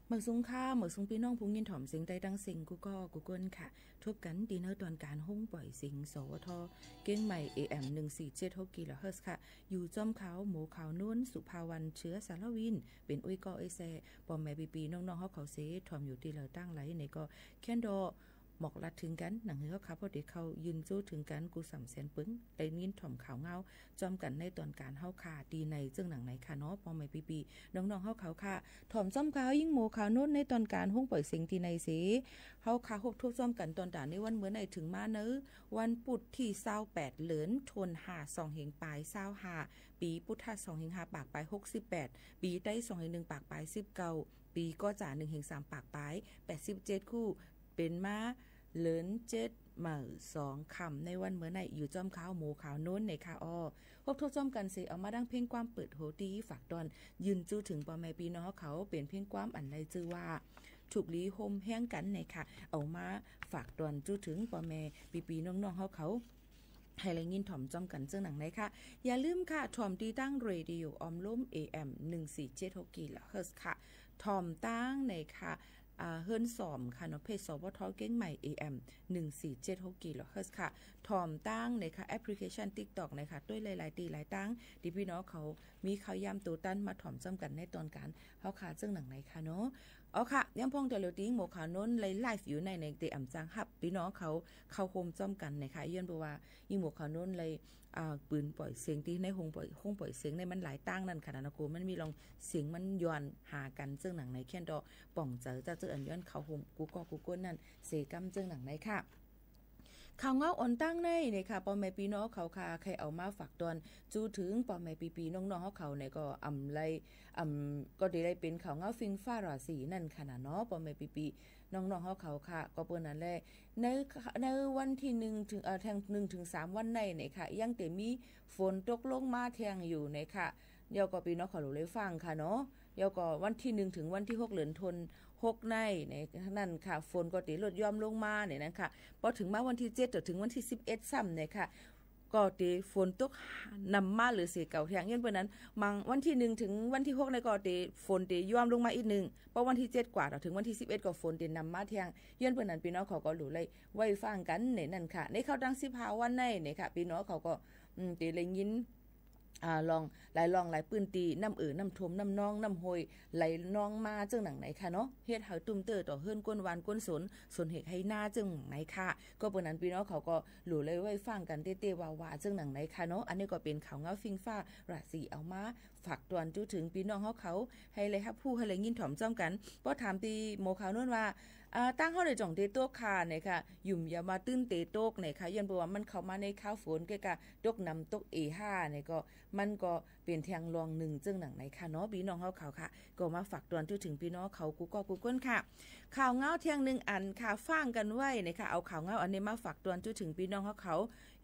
เมื่อสูงค่าเมื่อสูงพี่น้องพุงยินถ่อมเสียงใต้ดังเสียงกูเกิลค่ะทุบกันดีเนอร์ตอนการห้องปล่อยเสียงสวทเก้งใหม่ AM 1476กิโลเฮิรตซ์ค่ะอยู่จอมเขาหมูขาวนุ่นสุภาวันเชื้อสารวินเป็นอุ้ยก็ไอแซปอมแม่ปีน้องๆเขาเสถ่อมอยู่ที่เหลือตั้งไหลในก็แค่นดอหมอกลัดถึงกันหนังเฮือครับพอเด็กเขายืนจู้ถึงกันกูสำแสนปึ้งได้ยินถ่อมขาวเงาจอมกันในตอนการเฮาขาดีในจึงหนังไหนค่ะเนาะปอมไม่ปีน้องๆเฮาเขาค่ะถ่อมจอมขาวยิ่งโมขาวโน้นในตอนการห้องปล่อยเสียงดีในสิเฮาขาหกทุบจอมกันตอนด่านในวันเมื่อไหนถึงมาเนื้อวันปุดที่28เหลือนทน5 2เหงปลาย25ปีพุทธะ2เหง5ปากปลาย68ปีได้2เหง1ปากปลาย19ปีก็จ่า1เหง3ปากปลาย87คู่เป็นมา เลินเจ็ดเหม่อ2คำในวันเมื่อไหนอยู่จอมขาวหมูขาวโน้นในค่ะพบทบจอมกันสิเอามาดังเพลงความเปิดโหตีฝากดอนยืนจู้ถึงปอแม่พี่น้องเขาเป็นเพลงความอันใดจื้อว่าถูกลีโฮมแห้งกันในค่ะเอามาฝากดอนจู้ถึงปอแม่พี่ๆน้องๆเขาให้แรงยินถ่อมจอมกันเจ้าหนังไหนค่ะอย่าลืมค่ะถ่อมตีตั้งเรดิโอออมล้ม AM 1476กิโลเฮิรตซ์ค่ะถ่อมตั้งในค่ะเฮิรนสอมค่ะเนาะเพจสวทเก้งใหม่ AM 1476กิโลเฮิรตซ์ค่ะถ่อมตั้งในค่ะแอปพลิเคชัน TikTok นะคะด้วยหลายๆตีหลายตั้งที่พี่น้องเขามีข่าวยามตัวตั้นมาถ่อมจอมกันในตอนการเฮาค่ะเจ้าหนังไหนค่ะเนาะค่ะยังพงแต่เหลียวติ้งหมู่ขาวน้นไลฟ์อยู่ในเตอำจังฮับพี่น้องเขาเข้าโฮมจ้อมกันนะคะย้อนบ่ว่าอีหมู่ขาวน้นเลยปืนปล่อยเสียงที่ในห้องปล่อยเสียงในมันหลายตั้งนั่นค่ะนะกูมันมีลองเสียงมันย้อนหากันซึ่งหนังในแค่นดอป่องเจอจะอันย้อนเข้าโฮมกูก้นนั่นเสกำซึ่งหนังในค่ะข่าวเงาอ่อนตั้งในเนี่ยค่ะปอแม่พี่น้องเขาค่ะใครเอามาฝากตอนจูถึงปอแม่ปีน้องๆเขาเนี่ยก็ก็ได้เป็นข่าวเงาฟิงฟ้าราศีนั่นค่ะนะเนาะปอแม่ปีน้องๆเขาค่ะก็เปิ้นนั่นแหละในวันที่1ถึงแทง1ถึง3วันในเนี่ยค่ะยังแต่มีฝนตกลงมาแทงอยู่เนี่ยค่ะเดี๋ยวก็พี่น้องเขาเลยฟังค่ะเนาะเดี๋ยวก็วันที่1ถึงวันที่6เดือนธันวาคม6ในนั่นค่ะฝนก็ติลดย่อมลงมาเนี่ยนั่นค่ะพอถึงมาวันที่7ถึงวันที่11ซ้ำเนี่ยค่ะก็ติฝนตกนำมาหรือเสียเก่าแทงยันเปิ้นนั้นมังวันที่1ถึงวันที่6ในก็ติฝนติย่อมลงมาอีกนึงพอวันที่7กว่าถึงวันที่11ก็ฝนตินำมาแทงยันเปิ้นนั้นพี่น้องเขาก็รู้เลยไว้ฟังกันเนี่ยนั่นค่ะในเข้าดัง15วันในเนี่ยค่ะพี่น้องเขาก็ติเลยยินลองหลายปืนตีน้ำน้ำทมน้ำนองน้ำหอยไหลนองมาจังหนังไหนค่ะเนาะเฮ็ดหาตุ้มเตอต่อเฮิรนก้นวานก้นสนเฮ็ดให้หน้าจังไหนค่ะก็เปิ้นนั้นพี่น้องเขาก็หลู่เลยไว้ฟังกันเต้ๆว่าจังหนังไหนค่ะเนาะอันนี้ก็เป็นข่าวเงาฟิงฟ้าราศีเอามาฝากตวนจู้ถึงพี่น้องเขาให้เลยครับผู้ให้เลยยินถ่อมจ้อมกันเพราะถามตีโมข่าวนู้นว่าตั้งเฮาได้จ่องเตโตกค่ะเนี่ยค่ะยุ่มอย่ามาตื้นเตโตกเนี่ยค่ะย้อนบ่ว่ามันเข้ามาในข้าวฝนก็ตกนำตก A5 เนี่ยก็มันก็เป็นทางรอง1จังหนังไหนค่ะเนาะพี่น้องเขาค่ะก็มาฝากตวนจู้ถึงพี่น้องเขากูก้นค่ะข่าวเงาเที่ยง1อันค่ะฟังกันไว้นะคะเอาข่าวเงาอันนี้มาฝากตวนจู้ถึงพี่น้องเขา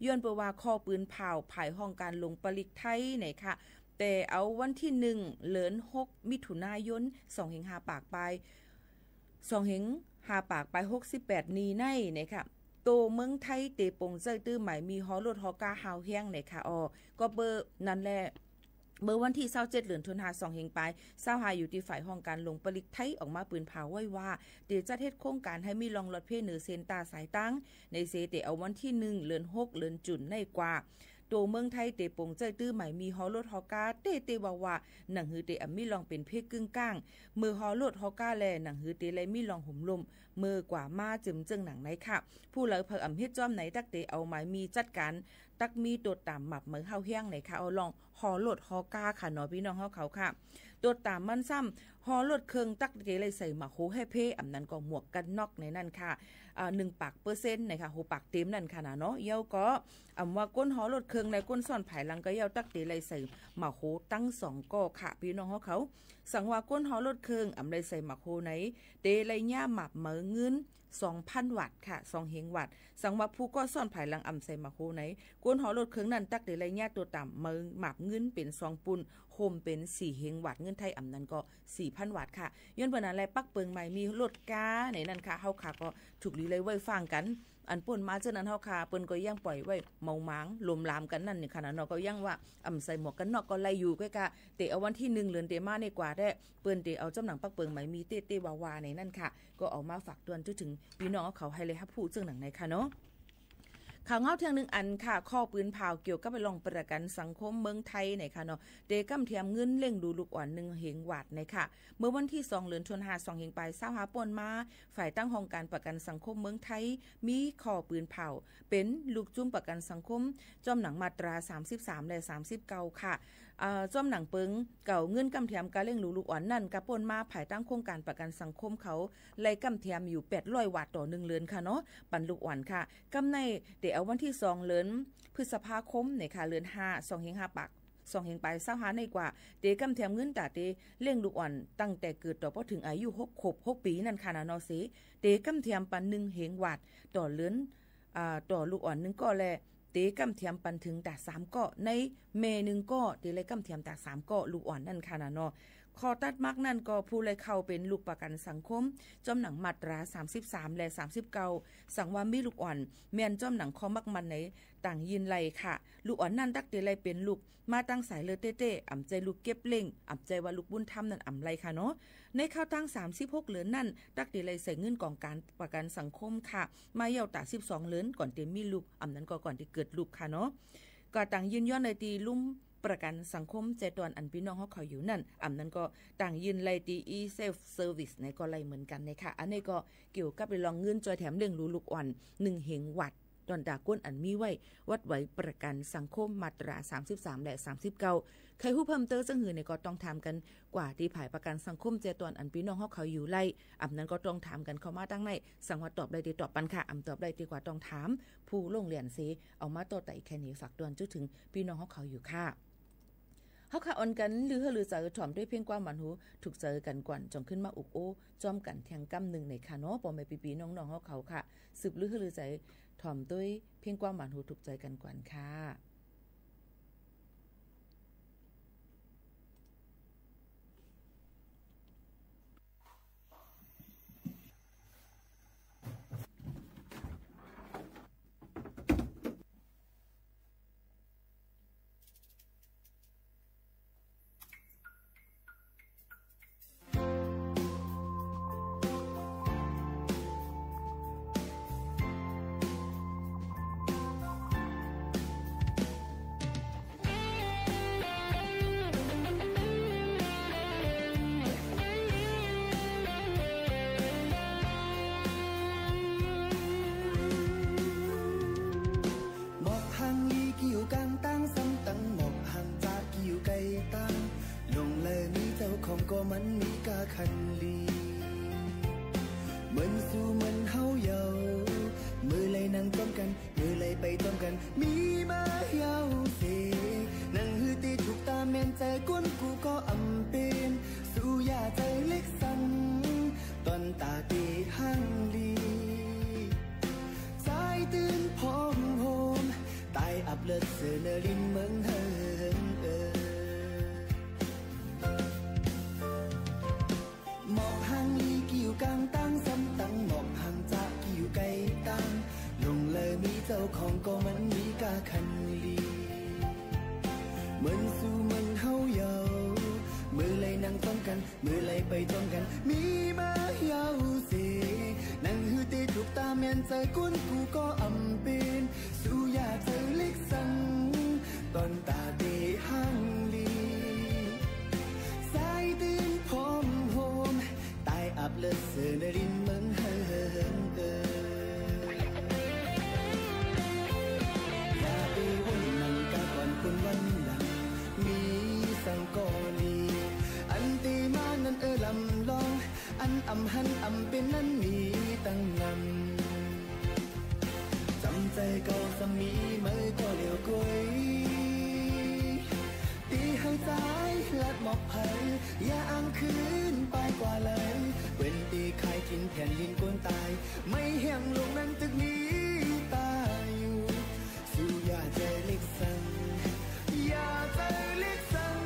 ย้อนบ่ว่าคอปืนเผาภายห้องการลงปลิกไทยเนี่ยค่ะแต่เอาวันที่1เดือน6มิถุนายน25ปากไป5ปากไป68นีในเนี่ยค่ะโตเมืองไทยเตปงเจ้ยตื้อใหม่มีฮอรถฮอกาฮาวแห้งเนี่ยค่ะก็เบอร์นั่นแหละเมื่อวันที่27เดือนธันวาคม2เฮงไป25อยู่ที่ฝ่ายห้องการลงปลิกไทยออกมาปืนเผาไว้ว่าเดี๋ยวจะเฮ็ดโครงการให้มีรองรถเพเหนือเซนตาสายตั้งในเซเตเอาวันที่1เดือน6เดือนจุนในกว่าตัวเมืองไทยเตปงเจ้ยตื้อใหม่มีฮอรถฮอกาเตว่าหนังหือเตอมีลองเป็นเพกึ่งก้างมือฮอรถฮอกาแลหนังหือเตเลยมีลองห่มลมมือกว่ามาจึมจึงหนังไหนค่ะผู้เหลือเพิ่มเฮ็ดจ้อมไหนตักเตเอาหมายมีจัดการตักมีตัวตามหมับเหมือเฮาแห้งไหนค่ะเอาลองฮอรถฮอกาค่ะเนาะพี่น้องเขาค่ะตัวตามมันซ้ำฮอรถเครื่องตักเตเลยใส่หมาโหให้เพอำนั้นก็หมวกกันน็อกในนั่นค่ะ1ปากเปอร์เซ็นต์นะคะโหปากเต็มนั่นค่ะเนาะเยาก็ว่าก้นฮอรถเครื่องในก้นซ่อนภายหลังก็เยาตักเตเลยใส่หมาโหตั้ง2ก็ค่ะพี่น้องเขาสังว่าก้นฮอรถเครื่องเลยใส่หมาโหไหนเตเลยย่าหมับเหมือเงิน 2,000 วัตต์ค่ะ2เฮงวัตต์สังว่าผู้ก็ซ่อนภายหลังใส่หมาโหไหนก้นฮอรถเครื่องนั้นตักเตเลยย่าตัวต่ำเหมือหมับเงินเป็น2ปุ่นโฮมเป็น4เฮงวัตต์เงินไทยนั้นก็ 4,000 วัตต์ค่ะย้อนเปิ้นนั้นแลปักเปิงใหม่มีรถกาในนั้นค่ะเฮาค่ะก็ถูกลีเลยไว้ฟังกันอันป่นมาเจ้านั้นเฮาค่ะเปิ้นก็ยังปล่อยไว้เมาหมางลมลามกันนั่นนี่ค่ะเนาะก็ยังว่าใส่หมวกกันน็อกก็ไล่อยู่ก็กะเตเอาวันที่1เดือนเตมาในกว่าได้เปิ้นเตเอาจำหนังปักเปิงใหม่มีเตวาในนั่นค่ะก็เอามาฝากเตือนถึงพี่น้องเขาให้เลยครับผู้จังหนังในค่ะเนาะข่าวเงาเที่ยง1อันค่ะข้อปืนเผาเกี่ยวกับไปลองประกันสังคมเมืองไทยไหนค่ะเนาะเดกัมเทียมเงินเล่งดูลูกอ่อน1เหงวาดไหนค่ะเมื่อวันที่2เดือนธันวาคม2เฮงไป25ป่นมาฝ่ายตั้งห้องการประกันสังคมเมืองไทยมีข้อปืนเผาเป็นลูกจุ้มประกันสังคมจอมหนังมาตรา33และ39ค่ะจอมหนังเปิงเก่าเงินกำเทียมการเล่งลูกอ่อนนั่นกะป่นมาฝ่ายตั้งโครงการประกันสังคมเขาไล่กำเทียมอยู่800 วัตต์ต่อ1เดือนค่ะเนาะปันลูกอ่อนค่ะกำในเอาวันที่2เดือนพฤษภาคมเนี่ยค่ะเดือน5 2เฮง5ปาก 2แห่งปลาย25ในกว่าเตกำแถมเงินตาเตเลี้ยงลูกอ่อนตั้งแต่เกิดต่อพอถึงอายุ6 ขวบ 6 ปีนั่นค่ะนะเนาะเสเตกำแถมปัน1เหงวัดต่อเลือนต่อลูกอ่อนนึงก็แลเตกำเทียมปันถึงตา3ก็ในเมนึงก็เตเลยกำเทียมตา3ก็ลูกอ่อนนั่นค่ะนะเนาะคอตัดมักนั่นก็ผู้เลยเข้าเป็นลูกประกันสังคมจอมหนังมาตรา33และ39สั่งว่ามีลูกอ่อนแม่นจอมหนังคอมักมันในต่างยินไลค่ะลูกอ่อนนั่นตักเตเลยเป็นลูกมาตั้งสายเลเต้ๆอ่ำใจลูกเก็บเล่งอ่ำใจว่าลูกบุญธรรมนั่นอ่ำไลค่ะเนาะในข้าวตั้ง36เหรียญนั่นตักเตเลยใส่เงินกองการประกันสังคมค่ะมาเยาตา12เหรียญก่อนเตมีลูกอ่ำนั้นก็ก่อนที่เกิดลูกค่ะเนาะก็ต่างยืนย้อนในตีลุ่มประกันสังคมใจตอนอันพี่น้องเขาอยู่นั่นอำนั้นก็ต่างยืนไลตีอีเซลฟ์เซอร์วิสในก็ไลเหมือนกันนะคะอันนี้ก็เกี่ยวกับไปลองเงินจอยแถมเรื่องลูกอ่อน1เหงวัดตอนดาก้นอันมีไว้วัดไว้ประกันสังคมมาตรา33และ39ใครผู้เพิ่มเติมซึ่งหือเนี่ยก็ต้องถามกันกว่าที่ภายประกันสังคมใจตอนอันพี่น้องเขาอยู่ไล่อำนั้นก็ต้องถามกันเข้ามาตั้งในสังวัดตอบได้ดีตอบปันค่ะอำตอบได้ดีกว่าต้องถามผู้ลงเรียนสิเอามาต่อไต่แค่นี้ฝากตอนจุดถึงพี่น้องเขาอยู่ค่ะเฮาค่ะออนกันหรือจะถ่อมด้วยเพียงความหมันหูถูกเจอกันก่อนจงขึ้นมาอุกโอจอมกันแทงกำหนึ่งในค่ะเนาะปอแม่ปีๆน้องๆเขาค่ะสืบหรือใจถ่อมด้วยเพียงความหมันหูถูกใจกันก่อนค่ะก็มันมีกาคันลีเหมือนสู่เหมือนเฮาเยามือเลยนั่งต้มกันมือเลยไปต้มกันมีมาเยาเสนั่งหือตีถูกตาแม่นใจก้นกูก็อำเป็นสู่ยาใจเล็กสั่นตอนตาตีหังลีใจตื่นพร้อมโฮมตายอับเลิศเสือเนรินเมืองเฮิงหมอกหางลีกิ่วกลางตั้งซ้ำตั้งหมอกหางจะกิ่วไก่ตั้งลงเลยมีเจ้าของก็มันมีกาคันลีเหมือนสู่เหมือนเฮาเยามือเลยนั่งต้มกันมือเลยไปต้มกันมีมาเยาเสนั่งหือตีถูกตาแม่นใจก้นกูก็อำเป็นสู่ยาเธอเล็กสั่งตอนตาเดหังลีสายตื่นพร้อมโฮมตายอับเลิศเสือเนรินเมืองเฮิงอย่าไปวุ่นนั่งกะก่อนคนวันหลังมีสังกอลีอันตีมานั้นลำลองอันอำหันอำเป็นนั้นมีตั้งนำจำใจเก่าสมีเมื่อก็เลี้ยวกล้วยตีให้ใจลัดหมอกไผ่อย่าอ้างคืนไปกว่าเลยเว้นตีใครกินแผ่นดินก้นตายไม่แห้งลงนั้นตึกนี้ตายอยู่สู่อย่าใจเล็กสั่งอย่าใจเล็กสั่ง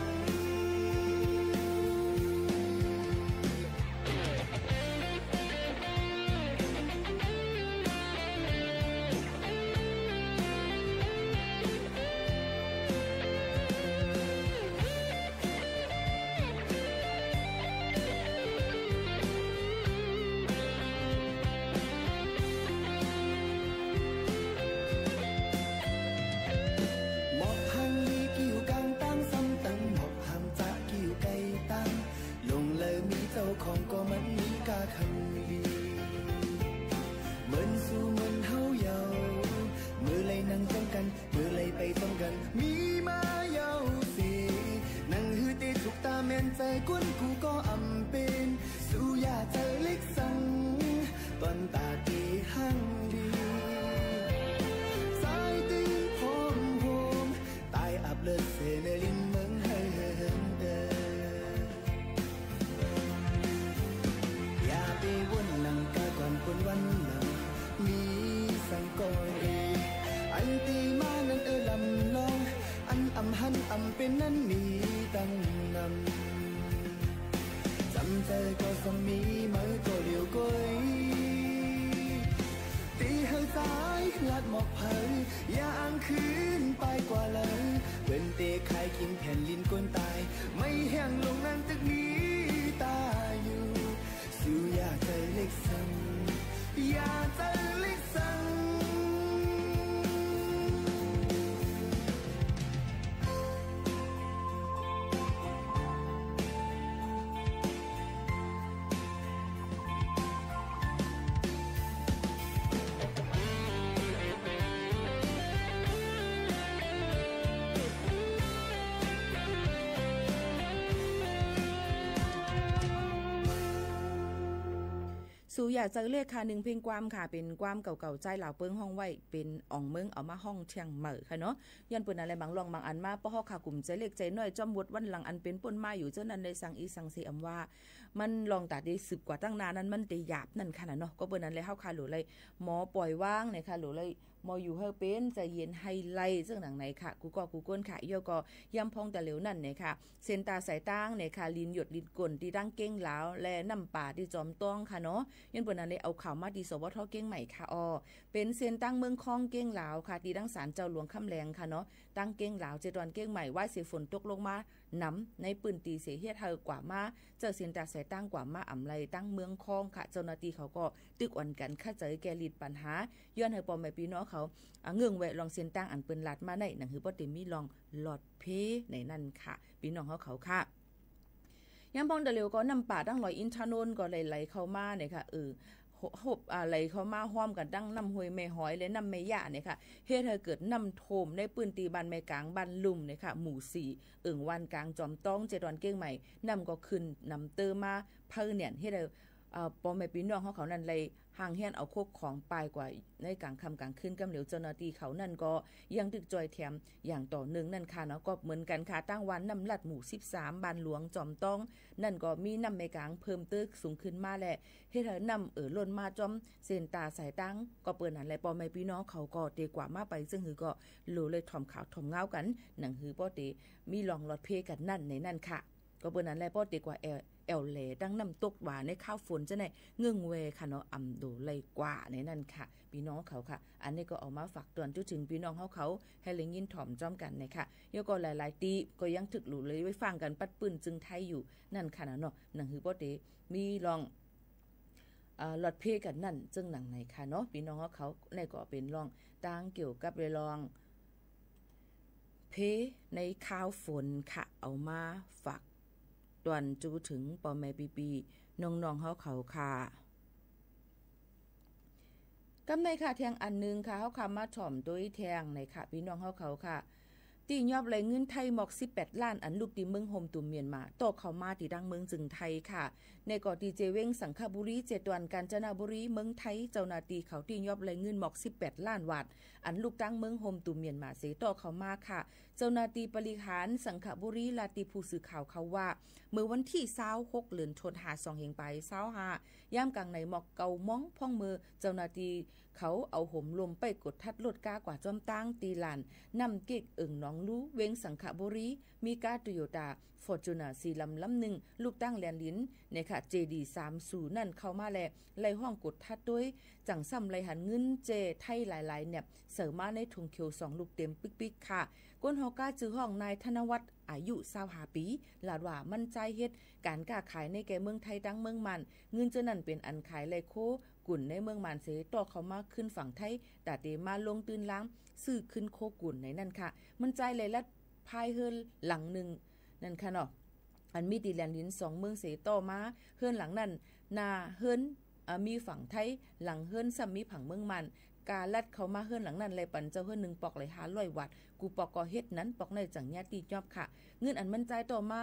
ของก็มันมีกาคันลีเหมือนสู่เหมือนเฮาเยามือเลยนั่งต้มกันมือเลยไปต้มกันมีมาเยาสินั่งหือตีถูกตาแม่นใจก้นกูก็อำเป็นสู่ยาเธอเล็กสั่งตอนตาตีหังลีสายตีพร้อมโฮมตายอับเลิศเสนลิน คืนไปกว่าเลยเป็นเตะใครกินแผ่นลิ้นก้นตายไม่แห้งลงนั่งตึกนี้ตาอยู่สู่อยากใจเล็กสั่งอยากใจเล็กสั่งสู่อยากจะเลขค่ะ1เพลงความค่ะเป็นความเก่าๆใจเหล่าเปิ้งห้องไว้เป็นอ่องเมืองเอามาห้องเชียงใหม่ค่ะเนาะย้อนเปิ้นอะไรบางลองบางอันมาป้อค่ะกลุ่มใจเล็กใจน้อยจอมวดวันหลังอันเป็นป่นมาอยู่เจ้านั้นได้สั่งอีสั่งสิอำว่ามันลองตัดได้10กว่าตั้งนานนั้นมันได้หยาบนั่นค่ะเนาะก็เปิ้นนั้นเลยเฮาค่ะหรือเลยหมอปล่อยว่างเนี่ยค่ะหรือเลยหมออยู่เฮาเป็นใจเย็นไฮไลท์ซึ่งหนังไหนค่ะกูก้นค่ะเอียวก็ย่ำพองแต่เหลวนั่นเนี่ยค่ะเส้นตาสายตางเนี่ยค่ะลิ้นหยดลิ้นกลที่ดังเก้งหลาวและน้ำป่าที่จอมต้องค่ะเนาะย้อนเปิ้นนั้นเลยเอาข่าวมาที่สวทเก้งใหม่ค่ะเป็นเส้นตั้งเมืองคองเก้งหลาวค่ะที่ดังศาลเจ้าหลวงคำแรงค่ะเนาะตั้งเก้งหลาว7วันเก้งใหม่ว่าสิฝนตกลงมาน้ำในปืนตีเสียเฮ็ดเฮากว่ามาเจอเส้นตาสายตั้งกว่ามาอำไลตั้งเมืองคองค่ะเจ้าหน้าที่เขาก็ตึกอ่อนกันเข้าใจแก่ลิดปัญหาย้อนให้ปอมแม่พี่น้องเขาเงื่องแวะลองเส้นตั้งอันปืนลัดมาในหนังหือบ่ได้มีลองหลอดเพในนั่นค่ะพี่น้องเขาค่ะยังพองเดเร็วก็น้ำป่าตั้งลอยอินทนนท์ก็ไหลเข้ามาเนี่ยค่ะหบอะไรเขามาห้อมกันดั้งน้ำห้วยแม่หอยและน้ำแม่ย่าเนี่ยค่ะเฮ็ดให้เกิดน้ำโถมในปืนตีบ้านแม่กลางบ้านลุ่มเนี่ยค่ะหมู่4วันกลางจอมต้อง7วันเก้งใหม่น้ำก็ขึ้นน้ำเติมมาเพิ่นเนี่ยเฮ็ดให้ปอแม่พี่น้องเขานั่นเลยห่างเฮียนเอาโคกของปลายกว่าในกลางค่ำกลางคืนกำเหลวเจ้าหน้าที่เขานั่นก็ยังดึกจอยแถมอย่างต่อเนื่องนั่นค่ะเนาะก็เหมือนกันค่ะตั้งวันน้ำลัดหมู่13บ้านหลวงจอมต้องนั่นก็มีน้ำแม่กลางเพิ่มตึกสูงขึ้นมาแหละเฮ็ดให้น้ำล้นมาจอมเส้นตาสายตั้งก็เปิ้นนั่นแหละปอแม่พี่น้องเขาก็เตกว่ามาไปซึ่งหือก็โลเลยถ่อมขาวถ่อมเงากันหนังหือป้อเตมีลองรถเพกันนั่นในนั่นค่ะก็เปิ้นนั่นแหละป้อเตกว่าแอลแหลดังน้ำตกหวานในข้าวฝนจะในเงื่องเวค่ะเนาะอำโดเลยกว่าในนั่นค่ะพี่น้องเขาค่ะอันนี้ก็เอามาฝากเตือนจุถึงพี่น้องเขาให้เลยยินถ่อมจ้อมกันนะคะแล้วก็หลายๆตีก็ยังถึกหลุเลยไว้ฟังกันปัดปืนจึงไทยอยู่นั่นค่ะเนาะหนังฮือบ่ได้มีลองหลอดเพกันนั่นจึงหนังไหนค่ะเนาะพี่น้องเขาในก็เป็นลองต่างเกี่ยวกับเรื่องลองเพในข้าวฝนค่ะเอามาฝากตวนจูถึงปอแม่ปีน้องๆเขาค่ะกำในค่ะแทงอันนึงค่ะเขาคำมาถ่อมด้วยแทงในค่ะพี่น้องเขาค่ะตียอบไหลเงินไทยหมอก18ล้านอันลูกตีเมืองโฮมตุ่มเมียนมาตกเข้ามาที่ดังเมืองจึงไทยค่ะในเกาะดีเจเว้งสังขบุรี7วันกาญจนบุรีเมืองไทยเจ้าหน้าที่เขาตียอบไหลเงินหมอก18ล้านบาทอันลูกตั้งเมืองโฮมตุ่มเมียนมาเสตกเข้ามาค่ะเจ้าหน้าที่บริหารสังขบุรีลาติผู้สื่อข่าวเขาว่าเมื่อวันที่26เดือนธันวาคม2เฮงไป25ย่ามกลางในหมอกเกาม้องพ่องมือเจ้าหน้าที่เขาเอาห่มลมไปกดทัดรถกากว่าจอมตั้งตีลานนำเก็กน้องรู้เวงสังขบุรีมีกาโตโยต้าฟอร์จูเนอร์4ลำหนึ่งลูกตั้งแลนลิ้นเนี่ยค่ะ JD30 นั่นเข้ามาแลไล่ห้องกดทัดด้วยจังซ้ำไล่หันเงินเจไทยหลายๆเนี่ยเสริมมาในถุงเขียว2ลูกเต็มปิ๊กๆค่ะก้นฮอกาจื้อห้องนายธนวัฒน์อายุ25ปีลาดว่ามั่นใจเฮ็ดการค้าขายในแก่เมืองไทยตั้งเมืองมันเงินเจ้านั่นเป็นอันขายไลโคกุ่นในเมืองมันเสต่อเขามาขึ้นฝั่งไทยตาเตมาลงตื่นล้างซื้อขึ้นโคกุ่นในนั่นค่ะมั่นใจเลยและพายเฮิรหลังหนึ่งนั่นค่ะเนาะอันมีดีแลนด์ลิ้น2เมืองเสต่อมาเฮิรหลังนั้นนาเฮิรมีฝั่งไทยหลังเฮิรซ้ำมีผังเมืองมันกาลัดเขามาเฮิรหลังนั้นเลยปันเจ้าเฮิร1ปอกเลย500วัตต์กูปอกก็เฮ็ดนั้นปอกในจังญาติยอบค่ะเงินอันมั่นใจต่อมา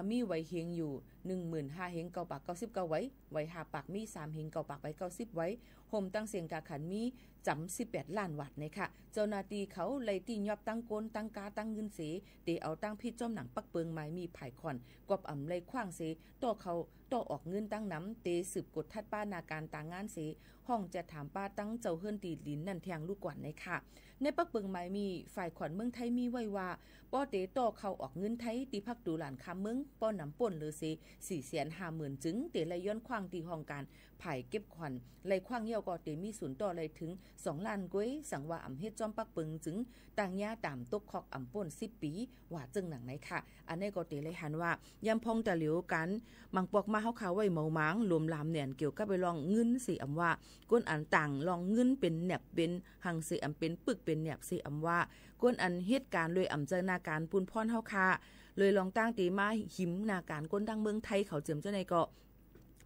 มีไว้เฮงอยู่ 15,000 เฮง9ปาก99ไว้5ปากมี3เฮง9ปากไป90ไว้โฮมตั้งเสียงกาขันมีจำ18ล้านวัตต์นะคะเจ้าหน้าที่เขาเลยตียอบตั้งโกนตั้งกาตั้งเงินเสเตเอาตั้งพิษจ้อมหนังปักเปิงไม้มีไผ่ขอนกอบอ่ำเลยขว้างเสต่อเขาต่อออกเงินตั้งน้ำเตสืบกดทัดป้านาการต่างงานเสห้องจะถามป้าตั้งเจ้าเฮิรนตีลินนั่นแทงลูกกวนนะคะในปักเปิงไม้มีฝ่ายขวัญเมืองไทยมีไว้ว่าป้อเตต่อเขาออกเงินไทยตีพักดูหลานคำเมือง มึงป้อนน้ำป่นหรือสิ450,000จึงเตไลย้อนขว้างตีห้องการไผ่เก็บขวัญไลขว้างเหี่ยวก็เตมีศูนย์ต่อเลยถึง2ล้านก้วยสังว่าอำเฮ็ดจอมปักปึงจึงต่างย่าตามตกคอกอำป่น10ปีว่าจึงหนังไหนค่ะอันนี้ก็เตเลยหันว่ายำพองตะเหลียวกันมังปอกมาเฮาเขาไว้เมาหมางรวมลามเนี่ยเกี่ยวกับไปลองเงินสิอำว่าก้นอันต่างลองเงินเป็นแหนบเป็นหังสิอำเป็นปึกเป็นแหนบสิอำว่าก้นอันเหตุการณ์เลยอำเจอนาการปุนพรเฮาค่ะเลยลองตั้งตีมาหิมนาการก้นดังเมืองไทยเขาเจิมเจ้าในก็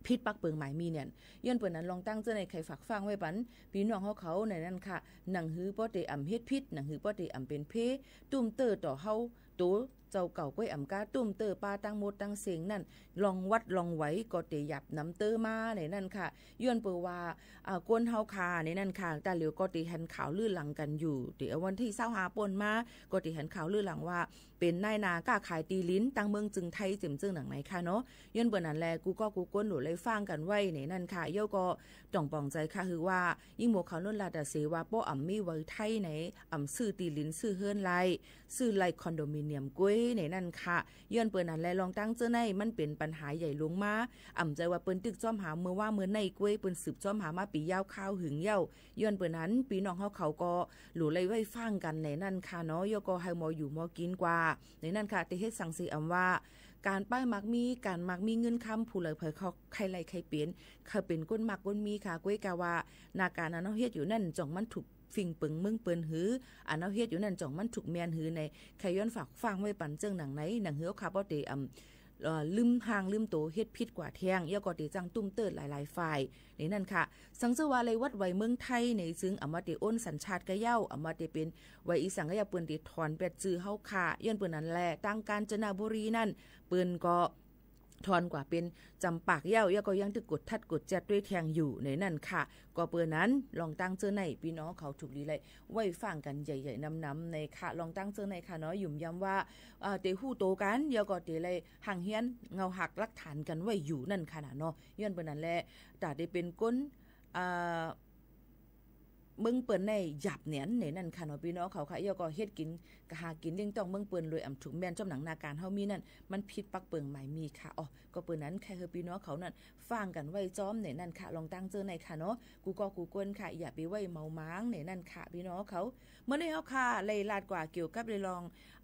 พิษปักเปิงหมายมีเนี่ยย้อนเปิ่นนั้นลองตั้งเจ้าในไข่ฝากฟังไว้ปันพี่น้องเขาในนั้นค่ะหนังหือป้อเตอำเฮ็ดพิษหนังหือป้อเตอำเป็นเพตุ่มเตอต่อเฮาโตเจ้าเก่าก้อยอำกาตุ่มเตอปาตั้งหมดตั้งเสียงนั่นลองวัดลองไหวก็เตหยับน้ำเตอมาในนั่นค่ะย้อนเปิ่ว่าก้นเฮาคาในนั่นค่ะแต่เหลียวก็เตหันข่าวลื่นหลังกันอยู่เดี๋ยววันที่25ป่นมาก็เตหันข่าวลื่นหลังว่าเป็นนายนากล้าขายตีลิ้นตั้งเมืองจึงไทยเจิมจึงหนังไหนค่ะเนาะย้อนเปิ่นนั้นแลกูก้นหลุเลยฟังกันไว้ในนั่นค่ะเย่าก็ต้องปองใจค่ะคือว่ายิ่งหมวกเขาล้นลาดเสว่าป้ออำมีไว้ไทยในอำซื้อตีลิ้นซื้อเฮือนไลซื้อไลคอนโดมิเนียมก้วยในนั่นค่ะย้อนเปิ้นนั้นแลลองตั้งเจ้าในมันเป็นปัญหาใหญ่ลงมาอ่ำใจว่าเปิ้นตึกจ้อมหาเมื่อว่าเมื่อในก้วยเปิ้นสืบจ้อมหามาปียาวข้าวหึงเย้าย้อนเปิ้นนั้นพี่น้องเขาก็หลู่เลยไว้ฟังกันในนั่นค่ะเนาะยก็ให้หมออยู่หมอกินกว่าในนั่นค่ะที่เฮ็ดสั่งสิอำว่าการป้ายมักมีการมักมีเงินค้ำผู้เลยเผยเขาใครไล่ใครเปลี่ยนเขาเป็นก้นมักก้นมีค่ะก้วยกะว่านาการนั้นเฮ็ดอยู่นั่นจ่องมันถูกฟิงปึงมึงเปิ้นหืออันเอาเฮ็ดอยู่นั่นจ่องมันถูกแมนหือในใครย้อนฝากฟังไว้ปันเจิงหนังไหนหนังหือคาบ่เตลืมห่างลืมโตเฮ็ดผิดกว่าแทงยาก็ติจังตุ้มเติดหลายๆฝ่ายนี่นั่นค่ะสังเจว่าเลยวัดไว้เมืองไทยในซึ่งอำมาติอ้นสัญชาติกะเย้าอำมาติเป็นไว้อีสังกะยาเปิ้นติถอนเป็ดจื้อเฮาค่ะย้อนเปิ้นนั้นแลตั้งกาญจนบุรีนั่นเปิ้นก็ทอนกว่าเป็นจำปากเย้าก็ยังตึกกดทัดกดแจดด้วยแทงอยู่ในนั่นค่ะก็เปิ้นนั้นลองตั้งเจอในพี่น้องเขาถูกลีเลยไว้ฟังกันใหญ่ๆน้ำในค่ะลองตั้งเจอในค่ะเนาะยุ่มย้ำว่าเตฮู้โตกันยาก็เตเลยห่างเฮียนเงาหักหลักฐานกันไว้อยู่นั่นค่ะเนาะย้อนเปิ้นนั้นแหละตาได้เป็นก้นเมืองเปิ้นในหยับเหนียนในนั่นค่ะเนาะพี่น้องเขาค่ะยาก็เฮ็ดกินก็หากินเลี้ยงต้องเมืองเปิ้นเลยอำถูกแม่นจ้อมหนังนาการเฮามีนั่นมันผิดปักเปิงหมายมีค่ะอ๋อก็เปิ้นนั้นแค่คือพี่น้องเขานั่นฟังกันไว้จ้อมในนั่นค่ะลองตั้งเจอในค่ะเนาะกูกวนค่ะอย่าไปไว้เมาม้างในนั่นค่ะพี่น้องเขาเมื่อในเฮาค่ะเลยลาดกว่าเกี่ยวกับเลยลอง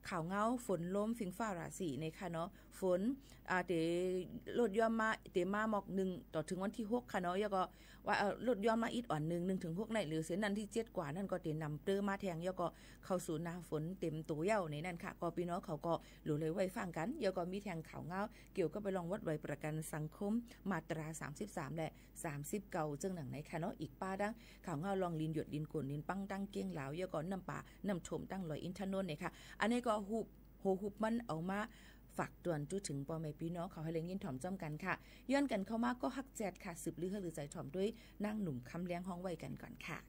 ข่าวเงาฝนล้มฝิงฟ้าราศีในค่ะเนาะฝนเตลดย่อมมาเตมาหมอก1ต่อถึงวันที่6ค่ะเนาะยาก็ว่าลดย่อมมาอีกอ่อน1ถึง6ในหรือเส้นนั้นที่7กว่านั่นก็เตนำเตอมาแทงยาก็เข้าสู่หน้าฝนเต็มตัวเย้าในนั่นค่ะก็พี่น้องเขาก็หลู่เลยไว้ฟังกันยาก็มีแทงข่าวเงาเกี่ยวกับไปลองวัดไว้ประกันสังคมมาตรา33และ30เก่าจึงหนังไหนค่ะเนาะอีกป้าดังข่าวเงาลองลินหยดลินกลลินปังตั้งเกี้ยงหลาวยาก็น้ำป่าน้ำชมตั้งลอยอินทนนท์เนี่ยค่ะอันนี้ก็หุบมันเอามาฝากตวนจุถึงพ่อแม่พี่น้องเขาให้เลี้ยงยินถ่อมจ้อมกันค่ะย้อนกันเข้ามาก็ฮักแจดค่ะสืบลือหรือใจถ่อมด้วยนางหนุ่มคำเลี้ยงห้องไว้กันก่อนค่ะ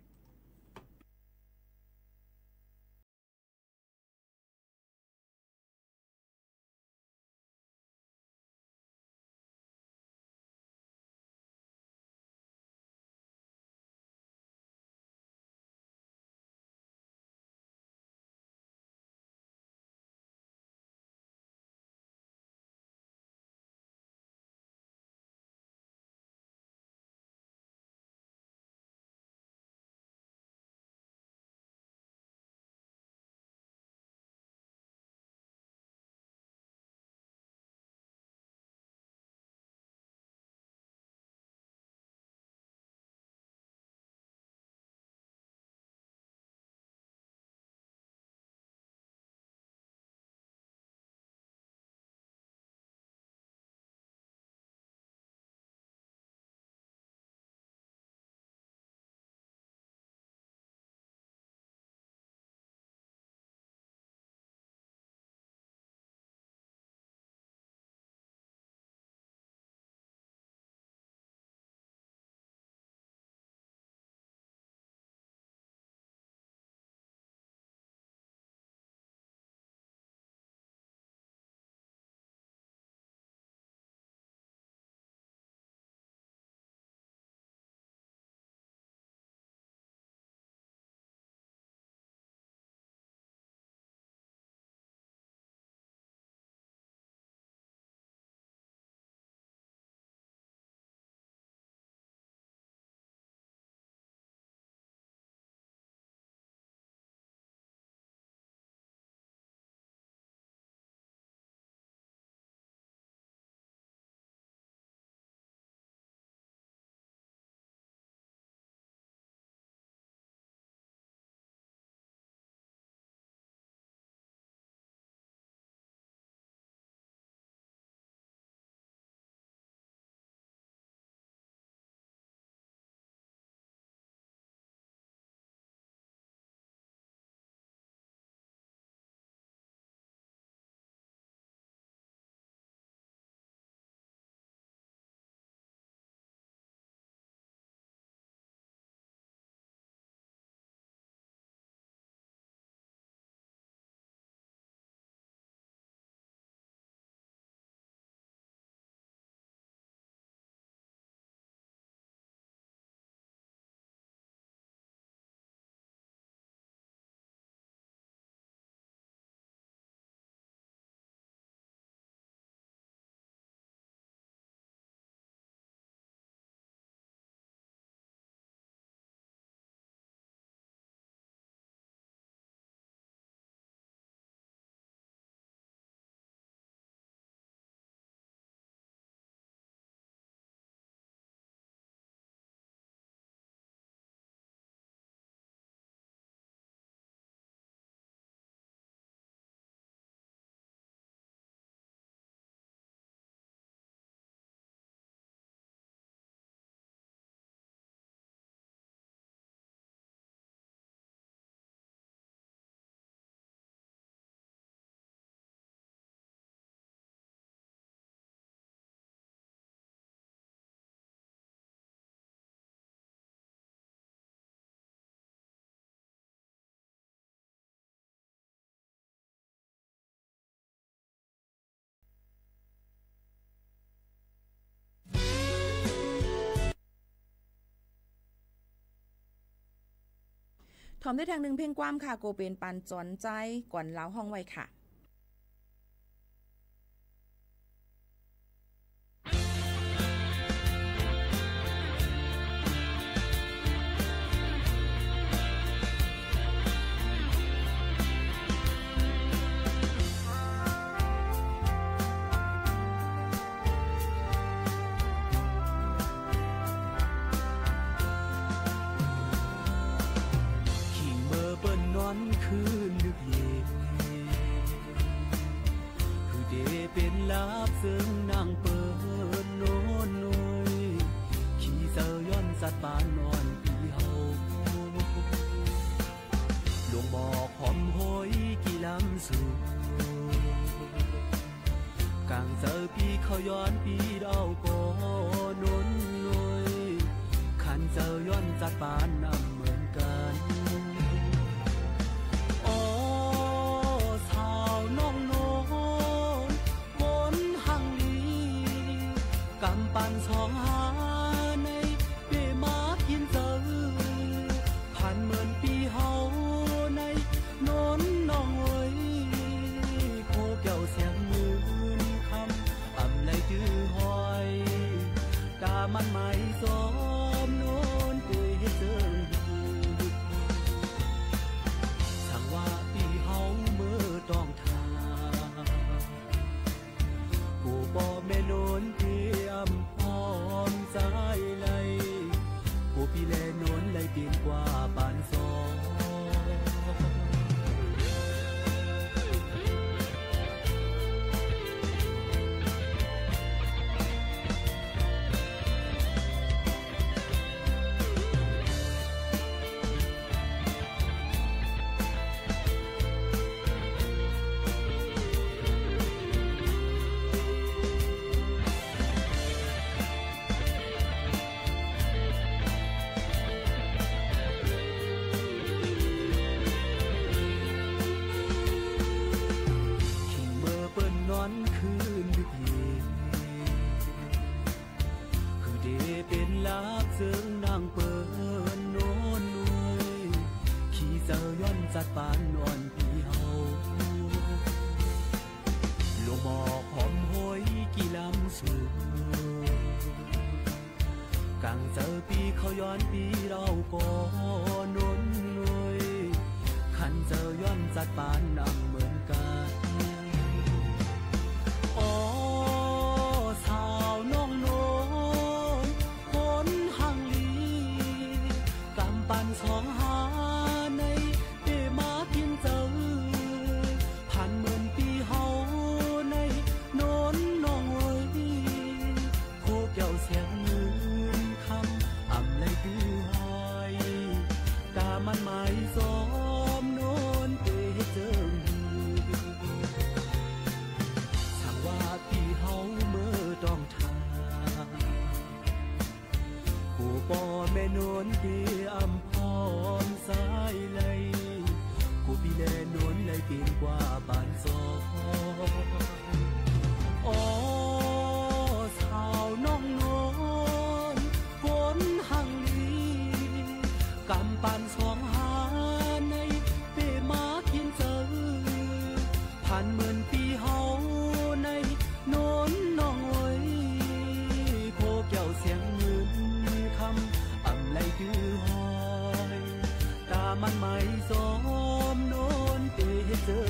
ถอมได้ทางหนึ่งเพ่งความค่ะโกเป็นปันจอนใจก่อนเล้าห้องไว้ค่ะคืนลึกเย็นคือเดเป็นลาบซึ่งนางเปิดโน้นหน่วยขี่เสือย้อนสัตว์ป่านอนปีเฮาหลวงบอกหอมหอยกี่ลำสูกลางเสือปีเขาย้อนปีเดาก่อนนนหน่วยขันเสือย้อนสัตว์ป่านนำเหมือนกันกำปั่นสองหาในเปมากินเจอผ่านเหมือนปีเฮาในโน้นน้องเอ้ยโคเกี่ยวเสียงมือคำอ่ำไหลจื้อหอยกามันไม่ซ้อมโน้นเตะเจอสั่งว่าปีเฮาเมื่อต้องทากูบ่แม่โน้นใจไหลกูพี่แลนนไหลเปลี่ยนกว่าปานซอคืนดึกเย็นคือเดเป็นลาบเซิงนางเปิดโน้นหน่วยขี่เสือย้อนจัดปานนอนปีเฮาหลวงบอกหอมหอยกี่ลำสูกลางเสือปีเขาย้อนปีเราก่อนนนหน่วยขันเสือย้อนจัดปานนำเหมือนกันสาวน้องโน้นคนหังลีกำปั่นสองหาในเปมากินเจอผ่านเหมือนปีเฮาในโน้นน้องเอ้ยโคเกี่ยวเสียงมือคำอ่ำไหลดื้อหอยกามันไม่ซ้อมโน้นเตะเจอปีเฮาเมื่อต้องทาผู้ป่อแม่นนที่อำพรสายไหลกูพี่แลนนไหลเปลี่ยนกว่าบานซอสาวน้องโน้นฝนหังลีกำปั่นสองหาในเปมากินเจอผ่านเหมือนปีเฮาในโน้นน้องเอ้ยโคเกี่ยวเสียงเงินคำอ่ำไหลดื้อหอยตามันไม่ซ้อมโน้นเตะเจอ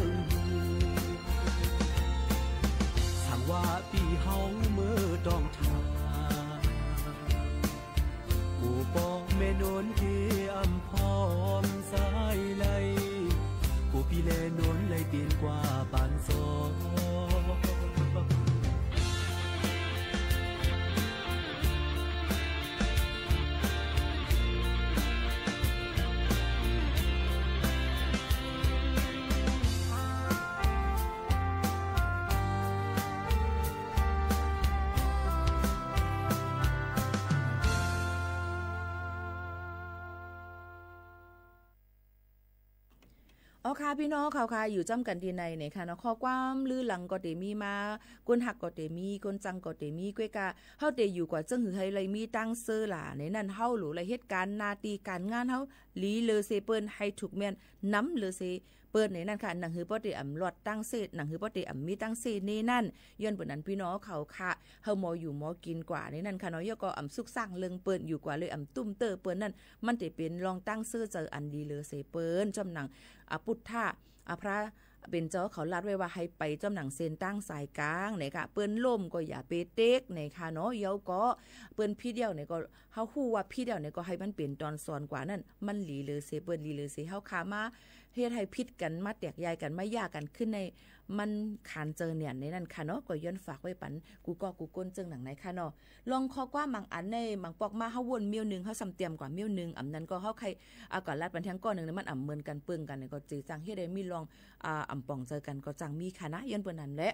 สั่งว่าปีเฮาเมื่อต้องทา เอาค่ะพี่น้องข่าวค่ะอยู่จ้ำกันที่ในเนี่ยค่ะเนาะข้อความลือหลังก็เตมีมาก้นหักก็เตมีก้นจังก็เตมีก้วยกะเฮาเตอยู่กว่าจึงหือให้เลยมีตั้งเสื้อหล่าในนั้นเฮาหรูเลยเหตุการณ์นาตีการงานเฮาลีเลอเซเปิ้นให้ถูกแม่นน้ำเลอเซเปิ้นในนั้นค่ะหนังหือบ่ได้อำลอดตั้งเศษหนังหือบ่ได้อำมีตั้งเศษนี่นั่นย้อนเปิ้นนั้นพี่น้องเขาค่ะเฮาหมออยู่หมอกินกว่าในนั้นค่ะเนาะยก็อำสุกสร้างเรื่องเปิ้นอยู่กว่าเลยอำตุ้มเตอเปิ้นนั่นมันสิเป็นลองตั้งเสื้อเจออันดีเลอเซเปิ้นจำหนังพุทธะพระเป็นเจ้าเขาลัดไว้ว่าให้ไปจำหนังเซนตั้งสายกลางเนี่ยค่ะเปิ้นล่มก็อย่าไปเต็กเนี่ยค่ะเนาะเยาก็เปิ้นพี่เดียวเนี่ยก็เฮาฮู้ว่าพี่เดียวเนี่ยก็ให้มันเป็นตอนสอนกว่านั่นมันหลีเลยเซเปิ้นหลีเลยเซเฮาขามาเฮ็ดให้พิษกันมาแตกยายกันมาย่ากันขึ้นในมันขานเจอเนี่ยในนั้นค่ะเนาะก็ย้อนฝากไว้ปันกูก็กูก้นจึงหนังไหนค่ะเนาะลองข้อกว่าบางอันในบางปอกมาเฮาวนมิ้วนึงเฮาซ้ำเตรียมกว่ามิ้วนึงอำนั้นก็เฮาใครก่อนลัดบันเทิงก้อนนึงมันอำเหมือนกันเปิ้งกันเนี่ยก็จือจังเฮ็ดได้มีลองอำป่องเจอกันก็จังมีค่ะนะย้อนเปิ้นนั้นแหละ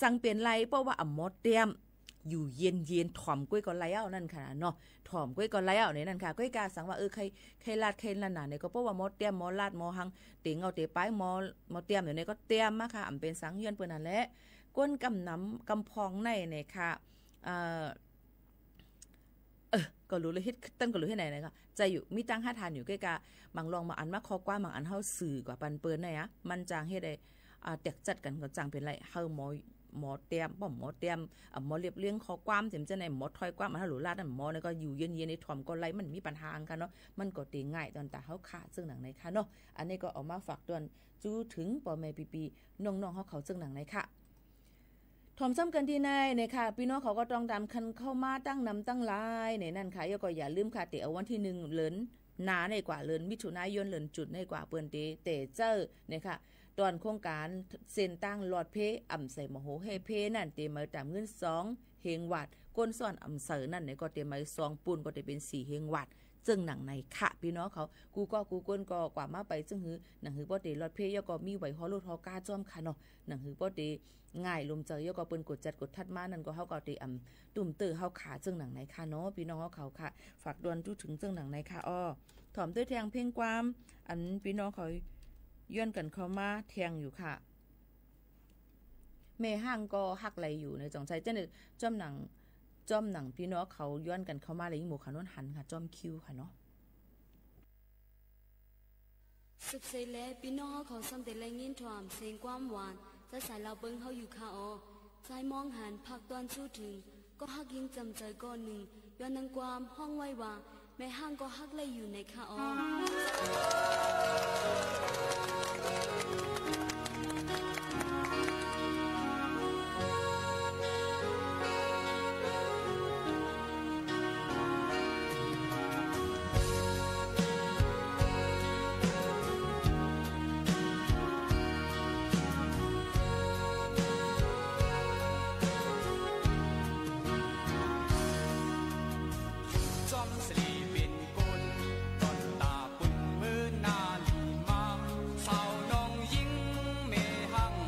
สั่งเปลี่ยนไรเพราะว่าอำหมดเตรียมอยู่เย็นๆถ่อมก้วยก็ไล่เอานั่นค่ะเนาะถ่อมก้วยก็ไล่เอาในนั่นค่ะก้อยกาสังว่าใครลาดใครละหนาเนี่ยก็เพราะว่าหมอเตรียมหมอลาดหมอหังเต็งเอาเตป้ายหมอเตรียมอยู่ในก็เตรียมมาค่ะอำเป็นสังย้อนเปิ้นนั่นแหละก้นกำน้ำกำพองในเนี่ยค่ะก็รู้เลยเฮ็ดตั้งก็รู้เฮ็ดไหนนะคะใจอยู่มีตั้ง5ทานอยู่ใกล้กะบางลองมาอันมาคอกว่าบางอันเฮาสื่อกว่าปันเปิ้นได้อะมันจางเฮ็ดได้แตกจัดกันก็จางเป็นไรเฮาหมอเตรียมหมอเตรียมหมอเรียบเลี้ยงคอความเต็มจะในหมอถอยความมันหรูลาดนั่นหมอนี่ก็อยู่เย็นๆในถ่อมก็ไล่มันมีปัญหาค่ะเนาะมันก็ตีง่ายตอนตาเฮาขาซึ่งหนังในค่ะเนาะอันนี้ก็เอามาฝากตอนจู้ถึงป่อแม่ปีๆน้องๆเฮาเขาซึ่งหนังในค่ะถ่อมซ้ำกันที่ในเนี่ยค่ะพี่น้องเขาก็ต้องตามคันเข้ามาตั้งนำตั้งลายในนั่นค่ะก็อย่าลืมค่ะเตะเอาวันที่1เดือนหนาในกว่าเดือนมิถุนายนเดือนจุดในกว่าเปิ้นเตเจอเนี่ยค่ะตอนโครงการเส้นตั้งหลอดเพอ่ำใส่มโหเฮเพนั่นเตมาตามเงิน2เฮงวัดก้นซ่อนอ่ำเสนั่นเนี่ยก็เตมา2ปูนก็จะเป็น4เฮงวัดจึงหนังในค่ะพี่น้องเขากูก้นก็กว่ามาไปจึงหือหนังหือบ่เตหลอดเพยก็มีไหวฮอลุฮอกาจ้อมค่ะเนาะหนังหือบ่เตง่ายลมเจอยก็เปิ้นกดจัดกดทัดมานั่นก็เฮาก็เตอ่ำตุ่มเตอเฮาขาจึงหนังในค่ะเนาะพี่น้องเขาค่ะฝากดวนทุถึงจึงหนังในค่ะอ้อถ่อมด้วยแทงเพ่งความอันพี่น้องเขาย้อนกันเข้ามาแทงอยู่ค่ะแม่ห้างก็ฮักไหลอยู่ในจ่องใจเจ้าเนี่ยจ้อมหนังพี่น้องเขาย้อนกันเข้ามาเลยหมู่ขานนหันค่ะจ้อมคิวค่ะเนาะสุดเสแลพี่น้องเขาซ้ำแต่แรงเงินถ่อมเสียงความหวานจะใส่เราเบิ้งเขาอยู่ค่ะอ๋อใจมองหันพักตอนสู้ถึงก็ฮักยิ่งจำใจก้อนหนึ่งย้อนนังความห้องไว้ว่าแม่ห้างก็ฮักไหลอยู่ในค่ะอ๋อห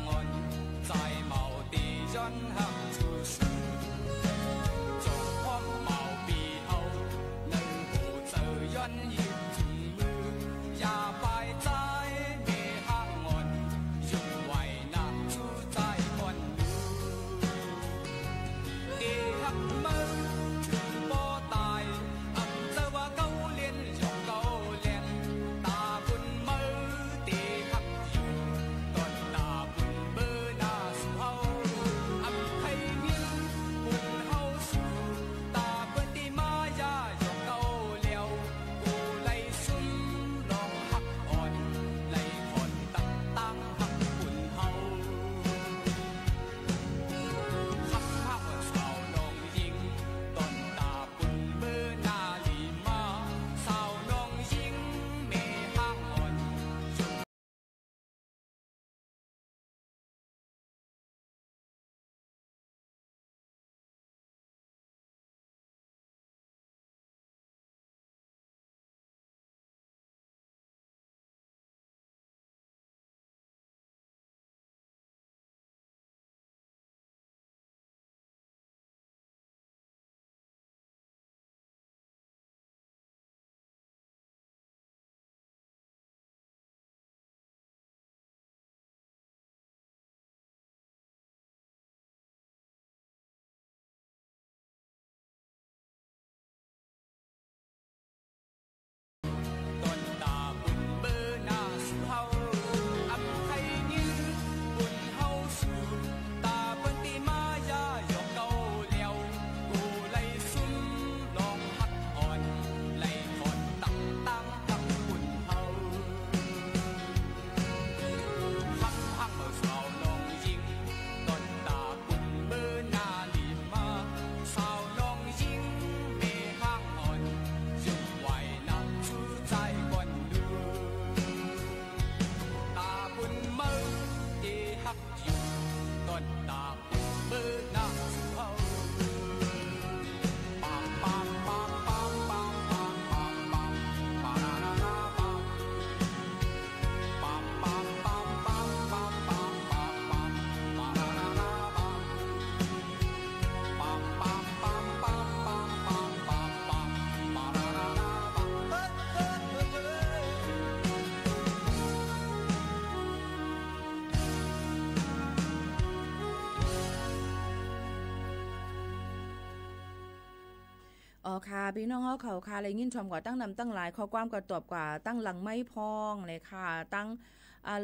อ๋อค่ะพี่น้องเขาค่ะอะไรยินชมกว่าตั้งนำตั้งหลายข้อความก็ตอบกว่าตั้งหลังไม่พองเลยค่ะตั้ง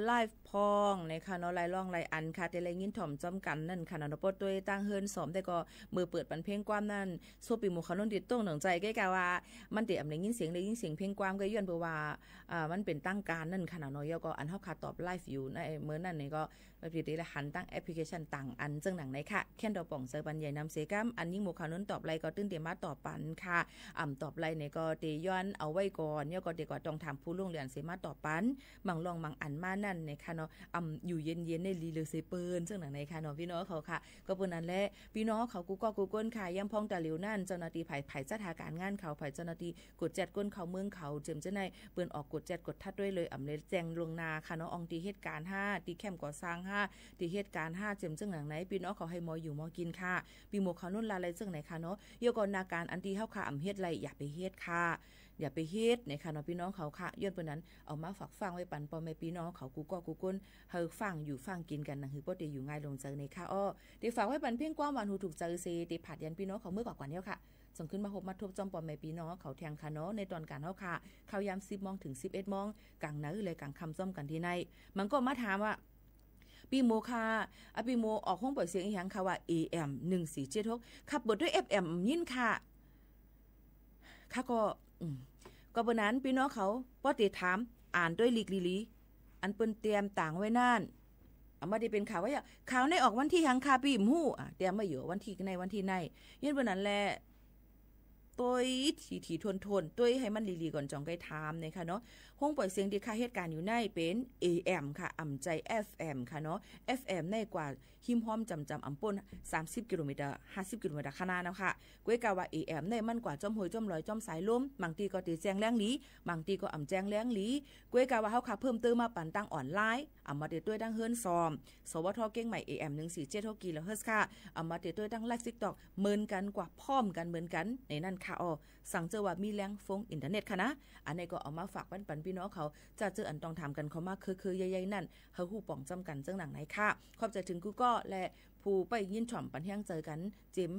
ไลฟ์พองเลยค่ะเนาะไล่ล่องไล่อันค่ะแต่ไรยินถ่อมจอมกันนั่นค่ะเนาะปดตัวตั้งเฮิรนสอมแต่ก็มือเปิดปันเพลงความนั่นโซปีหมู่เขานนติดต้องหนังใจใกล้ๆว่ามันเตะอำเลยยินเสียงเลยยินเสียงเพลงความก็ย้อนเพราะว่ามันเป็นตั้งการนั่นค่ะเนาะยก็อันเฮาค่ะตอบไลฟ์อยู่ในเมื่อนั้นนี่ก็ไปพิจารณาหันตั้งแอปพลิเคชันต่างอันจังหนังไหนค่ะแค่นดอกป่องเซอร์บันใหญ่นำเสกัมอันยิ่งหมู่เขานนตอบไลก็ตื้นเตมาตอบปันค่ะตอบไลเนี่ยก็เตย้อนเอาไว้ก่อนเนี่ยก็เดี๋ยวก็ต้องถามผู้ลงเรียนเสมาตอบปันบางลองบางอันมานั่นเนี่ยค่ะเนาะอยู่เย็นๆในรีเลเซเปิลซึ่งหนังในค่ะเนาะพี่น้องเขาค่ะก็เปิ้นนั้นแหละพี่น้องเขากูก็กูก้นค่ะย่ำพองตะหลิวนั่นเจ้าหน้าที่ไผจัดหาการงานเขาไผเจ้าหน้าที่กดแจดก้นเขาเมืองเขาเจิมจะในเปิ้นออกกดแจดกดทัดด้วยเลยเลยแจ้งลวงนาค่ะเนาะอองตีเหตุการณ์5ตีแคมป์ก่อสร้าง5ตีเหตุการณ์5เจิมซึ่งหนังไหนพี่น้องเขาให้มออยู่มอกินค่ะปีหมกเขานุ่นลาอะไรซึ่งไหนค่ะเนาะเยก่อนนาการอันที่เฮาค่ะเฮ็ดไรอย่าไปเฮ็ดค่ะอย่าไปเฮ็ดนะคะเนาะพี่น้องเขาค่ะย้อนเปิ้นนั้นเอามาฝากฟังไว้ปันพ่อแม่พี่น้องเขากูก็กูก้นเฮาฟังอยู่ฟังกินกันนะคือบ่ได้อยู่ง่ายลงเจอในค่ะอ้อได้ฝากไว้ปันเพียงความหวานหูถูกใจเซติผัดยันพี่น้องเขาเมื่อกว่าๆนี้ค่ะส่งขึ้นมาพบมาทบจอมปอมแม่พี่น้องเขาแทงค่ะเนาะในตอนการเฮาค่ะเข้ายาม 10:00 นถึง 11:00 นกลางมื้อเลยกลางค่ำซ้อมกันที่ในมันก็มาถามว่าปีโมค่ะปีโมออกห้องปล่อยเสียงอีหยังค่ะว่า AM 1476ขับบทด้วย FM ยินค่ะค่ะก็บนนั้นพี่น้องเขาป้อติถามอ่านด้วยลีกลีอันเปิ้นเตรียมต่างไว้นั่นมาได้เป็นข่าวว่าข่าวในออกวันที่หังคาปีมฮู้เตรียมมาอยู่วันที่ในวันที่ในยันบนนั้นแหละตัวทีทนตัวให้มันลีก่อนจองไกถามนะคะเนาะห้องปล่อยเสียงที่ค่าเหตุการณ์อยู่ในเป็น AM ค่ะอ่ำใจ FM ค่ะเนาะ FM ในกว่าหิมห้อมจำอำป่น30กิโลเมตร50กิโลเมตรขนาดนะค่ะก้วยกาว่า AM ในมันกว่าจอมหวยจอมลอยจอมสายลมบางทีก็ตีแจ้งแรงหลีบางทีก็อ่ำแจ้งแรงหลีก้วยกาว่าเฮาค่ะเพิ่มเติมมาปั่นตั้งออนไลน์มาติดด้วยตั้งเฮิรนซอมสวทเก่งใหม่ AM 1476กิโลเฮิรตซ์ค่ะมาติดด้วยตั้งไลฟ์ TikTok เหมือนกันกว่าพร้อมกันเหมือนกันในนั้นค่ะสั่งเจอว่ามีแรงฟงอินเทอร์เน็ตค่ะนะอันนี้ก็เอามาฝากปันพี่น้องเขาจะเจออันต้องถามกันเขามากคือใหญ่ๆนั่นเฮาฮู้ป้องจำกันจังหนังไหนค่ะขอบใจถึงกูก็และผู้ไปยินถ่อมปันแห้งเจอกันจิ๋ม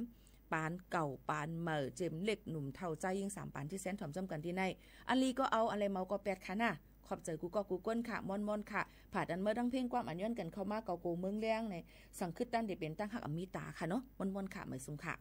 ปานเก่าปานเหม่อเจมเล็กหนุ่มเท่าใจยิ่ง3ปานที่แสนถ่อมจำกันที่ในอันลีก็เอาอะไรเมาก็8ค่ะนะขอบใจกูก็กูก้นค่ะมอนค่ะผ่าดันเมื่อดังเพลงความอันย้อนกันเข้ามาเกาโกเมืองแรงในสั่งขึ้นด้านเดเป็นตั้งหักอมิตาค่ะเนาะมอนค่ะเหมือนซุ่มค่ะ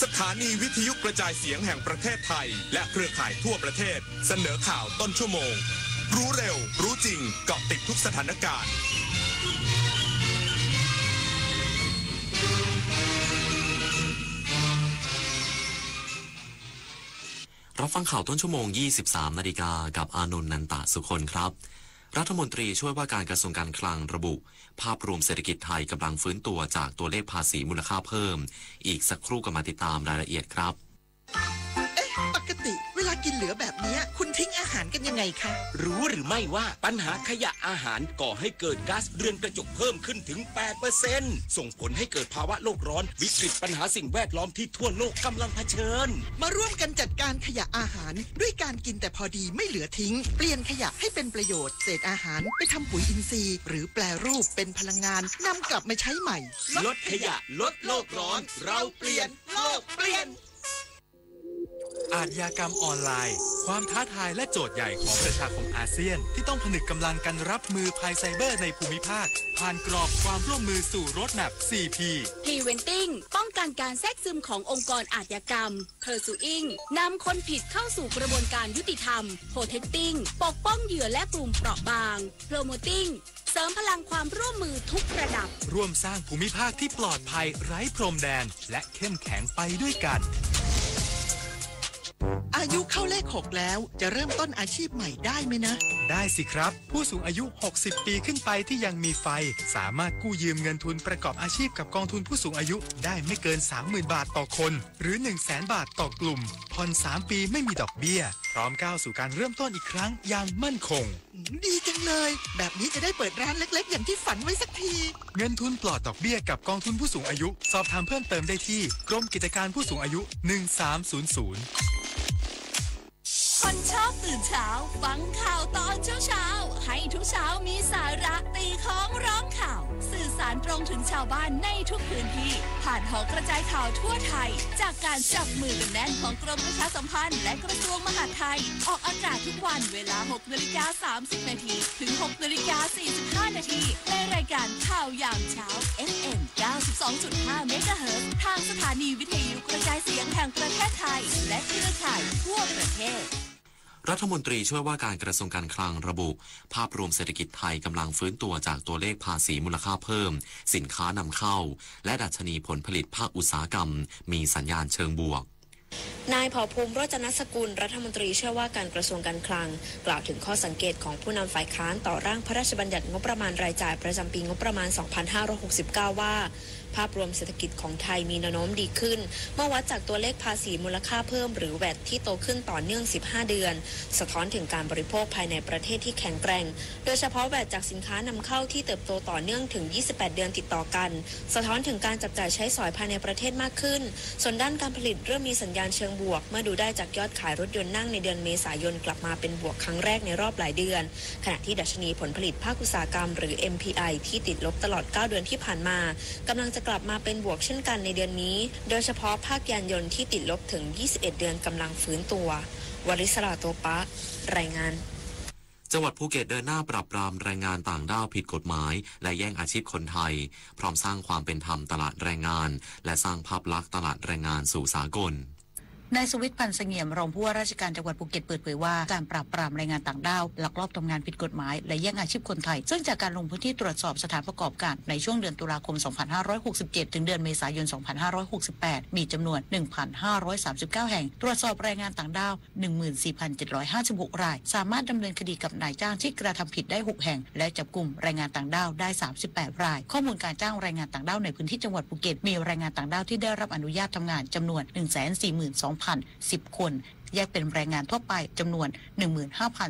สถานีวิทยุกระจายเสียงแห่งประเทศไทยและเครือข่ายทั่วประเทศเสนอข่าวต้นชั่วโมงรู้เร็วรู้จริงเกาะติดทุกสถานการณ์รับฟังข่าวต้นชั่วโมง 23 นาฬิกากับอานนท์นันตะสุคนครับรัฐมนตรีช่วยว่าการกระทรวงการคลังระบุภาพรวมเศรษฐกิจไทยกำลังฟื้นตัวจากตัวเลขภาษีมูลค่าเพิ่มอีกสักครู่ก็มาติดตามรายละเอียดครับปกติเวลากินเหลือแบบนี้คุณทิ้งอาหารกันยังไงคะรู้หรือไม่ว่าปัญหาขยะอาหารก่อให้เกิดก๊าซเรือนกระจกเพิ่มขึ้นถึง 8% ส่งผลให้เกิดภาวะโลกร้อนวิกฤตปัญหาสิ่งแวดล้อมที่ทั่วโลกกำลังเผชิญมาร่วมกันจัดการขยะอาหารด้วยการกินแต่พอดีไม่เหลือทิ้งเปลี่ยนขยะให้เป็นประโยชน์เศษอาหารไปทำปุ๋ยอินทรีย์หรือแปรรูปเป็นพลังงานนำกลับมาใช้ใหม่ลดขยะลดโลกร้อนเราเปลี่ยนโลกเปลี่ยนอาชญากรรมออนไลน์ความท้าทายและโจทย์ใหญ่ของประชาคมอาเซียนที่ต้องผนึกกำลังกันรับมือภัยไซเบอร์ในภูมิภาคผ่านกรอบความร่วมมือสู่โรดแมพ 4P Preventing ป้องกันการแทรกซึมขององค์กรอาชญากรรม Pursuing นำคนผิดเข้าสู่กระบวนการยุติธรรม Protecting ปกป้องเหยื่อและกลุ่มเปราะบาง Promoting เสริมพลังความร่วมมือทุกระดับร่วมสร้างภูมิภาคที่ปลอดภัยไร้พรมแดนและเข้มแข็งไปด้วยกันอายุเข้าเลข 6แล้วจะเริ่มต้นอาชีพใหม่ได้ไหมนะได้สิครับผู้สูงอายุ60ปีขึ้นไปที่ยังมีไฟสามารถกู้ยืมเงินทุนประกอบอาชีพกับกองทุนผู้สูงอายุได้ไม่เกิน 30,000 บาทต่อคนหรือ 100,000 บาทต่อกลุ่มผ่อน3ปีไม่มีดอกเบี้ยพร้อมก้าวสู่การเริ่มต้นอีกครั้งอย่างมั่นคงดีจังเลยแบบนี้จะได้เปิดร้านเล็กๆอย่างที่ฝันไว้สักทีเงินทุนปลอดดอกเบี้ยกับกองทุนผู้สูงอายุสอบถามเพิ่มเติมได้ที่กรมกิจการผู้สูงอายุ1300คนชอบตื่นเช้าฟังข่าวตอนเช้าให้ทุกเช้ามีสาระตีของร้องข่าวสื่อสารตรงถึงชาวบ้านในทุกพื้นที่ผ่านหอกระจายข่าวทั่วไทยจากการจับมือกันแน่นของกรมประชาสัมพันธ์และกระทรวงมหาดไทยออกอากาศทุกวันเวลา 6:30 น.ถึง 6:45 น.ในรายการข่าวยามเช้า FM 92.5 เมกะเฮิรตซ์ทางสถานีวิทยุกระจายเสียงแห่งประเทศไทยและเครือข่ายทั่วประเทศรัฐมนตรีช่วยว่าการกระทรวงการคลังระบุภาพรวมเศรษฐกิจไทยกำลังฟื้นตัวจากตัวเลขภาษีมูลค่าเพิ่มสินค้านำเข้าและดัชนีผลผลิตภาคอุตสาหกรรมมีสัญญาณเชิงบวกนายเผ่าภูมิโรจนสกุลรัฐมนตรีช่วยว่าการกระทรวงการคลังกล่าวถึงข้อสังเกตของผู้นำฝ่ายค้านต่อร่างพระราชบัญญัติงบประมาณรายจ่ายประจำปีงบประมาณ 2569 ว่าภาพรวมเศรษฐกิจของไทยมีแนวโน้มดีขึ้นเมื่อวัดจากตัวเลขภาษีมูลค่าเพิ่มหรือแวตที่โตขึ้นต่อเนื่อง15 เดือนสะท้อนถึงการบริโภคภายในประเทศที่แข็งแกร่งโดยเฉพาะแวตจากสินค้านำเข้าที่เติบโตต่อเนื่องถึง28 เดือนติดต่อกันสะท้อนถึงการจับจ่ายใช้สอยภายในประเทศมากขึ้นส่วนด้านการผลิตเริ่มมีสัญญาณเชิงบวกเมื่อดูได้จากยอดขายรถยนต์นั่งในเดือนเมษายนกลับมาเป็นบวกครั้งแรกในรอบหลายเดือนขณะที่ดัชนีผลผลิตภาคอุตสาหกรรมหรือ MPI ที่ติดลบตลอด9 เดือนที่ผ่านมากำลังจะกลับมาเป็นบวกเช่นกันในเดือนนี้โดยเฉพาะภาคยานยนต์ที่ติดลบถึง21 เดือนกำลังฟื้นตัววริศราโตปะรายงานจังหวัดภูเก็ตเดินหน้าปราบปรามแรงงานต่างด้าวผิดกฎหมายและแย่งอาชีพคนไทยพร้อมสร้างความเป็นธรรมตลาดแรงงานและสร้างภาพลักษณ์ตลาดแรงงานสู่สากลนายสวิทย์ พันธ์เสงี่ยมรองผู้ว่าราชการจังหวัดภูเก็ตเปิดเผยว่าการปราบปรามแรงงานต่างด้าวลักลอบทำงานผิดกฎหมายและแย่งอาชีพคนไทยซึ่งจากการลงพื้นที่ตรวจสอบสถานประกอบการในช่วงเดือนตุลาคม 2567 ถึงเดือนเมษายน 2568 มีจำนวน 1,539 แห่งตรวจสอบแรงงานต่างด้าว 14,756 รายสามารถดำเนินคดีกับนายจ้างที่กระทำผิดได้6แห่งและจับกุมแรงงานต่างด้าวได้38รายข้อมูลการจ้างแรงงานต่างด้าวในพื้นที่จังหวัดภูเก็ตมีแรงงานต่างด้าวที่ได้รับอนุญาตทำงานจำนวน 142,010 คนแยกเป็นแรงงานทั่วไปจำนวน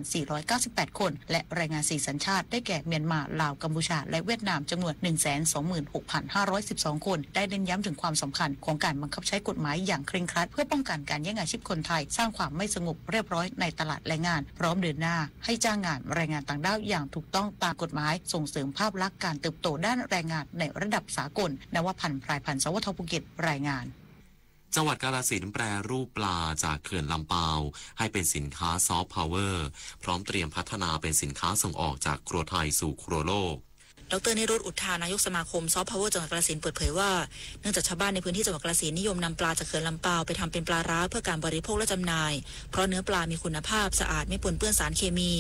15,498 คนและแรงงาน4สัญชาติได้แก่เมียนมาลาวกัมพูชาและเวียดนามจำนวน 126,512 คนได้เน้นย้ำถึงความสำคัญของการบังคับใช้กฎหมายอย่างเคร่งครัดเพื่อป้องกันการแย่งอาชีพคนไทยสร้างความไม่สงบเรียบร้อยในตลาดแรงงานพร้อมเดินหน้าให้จ้างงานแรงงานต่างด้าวอย่างถูกต้องตามกฎหมายส่งเสริมภาพลักษณ์การเติบโตด้านแรงงานในระดับสากลนวพันธ์พรายพันธ์สวทภูเก็ตรายงานจังหวัดกาฬสินธุ์แปรรูปปลาจากเขื่อนลำปาวให้เป็นสินค้าซอฟต์พาวเวอร์พร้อมเตรียมพัฒนาเป็นสินค้าส่งออกจากครัวไทยสู่ครัวโลก ดร.นิรุต อุทานายกสมาคมซอฟต์พาวเวอร์จังหวัดกาฬสินธุ์เปิดเผยว่าเนื่องจากชาวบ้านในพื้นที่จังหวัดกาฬสินธุ์นิยมนำปลาจากเขื่อนลำปาวไปทำเป็นปลาร้าเพื่อการบริโภคและจำหน่ายเพราะเนื้อปลามีคุณภาพสะอาดไม่ปนเปื้อนสารเคมี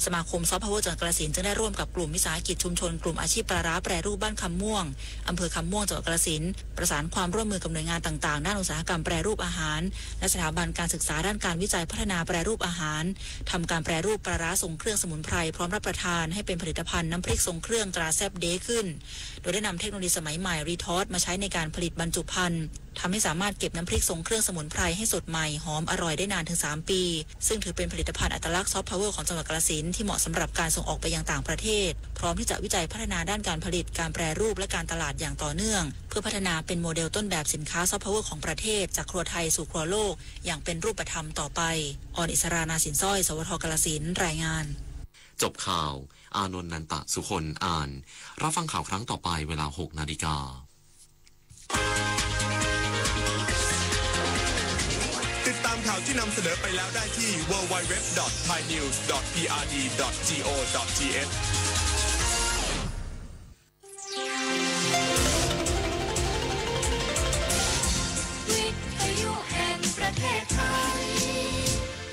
สมาคมซอฟต์พาวเวอร์จังหวัดกาฬสินธุ์จึงได้ร่วมกับกลุ่มวิสาหกิจชุมชนกลุ่มอาชีพปลาร้าแปรรูปบ้านคำม่วงอำเภอคำม่วงจังหวัดกาฬสินธุ์ประสานความร่วมมือกับหน่วยงานต่างๆด้านอุตสาหกรรมแปรรูปอาหารและสถาบันการศึกษาด้านการวิจัยพัฒนาแปรรูปอาหารทำการแปรรูปปลาร้าทรงเครื่องสมุนไพรพร้อมรับประทานให้เป็นผลิตภัณฑ์น้ำพริกทรงเครื่องตราแซ่บเด้ขึ้นโดยได้นำเทคโนโลยีสมัยใหม่รีทอสมาใช้ในการผลิตบรรจุภัณฑ์ทำให้สามารถเก็บน้ำพริกทรงเครื่องสมุนไพรให้สดใหม่หอมอร่อยได้นานถึง3ปีซึ่งถือเป็นผลิตภัณฑ์อัตลักษณ์ซอฟต์พาวเวอร์ของจังหวัดกาฬสินธุ์ที่เหมาะสำหรับการส่งออกไปยังต่างประเทศพร้อมที่จะวิจัยพัฒนาด้านการผลิตการแปรรูปและการตลาดอย่างต่อเนื่องเพื่อพัฒนาเป็นโมเดลต้นแบบสินค้าซอฟต์พาวเวอร์ของประเทศจากครัวไทยสู่ครัวโลกอย่างเป็นรูปธรรมต่อไปออนอิสรานาสินสร้อยสวทกาฬสินธุ์รายงานจบข่าวอานนท์นันตะสุคนอ่านรับฟังข่าวครั้งต่อไปเวลา 6 นาฬิกาติดตามข่าวที่นำเสนอไปแล้วได้ที่ www.thainews.prd.go.thวิทยุแห่งประเทศไทย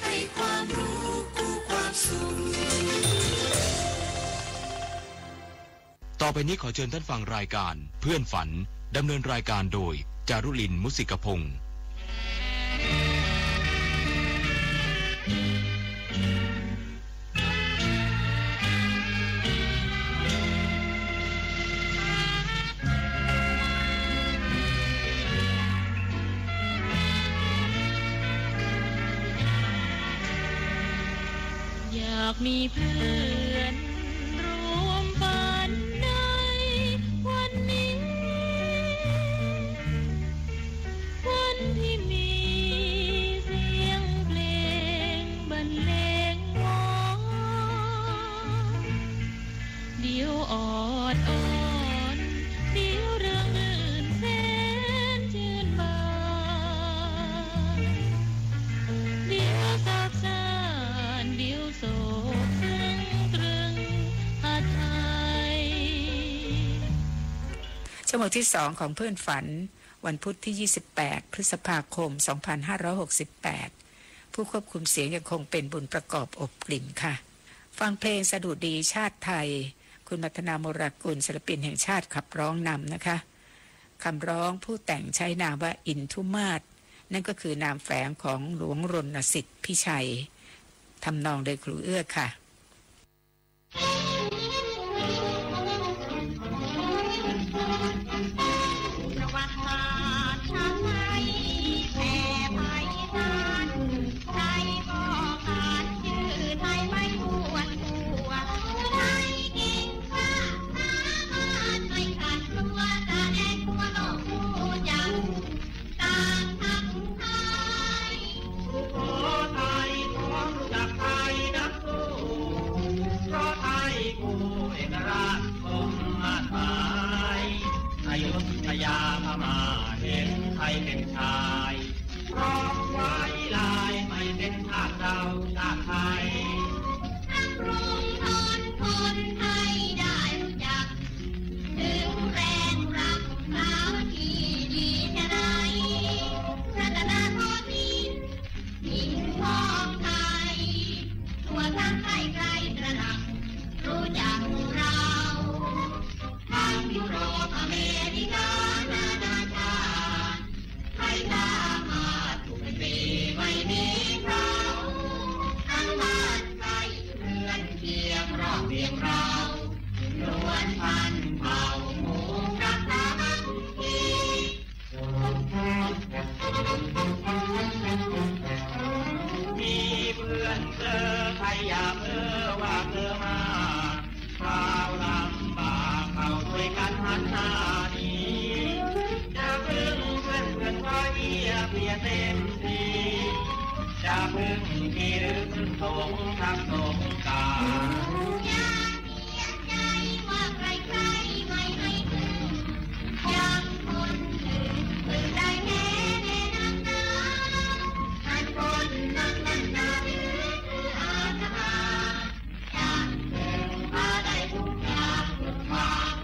ให้ความรู้คู่ความสุขต่อไปนี้ขอเชิญท่านฟังรายการเพื่อนฝันดำเนินรายการโดยจารุลินมุสิกพงศ์อยากมีเพื่อนรวมฝันในวันนี้วันที่มีเสียงเพลงบรรเลงวอนเดี๋ยวออดอ่อนเดี๋ยวเรื่องอื่นแสนชื่นบานเดี๋ยวสักสานเดี๋ยวโศกซึ้งตรึงอาทัยชั่วโมงที่2ของเพื่อนฝันวันพุธที่28พฤษภาคม2568ผู้ควบคุมเสียงยังคงเป็นบุญประกอบอบกลิ่นค่ะฟังเพลงสดุดีชาติไทยคุณมัทนาโมรกุลศิลปินแห่งชาติขับร้องนำนะคะคำร้องผู้แต่งใช้นามว่าอินทุมาศนั่นก็คือนามแฝงของหลวงรณสิทธิ์พิชัยทำนองโดยครูเอื้อค่ะพยาพมาเห็นไทยเป็นชายร้องไว้ลายไม่เป็นชาติเราชาติไทยนักรุงทนคนไทยได้รู้จักถึงแรงรักสามัคคีดีจะได้รัตนโกสินทร์หินทองไทยทั่วทั้งไทยไกลตระหนักรู้จักเราทั้งยุโรปอเมริกานานาชาติไทยสามารถทุกปีไม่มีเขาทั้งบ้านไกลเรือนเคียงรอบเพียงเราล้วนพันเผ่าหมู่รักสามัคคีมีเพื่อนเจอใครอย่าเพ้อว่าเธอมาคราวลำบากเราช่วยกันหันหน้าดีจะพึ่งเพื่อนคอยเพียเต็มที่จะพึ่งที่หรือพึ่งสงทักสงกาอย่าเสียใจว่าใครๆไม่ให้พึ่งยังคนถึงพึ่งได้แค่ในน้ำตาท่านคนนั้นนาหรืออาสาจากพึ่งพาได้ทุกอย่างทุกความ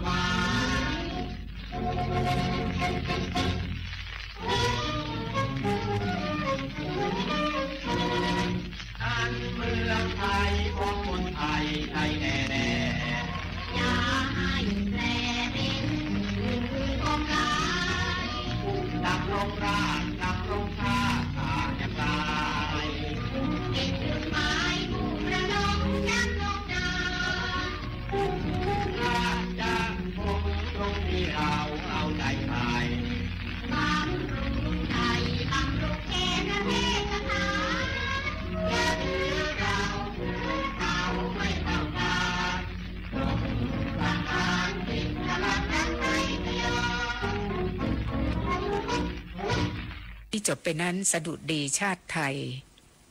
ที่จบไปนั้นสดุดีชาติไทย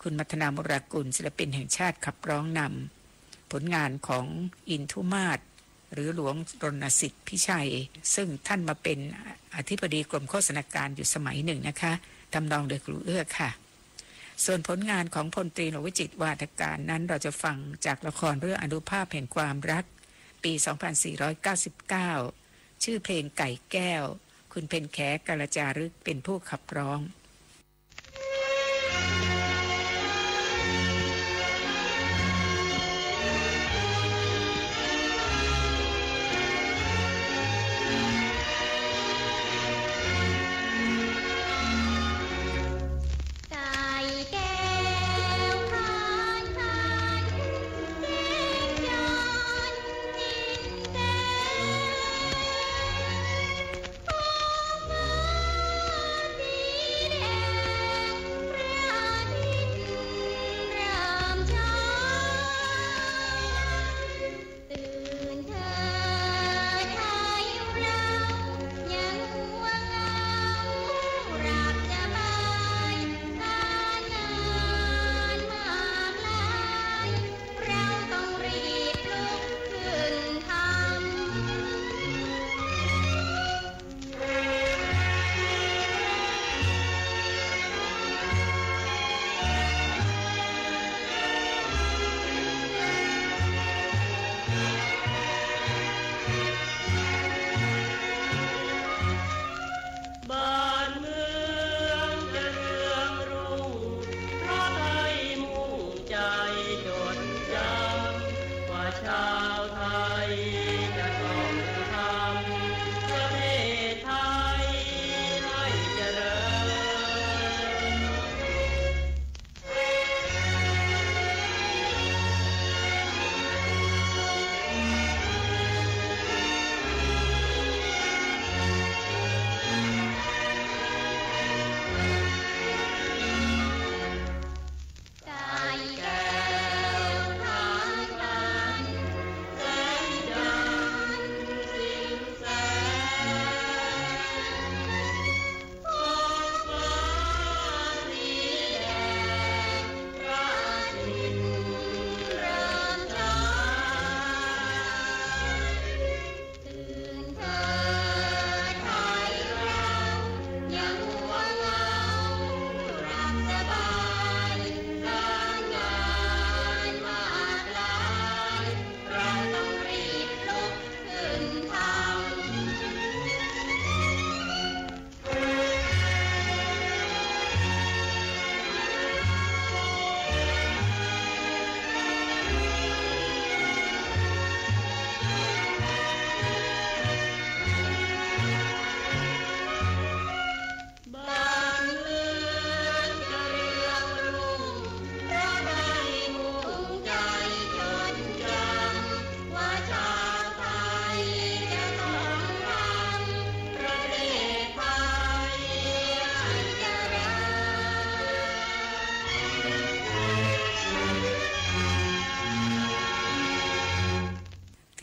คุณมัทนามรากุลศิลปินแห่งชาติขับร้องนำผลงานของอินทุมาศหรือหลวงรณสิทธิ์พิชัยซึ่งท่านมาเป็นอธิบดีกรมโฆษณาการอยู่สมัยหนึ่งนะคะทำนองโดยครูเอื้อค่ะส่วนผลงานของพลตรีหลวงวิจิตรวาทการนั้นเราจะฟังจากละครเรื่องอนุภาพแห่งความรักปี 2499 ชื่อเพลงไก่แก้วคุณเพ็ญแขกาลจารึกเป็นผู้ขับร้อง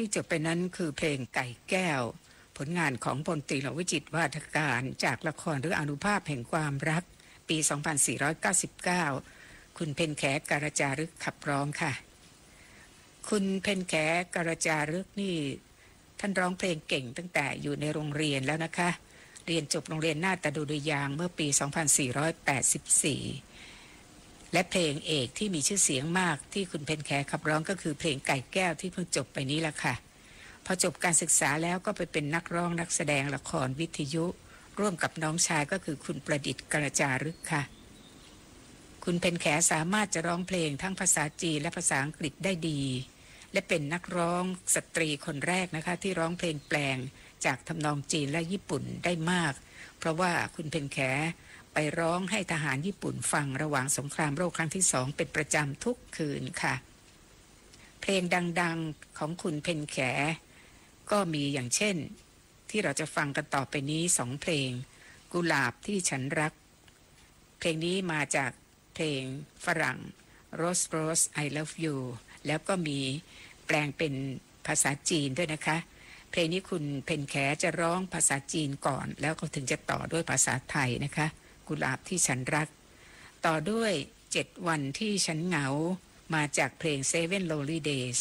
ที่จบไปนั้นคือเพลงไก่แก้วผลงานของพลตรีหลวงวิจิตรวาทการจากละครเรื่องอนุภาพแห่งความรักปี 2499 คุณเพ็ญแขกาลจารึกขับร้องค่ะคุณเพ็ญแขกาลจารึกนี่ท่านร้องเพลงเก่งตั้งแต่อยู่ในโรงเรียนแล้วนะคะเรียนจบโรงเรียนนาฏดุริยางค์เมื่อปี 2484และเพลงเอกที่มีชื่อเสียงมากที่คุณเพ็ญแขขับร้องก็คือเพลงไก่แก้วที่เพิ่งจบไปนี้ละค่ะพอจบการศึกษาแล้วก็ไปเป็นนักร้องนักแสดงละครวิทยุร่วมกับน้องชายก็คือคุณประดิษฐ์กาลจารึกค่ะคุณเพ็ญแขสามารถจะร้องเพลงทั้งภาษาจีนและภาษาอังกฤษได้ดีและเป็นนักร้องสตรีคนแรกนะคะที่ร้องเพลงแปลงจากทำนองจีนและญี่ปุ่นได้มากเพราะว่าคุณเพ็ญแขไปร้องให้ทหารญี่ปุ่นฟังระหว่างสงครามโลกครั้งที่2เป็นประจำทุกคืนค่ะเพลงดังๆของคุณเพ็ญแขก็มีอย่างเช่นที่เราจะฟังกันต่อไปนี้2เพลงกุหลาบที่ฉันรักเพลงนี้มาจากเพลงฝรั่ง Rose Rose I Love You แล้วก็มีแปลงเป็นภาษาจีนด้วยนะคะเพลงนี้คุณเพ็ญแขจะร้องภาษาจีนก่อนแล้วก็ถึงจะต่อด้วยภาษาไทยนะคะ กุหลาบที่ฉันรักต่อด้วย7 วันที่ฉันเหงามาจากเพลง Seven Lonely Days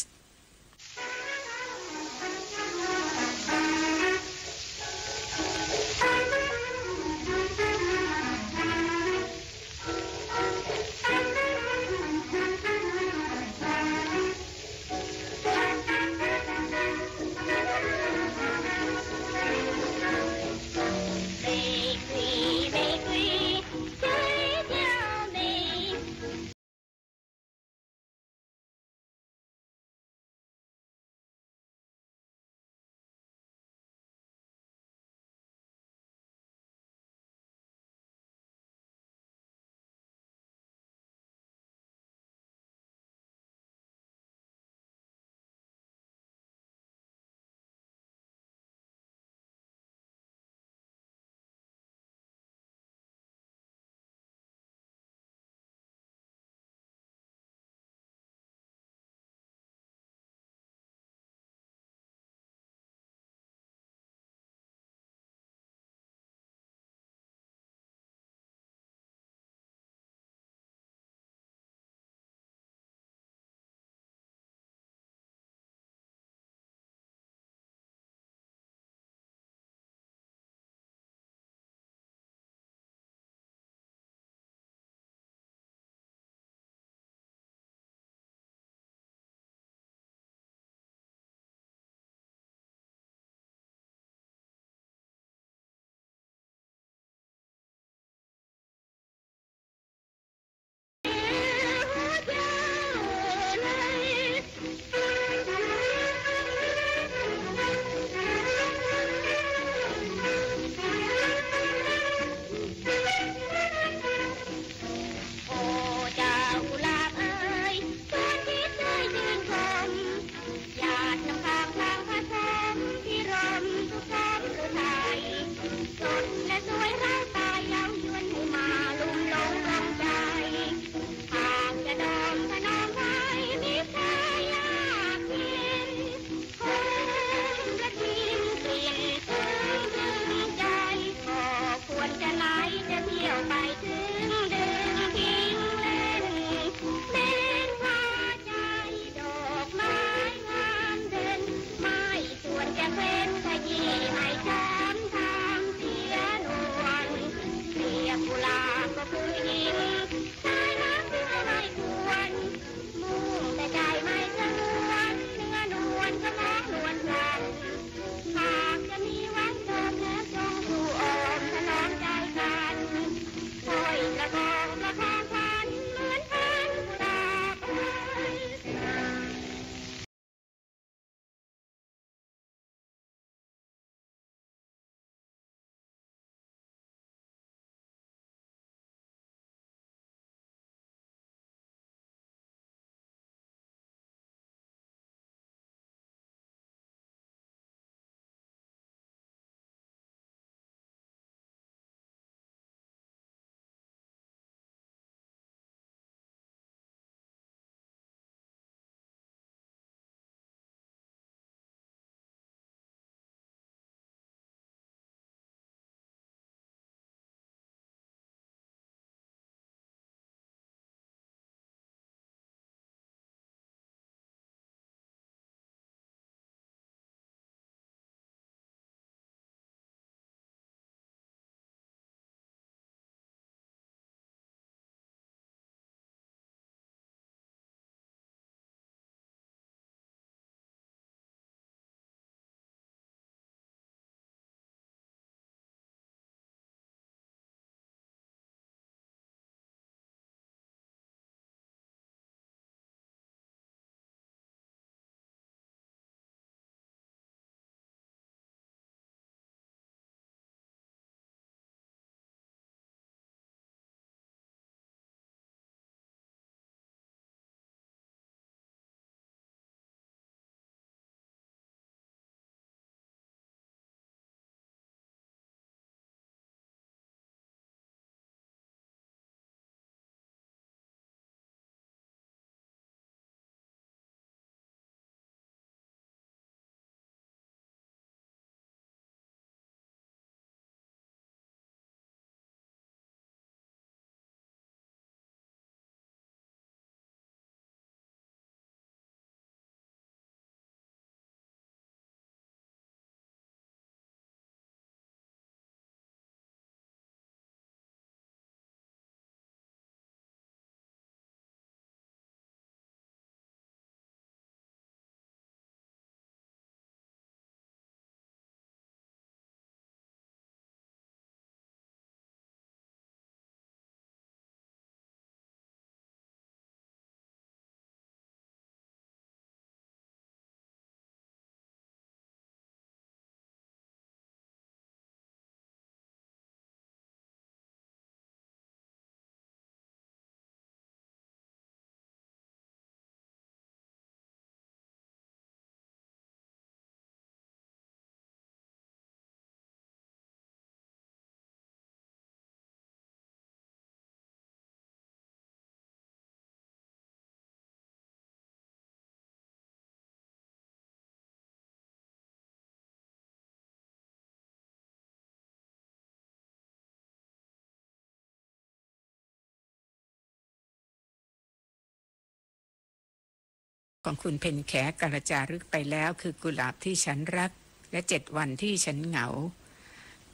ของคุณเพ็ญแขกระจารึกไปแล้วคือกุหลาบที่ฉันรักและ7 วันที่ฉันเหงา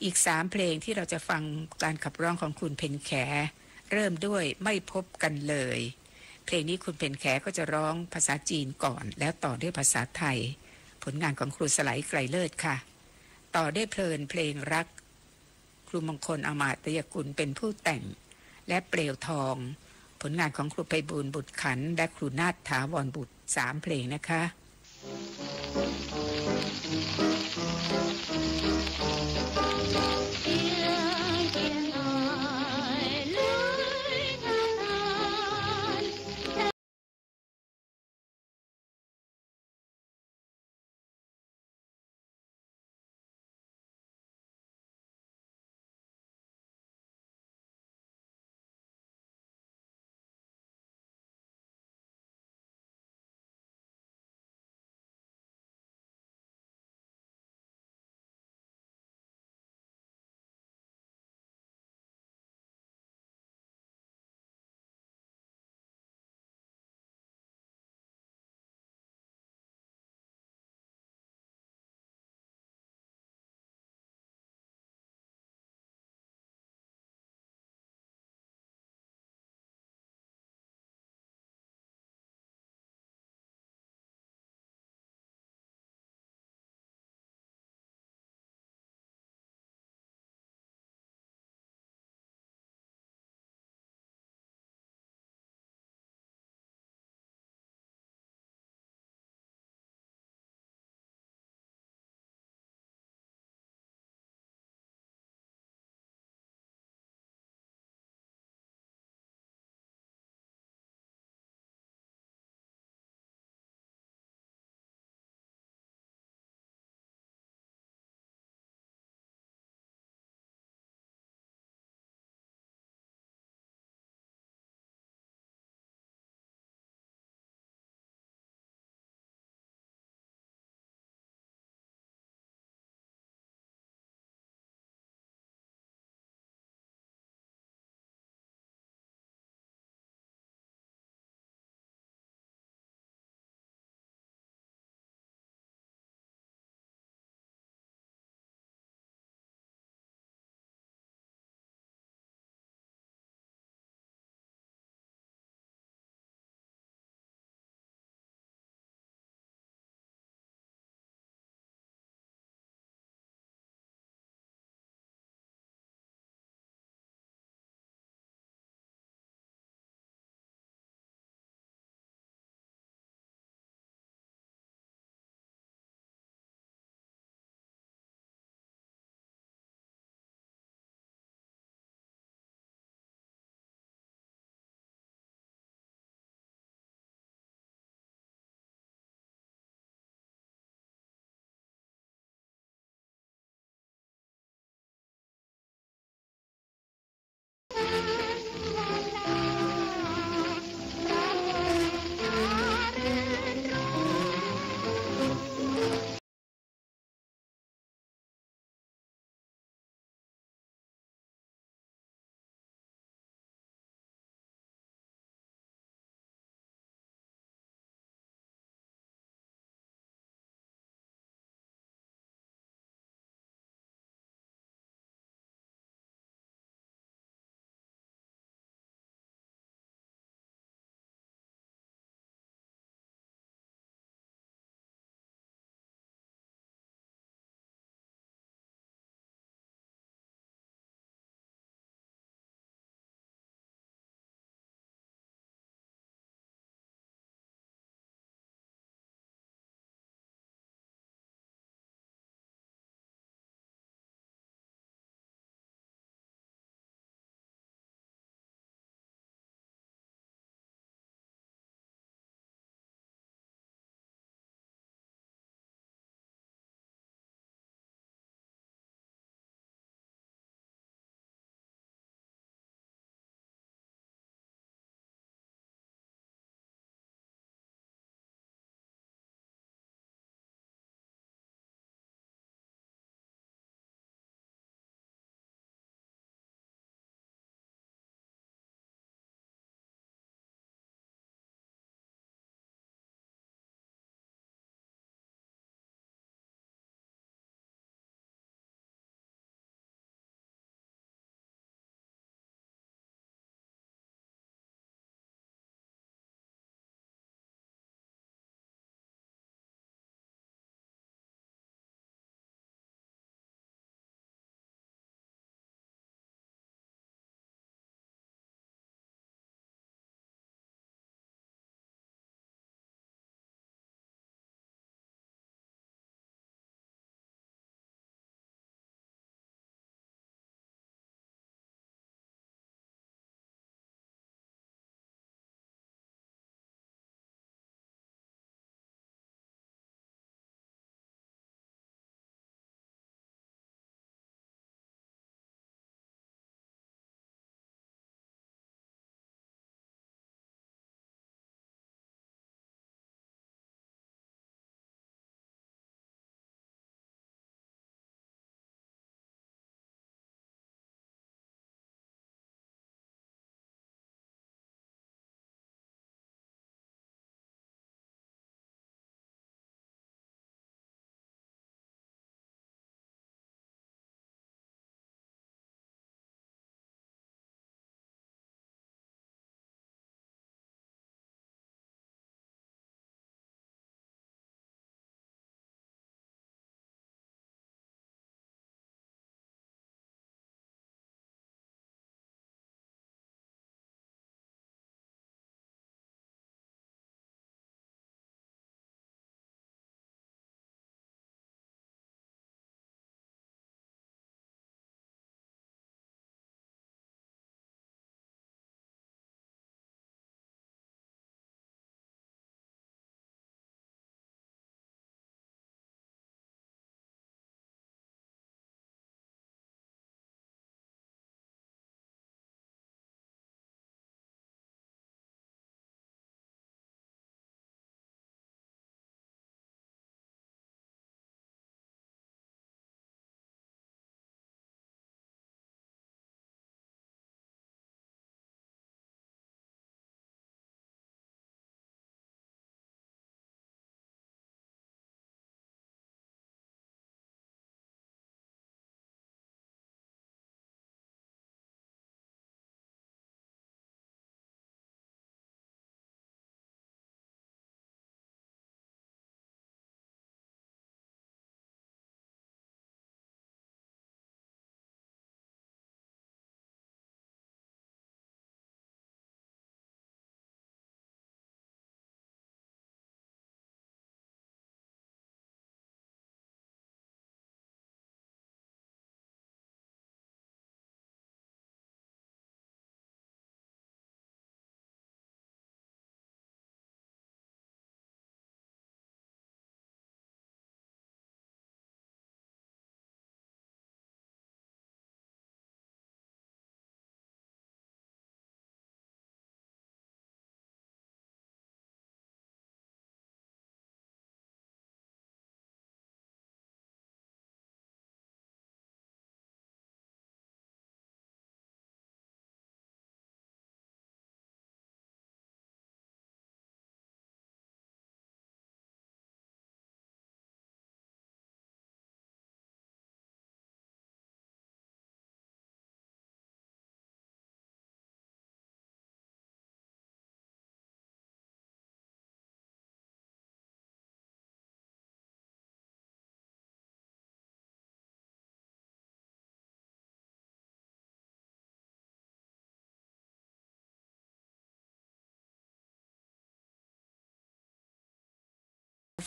อีก3เพลงที่เราจะฟังการขับร้องของคุณเพ็ญแขเริ่มด้วยไม่พบกันเลยเพลงนี้คุณเพ็ญแขก็จะร้องภาษาจีนก่อนแล้วต่อด้วยภาษาไทยผลงานของครูสไลไกรเลิศค่ะต่อได้เพลินเพลงรักครูมงคลอมาตยกุลเป็นผู้แต่งและเปลวทองผลงานของครูไพบูลย์บุตรขันธ์และครูนาถถาวรบุตร3เพลงนะคะ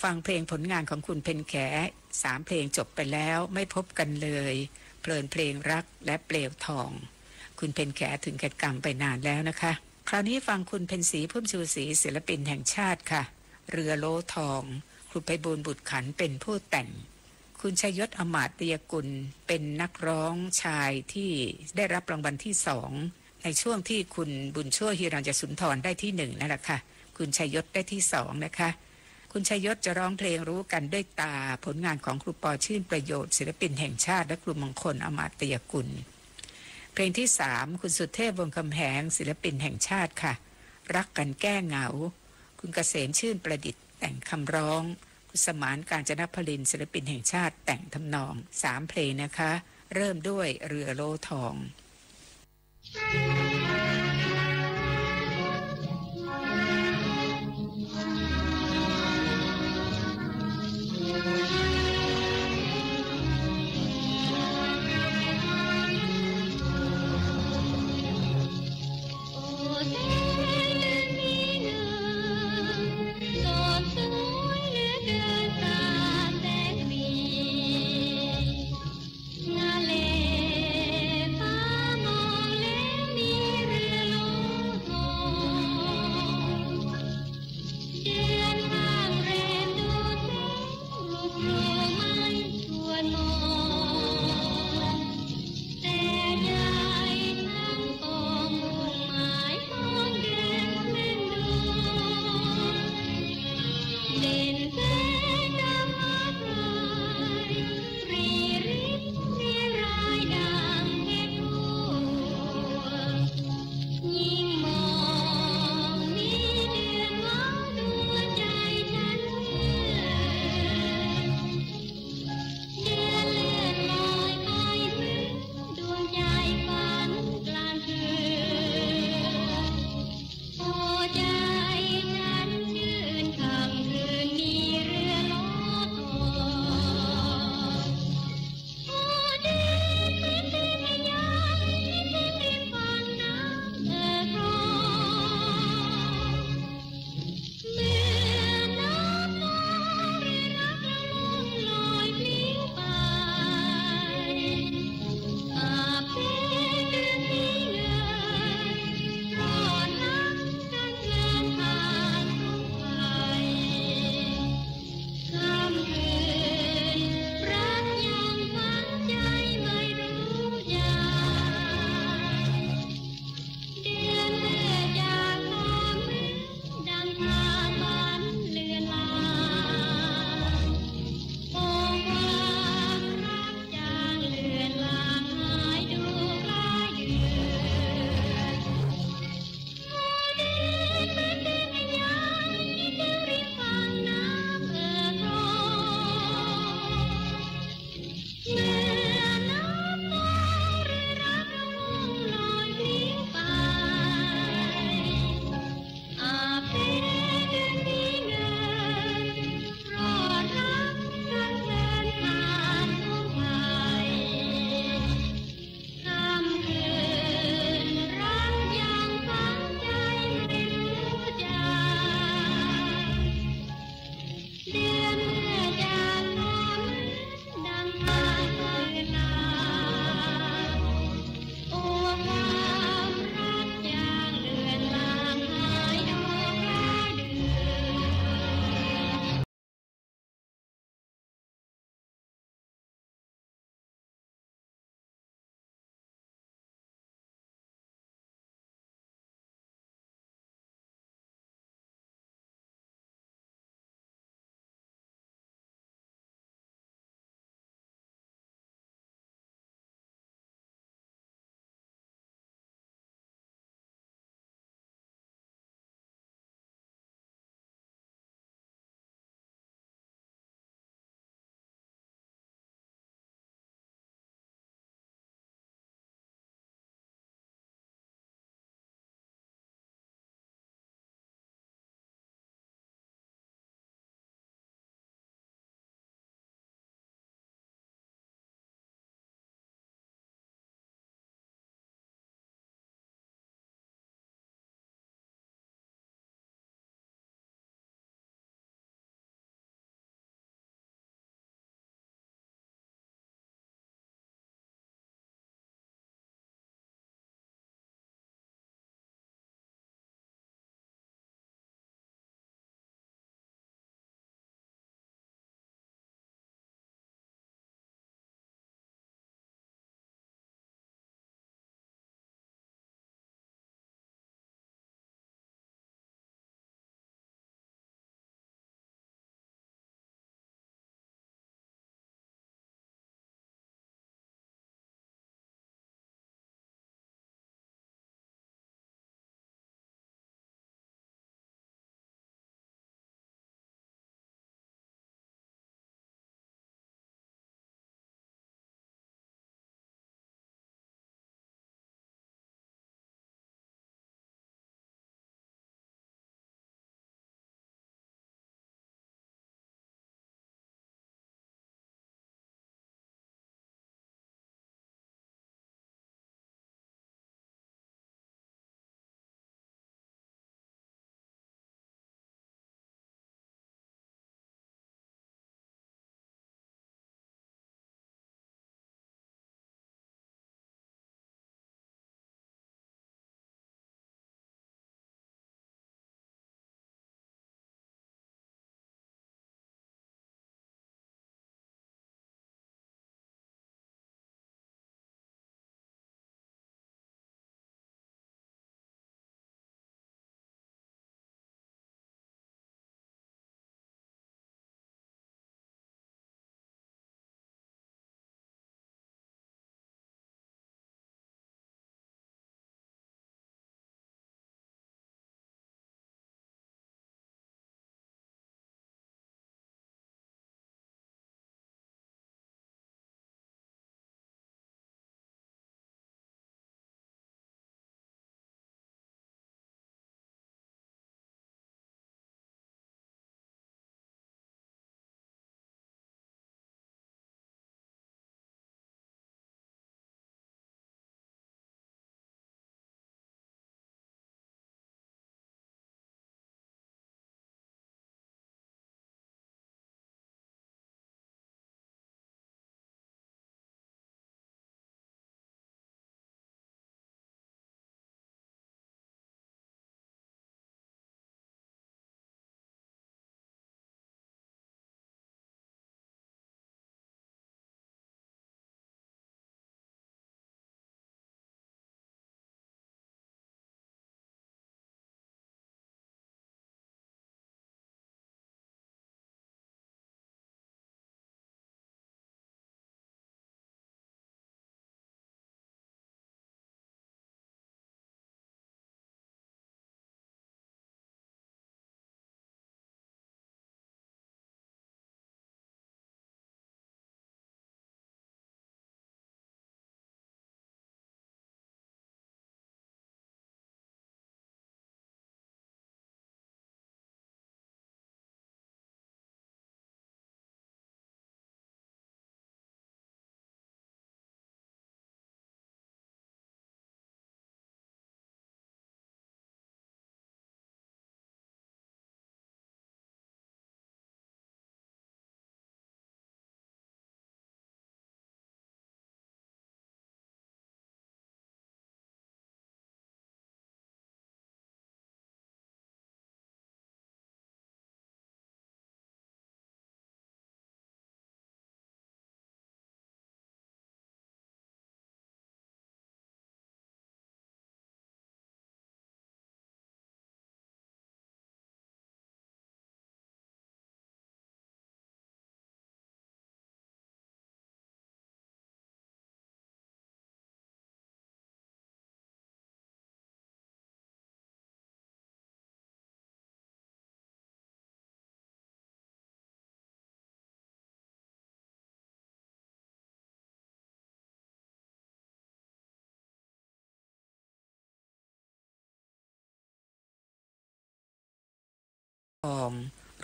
ฟังเพลงผลงานของคุณเพ็ญแข3เพลงจบไปแล้วไม่พบกันเลยเพลินเพลงรักและเปลวทองคุณเพ็ญแขถึงแก่กรรมไปนานแล้วนะคะคราวนี้ฟังคุณเพ็ญศรีพุ่มชูศรีศิลปินแห่งชาติค่ะเรือโลทองครูไพบูลย์บุตรขันเป็นผู้แต่งคุณชัยยศอมาตยกุลเป็นนักร้องชายที่ได้รับรางวัลที่2ในช่วงที่คุณบุญช่วยฮิรัญยสุนทรได้ที่1นั่นแหละค่ะคุณชัยยศได้ที่2นะคะคุณชัยยศจะร้องเพลงรู้กันด้วยตาผลงานของครูปอชื่นประโยชน์ศิลปินแห่งชาติและครูมงคลอมาตยกุลเพลงที่3คุณสุเทพวงศ์คำแหงศิลปินแห่งชาติค่ะรักกันแก้เหงาคุณเกษมชื่นประดิษฐ์แต่งคำร้องคุณสมานกาญจนพลินศิลปินแห่งชาติแต่งทำนอง3เพลงนะคะเริ่มด้วยเรือโลทองงาเลฟ้ามองเลมี อง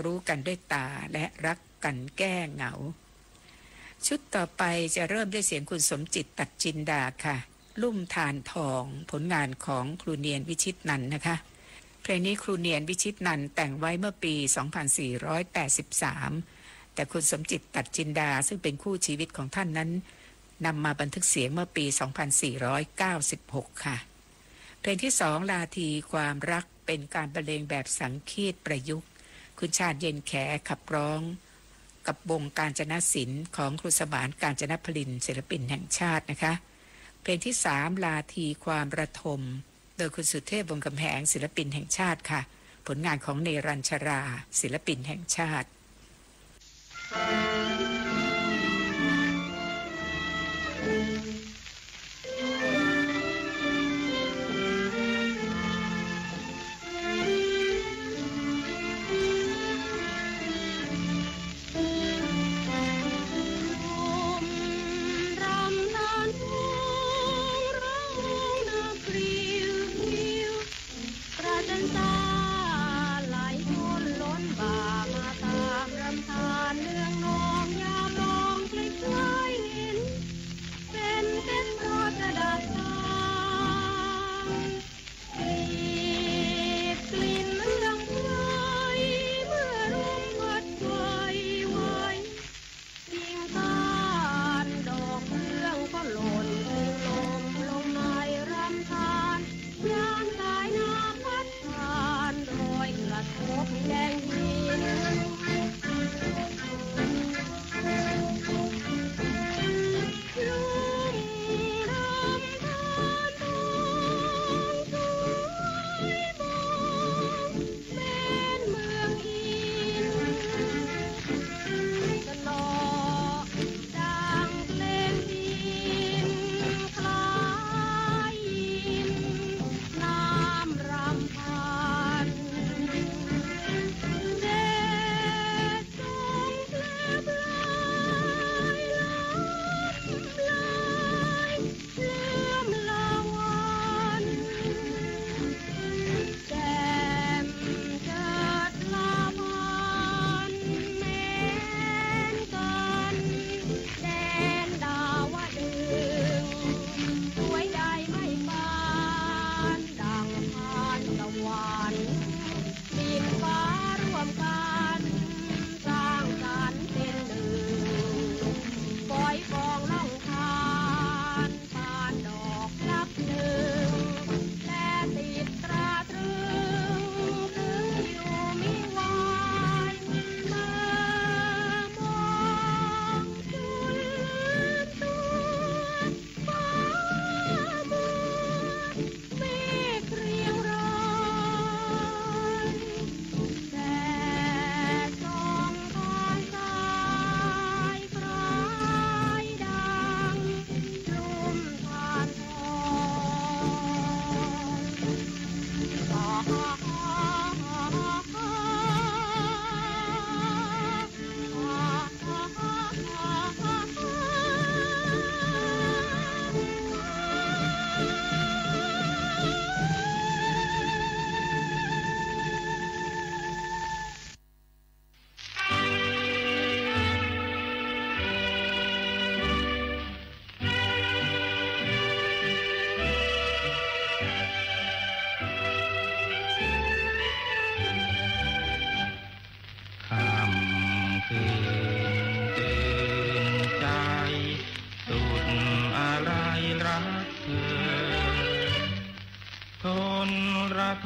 รู้กันด้วยตาและรักกันแก้เหงาชุดต่อไปจะเริ่มด้วยเสียงคุณสมจิตตัดจินดาค่ะลุ่มทานทองผลงานของครูเนียนวิชิตนันท์นะคะเพลงนี้ครูเนียนวิชิตนันท์แต่งไว้เมื่อปี 2483 แต่คุณสมจิตตัดจินดาซึ่งเป็นคู่ชีวิตของท่านนั้นนำมาบันทึกเสียงเมื่อปี 2496 ค่ะเพลงที่สองลาทีความรักเป็นการบรรเลงแบบสังคีตประยุกต์คุณชาติเย็นแขขับร้องกับวงกาญจนศิลป์ของครูสมานกาญจนพลินศิลปินแห่งชาตินะคะเพลงที่3ลาทีความระทมโดยคุณสุเทพวงศ์กำแหงศิลปินแห่งชาติค่ะผลงานของเนรัญชราศิลปินแห่งชาติ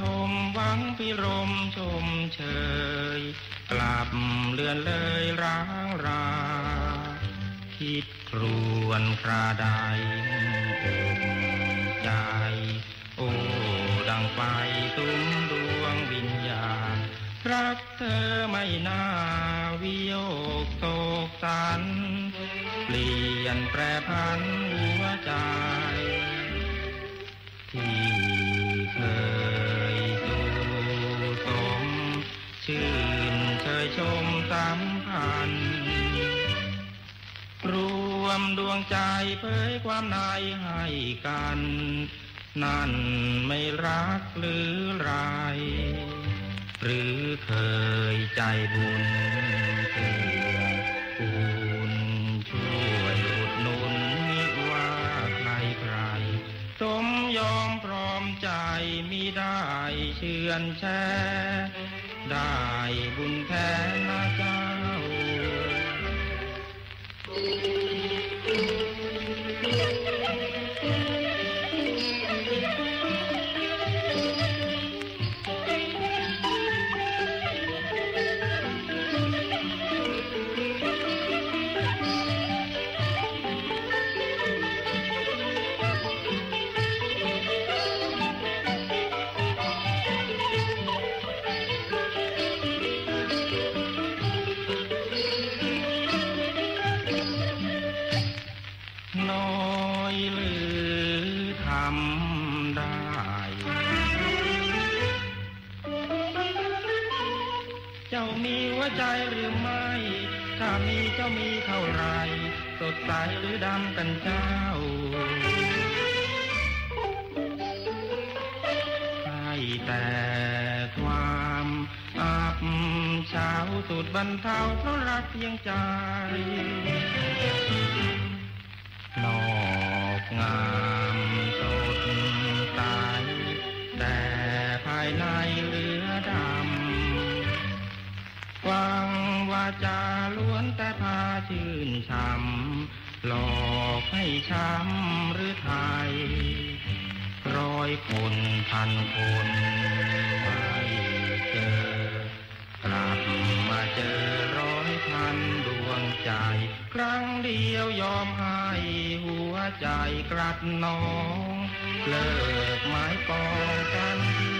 ทมหวังพิรมชมเชยกลับเลือนเลยร้างราคิดครวนคราใดอกใจโอ้ดังไฟตุ้มดวงวิญญาณรักเธอไม่น่าวิโยกโศกสันเปลี่ยนแปรพันหัวใจที่เคยสู่สมชื่นเคยชมสัมพันธ์รวมดวงใจเผยความในให้กันนั่นไม่รักหรือไร หรือเคยใจบุญเพื่อคุณช่วยอุดหนุนมิว่าใครใครสมยอมพร้อมใจมิได้เชื่อนแช่ได้บุญแท้นะเจ้าใจหรือไม่ถ้ามีเจ้ามีเท่าไรสดใสหรือดำกันเจ้าให้แต่ความอับเฉาสุดบรรเทาเพราะรักเพียงใจนอกงามสดใสแต่ภายในเหลือดำฟังวาจาล้วนแต่พาชื่นช่ำหลอกให้ช้ำหรือไทยร้อยคนพันคนไม่เจอกลับมาเจอร้อยพันดวงใจครั้งเดียวยอมให้หัวใจกลัดน้องเลิกไม้ปองกันที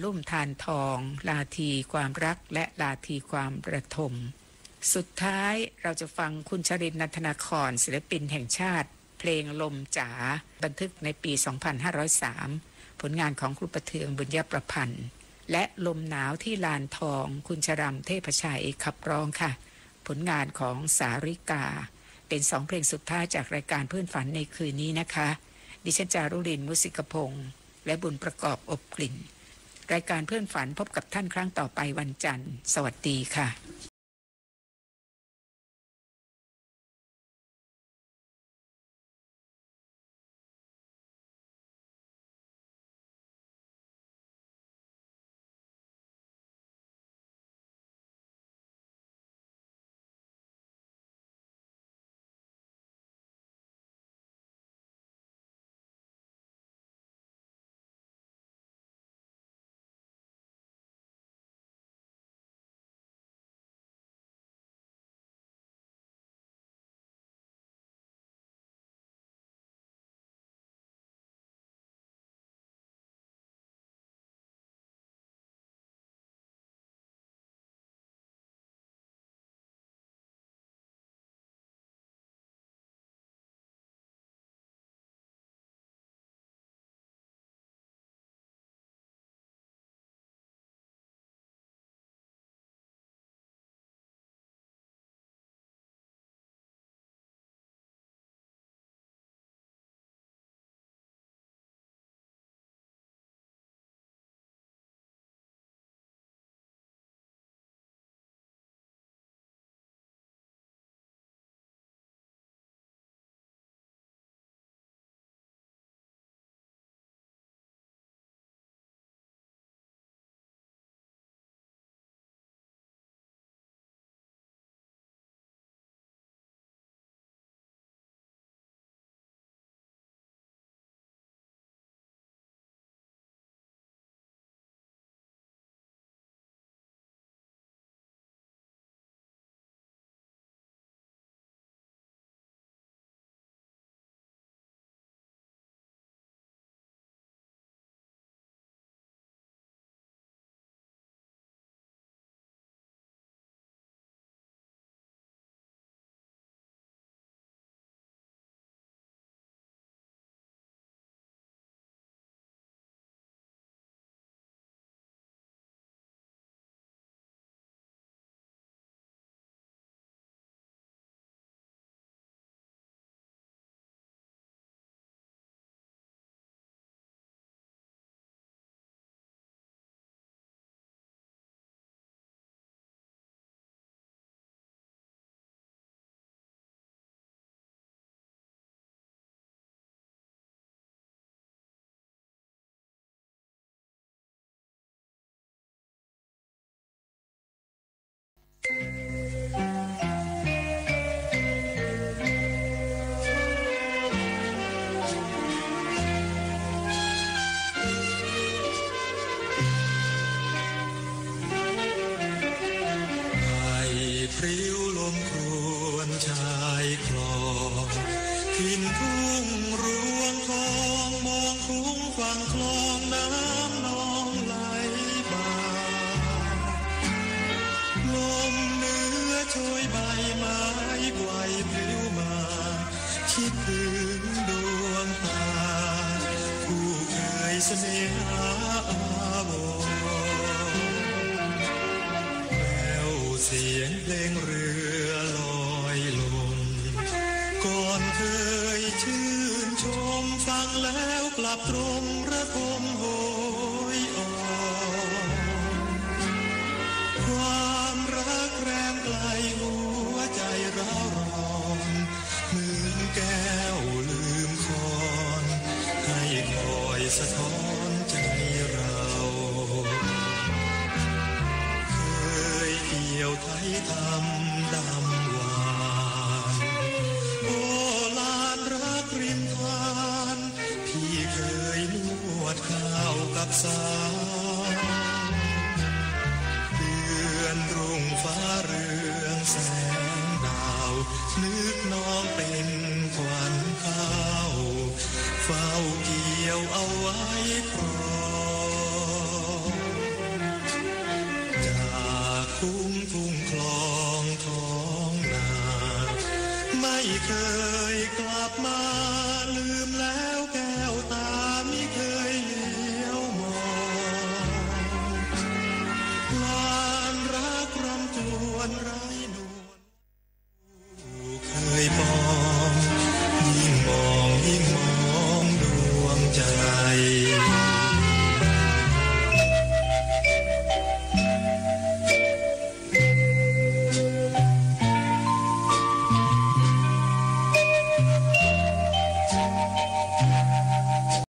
ลุ่มทานทองลาทีความรักและลาทีความระทมสุดท้ายเราจะฟังคุณชรินทร์ นันทนาครศิลปินแห่งชาติเพลงลมจ๋าบันทึกในปี 2503 ผลงานของครูประเทืองบุญยประพันธ์และลมหนาวที่ลานทองคุณชรัมเทพชัยขับร้องค่ะผลงานของสาริกาเป็น2เพลงสุดท้ายจากรายการเพื่อนฝันในคืนนี้นะคะดิฉันจารุรินทร์ มุสิกพงษ์และบุญประกอบอบกลิ่นรายการเพื่อนฝันพบกับท่านครั้งต่อไปวันจันทร์สวัสดีค่ะเฝ้าเกี่ยวเอาไว้ครอง งทุ่งคลองท้องนาไม่เคยกลับมา